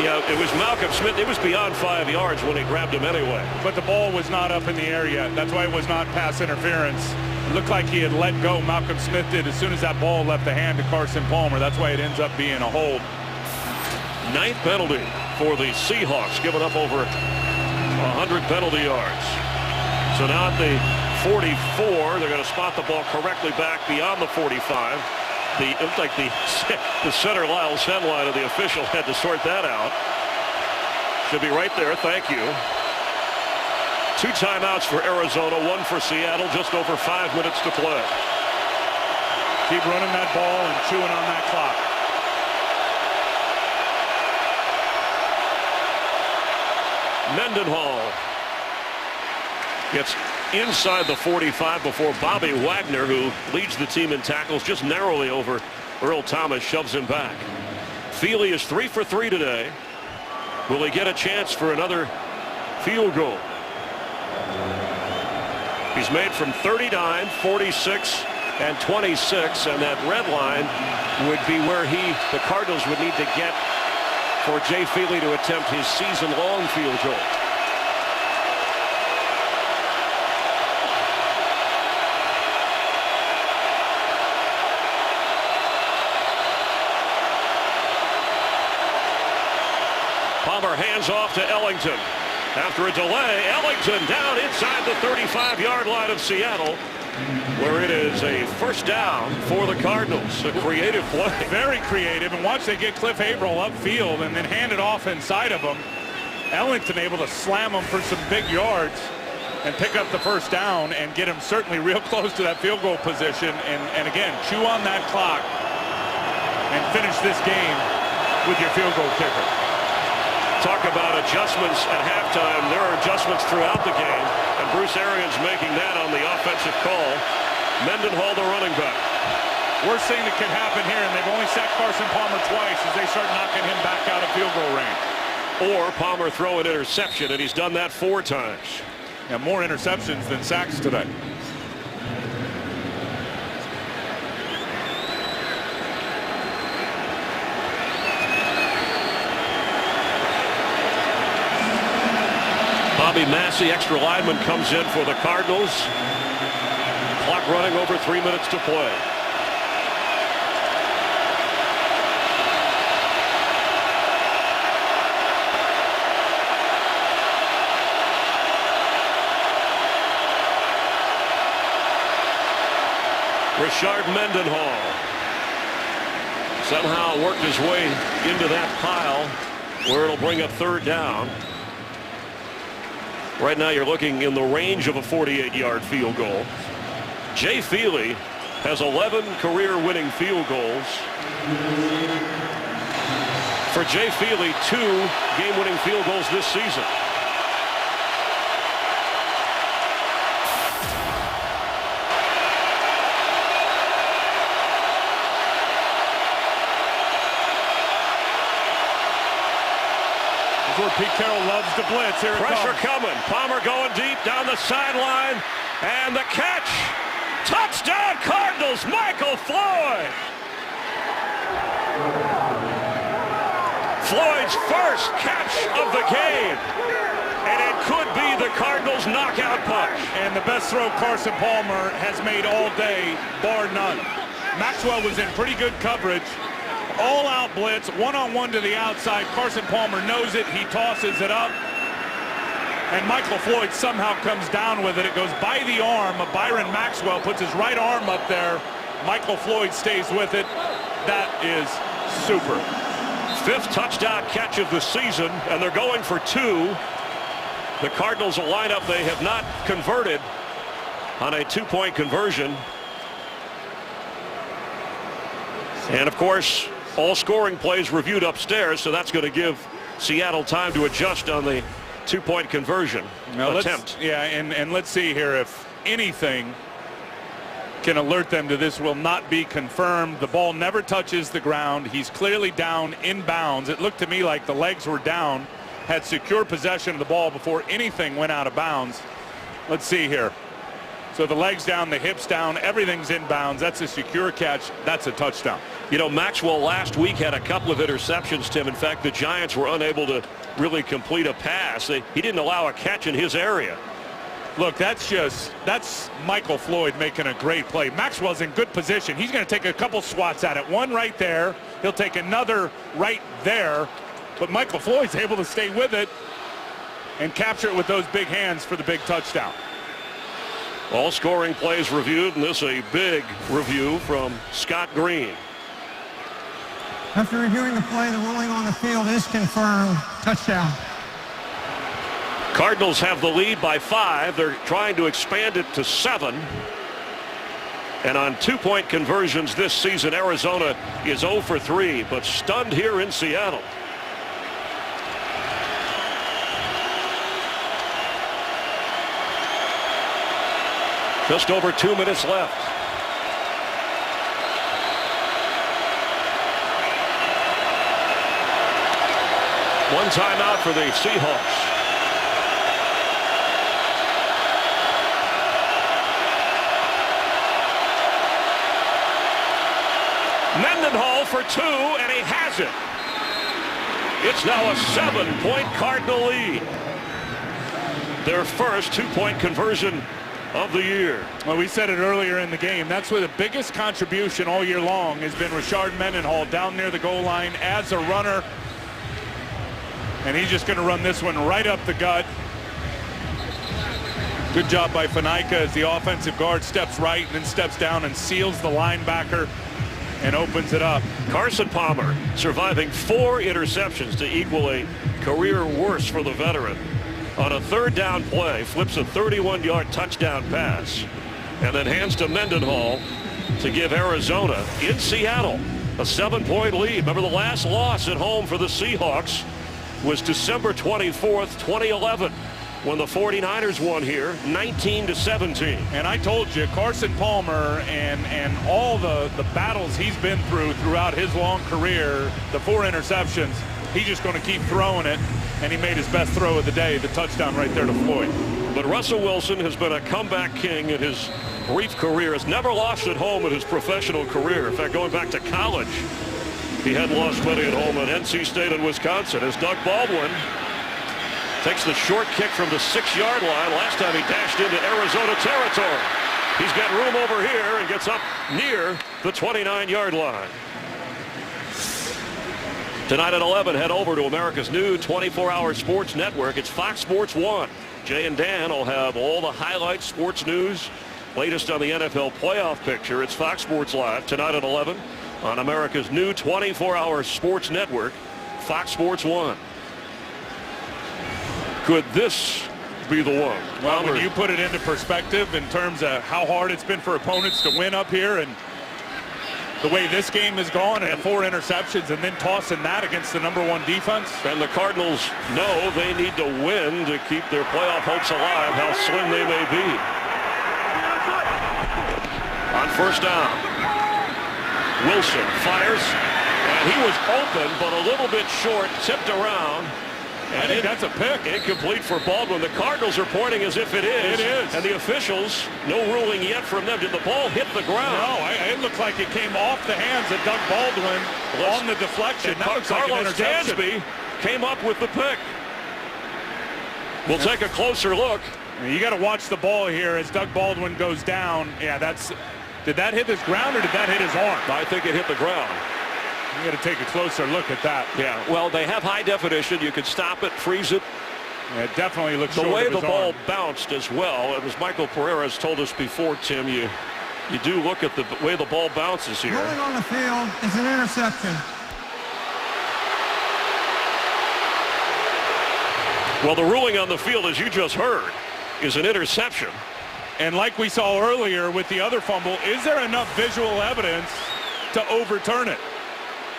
Yeah, it was Malcolm Smith. It was beyond 5 yards when he grabbed him anyway. But the ball was not up in the air yet. That's why it was not pass interference. It looked like he had let go. Malcolm Smith did as soon as that ball left the hand to Carson Palmer. That's why it ends up being a hold. 9th penalty for the Seahawks, giving up over 100 penalty yards. So now at the 44, they're going to spot the ball correctly back beyond the 45. It looked like the center Lyle Senline of the official had to sort that out. Should be right there. Thank you. 2 timeouts for Arizona, 1 for Seattle. Just over 5 minutes to play. Keep running that ball and chewing on that clock. Mendenhall gets inside the 45 before Bobby Wagner, who leads the team in tackles just narrowly over Earl Thomas, shoves him back. Feely is 3 for 3 today. Will he get a chance for another field goal? He's made from 39, 46, and 26, and that red line would be where the Cardinals would need to get for Jay Feely to attempt his season-long field goal. Palmer hands off to Ellington. After a delay, Ellington down inside the 35-yard line of Seattle, where it is a first down for the Cardinals. A creative play. Very creative, and watch they get Cliff Averill upfield and then hand it off inside of him. Ellington able to slam him for some big yards and pick up the first down and get him certainly real close to that field goal position. And again, chew on that clock and finish this game with your field goal kicker. Talk about adjustments at halftime. There are adjustments throughout the game, and Bruce Arians making that on the offensive call. Mendenhall, the running back. Worst thing that could happen here, and they've only sacked Carson Palmer twice, is they start knocking him back out of field goal range. Or Palmer throw an interception, and he's done that 4 times. Yeah, more interceptions than sacks today. Bobby Massey, extra lineman, comes in for the Cardinals. Clock running over 3 minutes to play. Richard Mendenhall somehow worked his way into that pile where it'll bring up third down. Right now you're looking in the range of a 48-yard field goal. Jay Feely has 11 career-winning field goals. For Jay Feely, 2 game-winning field goals this season. Where Pete Carroll loves to blitz. Here it Pressure comes. coming. Palmer going deep down the sideline. And the catch. Touchdown Cardinals, Michael Floyd. Floyd's first catch of the game. And it could be the Cardinals' knockout punch. And the best throw Carson Palmer has made all day, bar none. Maxwell was in pretty good coverage. All-out blitz, one-on-one to the outside. Carson Palmer knows it. He tosses it up. And Michael Floyd somehow comes down with it. It goes by the arm of Byron Maxwell, puts his right arm up there. Michael Floyd stays with it. That is super. 5th touchdown catch of the season, and they're going for 2. The Cardinals, a lineup they have not converted on a 2-point conversion. And, of course, all scoring plays reviewed upstairs, so that's going to give Seattle time to adjust on the 2-point conversion attempt. And let's see here if anything can alert them to this will not be confirmed. The ball never touches the ground. He's clearly down in bounds. It looked to me like the legs were down, had secure possession of the ball before anything went out of bounds. Let's see here. So the legs down, the hips down, everything's in bounds. That's a secure catch. That's a touchdown. You know, Maxwell last week had a couple of interceptions, Tim. In fact, the Giants were unable to really complete a pass. He didn't allow a catch in his area. Look, that's Michael Floyd making a great play. Maxwell's in good position. He's going to take a couple swats at it. One right there. He'll take another right there. But Michael Floyd's able to stay with it and capture it with those big hands for the big touchdown. All scoring plays reviewed, and this a big review from Scott Green. After reviewing the play, the ruling on the field is confirmed. Touchdown. Cardinals have the lead by 5. They're trying to expand it to 7. And on 2-point conversions this season, Arizona is 0 for 3, but stunned here in Seattle. Just over 2 minutes left. One timeout for the Seahawks. Mendenhall for 2, and he has it. It's now a 7-point Cardinal lead. Their first 2-point conversion of the year. Well, we said it earlier in the game. That's where the biggest contribution all year long has been Rashard Mendenhall down near the goal line as a runner. And he's just going to run this one right up the gut. Good job by Faneca as the offensive guard steps right and then steps down and seals the linebacker and opens it up. Carson Palmer surviving 4 interceptions to equal a career worst for the veteran. On a 3rd down play, flips a 31-yard touchdown pass and then hands to Mendenhall to give Arizona in Seattle a 7-point lead. Remember, the last loss at home for the Seahawks was December 24th, 2011, when the 49ers won here 19-17. And I told you, Carson Palmer and all the battles he's been throughout his long career, the 4 interceptions, he's just going to keep throwing it. And he made his best throw of the day, the touchdown right there to Floyd. But Russell Wilson has been a comeback king in his brief career. Has never lost at home in his professional career. In fact, going back to college, he had lost many at home at NC State and Wisconsin. As Doug Baldwin takes the short kick from the 6-yard line. Last time he dashed into Arizona territory. He's got room over here and gets up near the 29-yard line. Tonight at 11, head over to America's new 24-hour sports network. It's Fox Sports 1. Jay and Dan will have all the highlights, sports news, latest on the NFL playoff picture. It's Fox Sports Live tonight at 11 on America's new 24-hour sports network, Fox Sports 1. Could this be the one? Well, when you put it into perspective in terms of how hard it's been for opponents to win up here and the way this game has gone and 4 interceptions and then tossing that against the #1 defense. And the Cardinals know they need to win to keep their playoff hopes alive, how slim they may be. On 1st down, Wilson fires, and he was open but a little bit short, tipped around. I think that's a pick. Incomplete for Baldwin. The Cardinals are pointing as if it is. It is. And the officials, no ruling yet from them. Did the ball hit the ground? No, it looked like it came off the hands of Doug Baldwin on the deflection. That looks like an Carlos interception. Dansby came up with the pick. We'll take a closer look. You got to watch the ball here as Doug Baldwin goes down. Yeah, did that hit his ground or did that hit his arm? I think it hit the ground. You got to take a closer look at that. Yeah, well, they have high definition. You can stop it, freeze it. Yeah, it definitely looks short the way of his the ball arm. bounced as well. As Michael Pereira has told us before, Tim, you do look at the way the ball bounces here. Rolling on the field is an interception. Well, the ruling on the field, as you just heard, is an interception. And like we saw earlier with the other fumble, is there enough visual evidence to overturn it?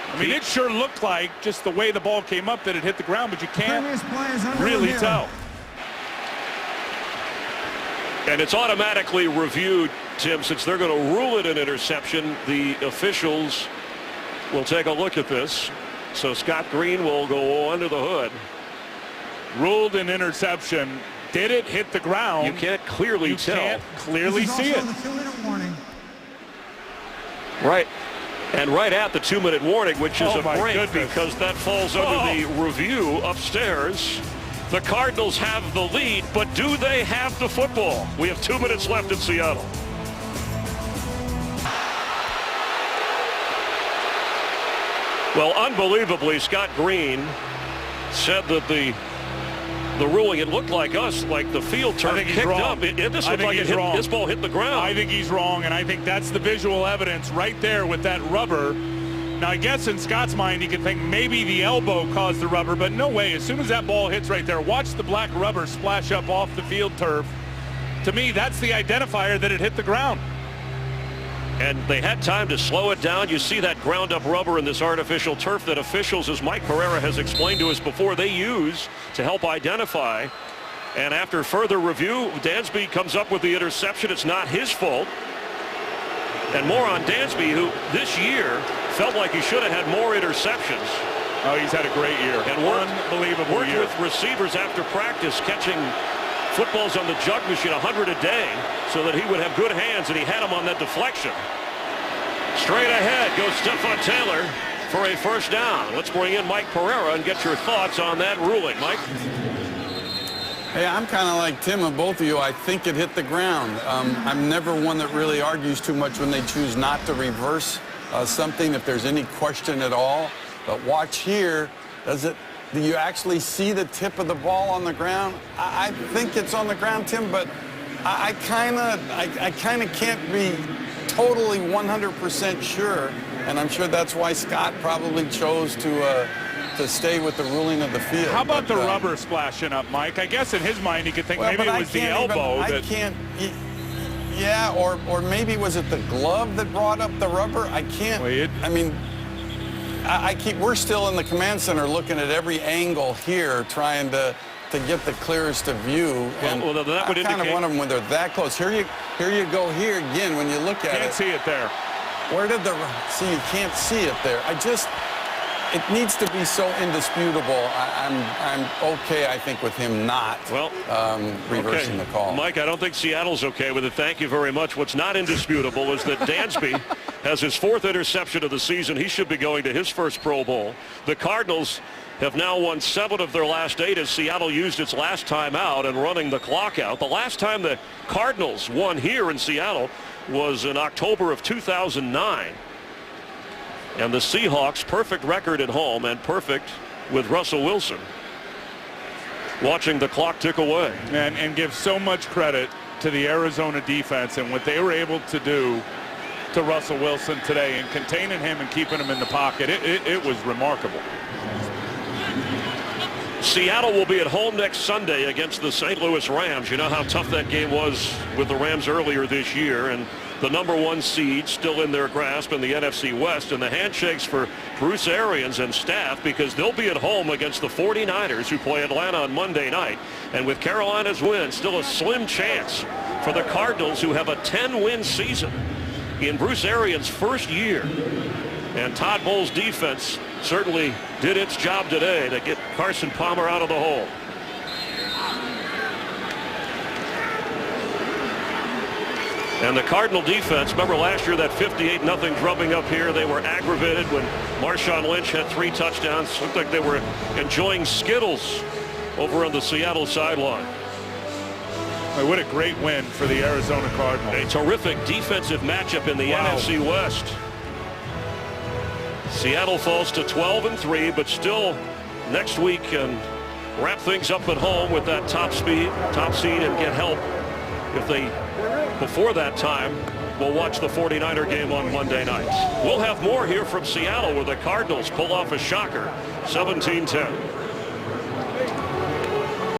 I mean, it sure looked like just the way the ball came up that it hit the ground, but you can't really tell. And it's automatically reviewed, Tim, since they're going to rule it an interception. The officials will take a look at this. So Scott Green will go under the hood. Ruled an interception. Did it hit the ground? You can't clearly tell. You can't clearly see it. The 2-minute warning. Right. And right at the 2-minute warning, which is a break goodness. because that falls under the review upstairs. The Cardinals have the lead, but do they have the football? We have 2 minutes left in Seattle. Well, unbelievably, Scott Green said that the ruling, it looked like the field turn kicked up. This looked like this ball hit the ground. I think he's wrong, and I think that's the visual evidence right there with that rubber. Now, I guess in Scott's mind, he could think maybe the elbow caused the rubber, but no way. As soon as that ball hits right there, watch the black rubber splash up off the field turf. To me, that's the identifier that it hit the ground. And they had time to slow it down. You see that ground up rubber in this artificial turf that officials, as Mike Pereira has explained to us before, they use to help identify. And after further review, Dansby comes up with the interception. It's not his fault. And more on Dansby, who this year felt like he should have had more interceptions. Oh, he's had a great year. And unbelievable worked year. with receivers after practice, catching footballs on the jug machine 100 a day so that he would have good hands, and he had them on that deflection. Straight ahead goes Stephon Taylor for a first down. Let's bring in Mike Pereira and get your thoughts on that ruling. Mike? Hey, I'm kind of like Tim and both of you. I think it hit the ground. I'm never one that really argues too much when they choose not to reverse something if there's any question at all. But watch here. Do you actually see the tip of the ball on the ground? I think it's on the ground, Tim, but I kind of can't be totally 100% sure, and I'm sure that's why Scott probably chose to stay with the ruling of the field. How about the rubber splashing up, Mike? I guess in his mind he could think maybe it was the elbow. Yeah, or maybe was it the glove that brought up the rubber? I can't. I mean, we're still in the command center looking at every angle here, trying to get the clearest of view. And well, that would I kind of wonder when they're that close. Here you go here again when you look at it. Can't see it there. Where did see? You can't see it there. It needs to be so indisputable. I'm okay, I think, with him not reversing the call. Mike, I don't think Seattle's okay with it. Thank you very much. What's not indisputable is that Dansby has his 4th interception of the season. He should be going to his first Pro Bowl. The Cardinals have now won 7 of their last 8 as Seattle used its last time out and running the clock out. The last time the Cardinals won here in Seattle was in October of 2009. And the Seahawks, perfect record at home and perfect with Russell Wilson. Watching the clock tick away. And give so much credit to the Arizona defense and what they were able to do to Russell Wilson today and containing him and keeping him in the pocket. It was remarkable. Seattle will be at home next Sunday against the St. Louis Rams. You know how tough that game was with the Rams earlier this year, and the #1 seed still in their grasp in the NFC West, and the handshakes for Bruce Arians and staff because they'll be at home against the 49ers who play Atlanta on Monday night. And with Carolina's win, still a slim chance for the Cardinals, who have a 10-win season in Bruce Arians' first year. And Todd Bowles' defense certainly did its job today to get Carson Palmer out of the hole. And the Cardinal defense, remember last year that 58-0 drubbing up here, they were aggravated when Marshawn Lynch had 3 touchdowns. Looked like they were enjoying Skittles over on the Seattle sideline. What a great win for the Arizona Cardinals. A terrific defensive matchup in the NFC West. Seattle falls to 12-3, but still next week can wrap things up at home with that top seed and get help if they, before that time, will watch the 49er game on Monday nights. We'll have more here from Seattle where the Cardinals pull off a shocker, 17-10.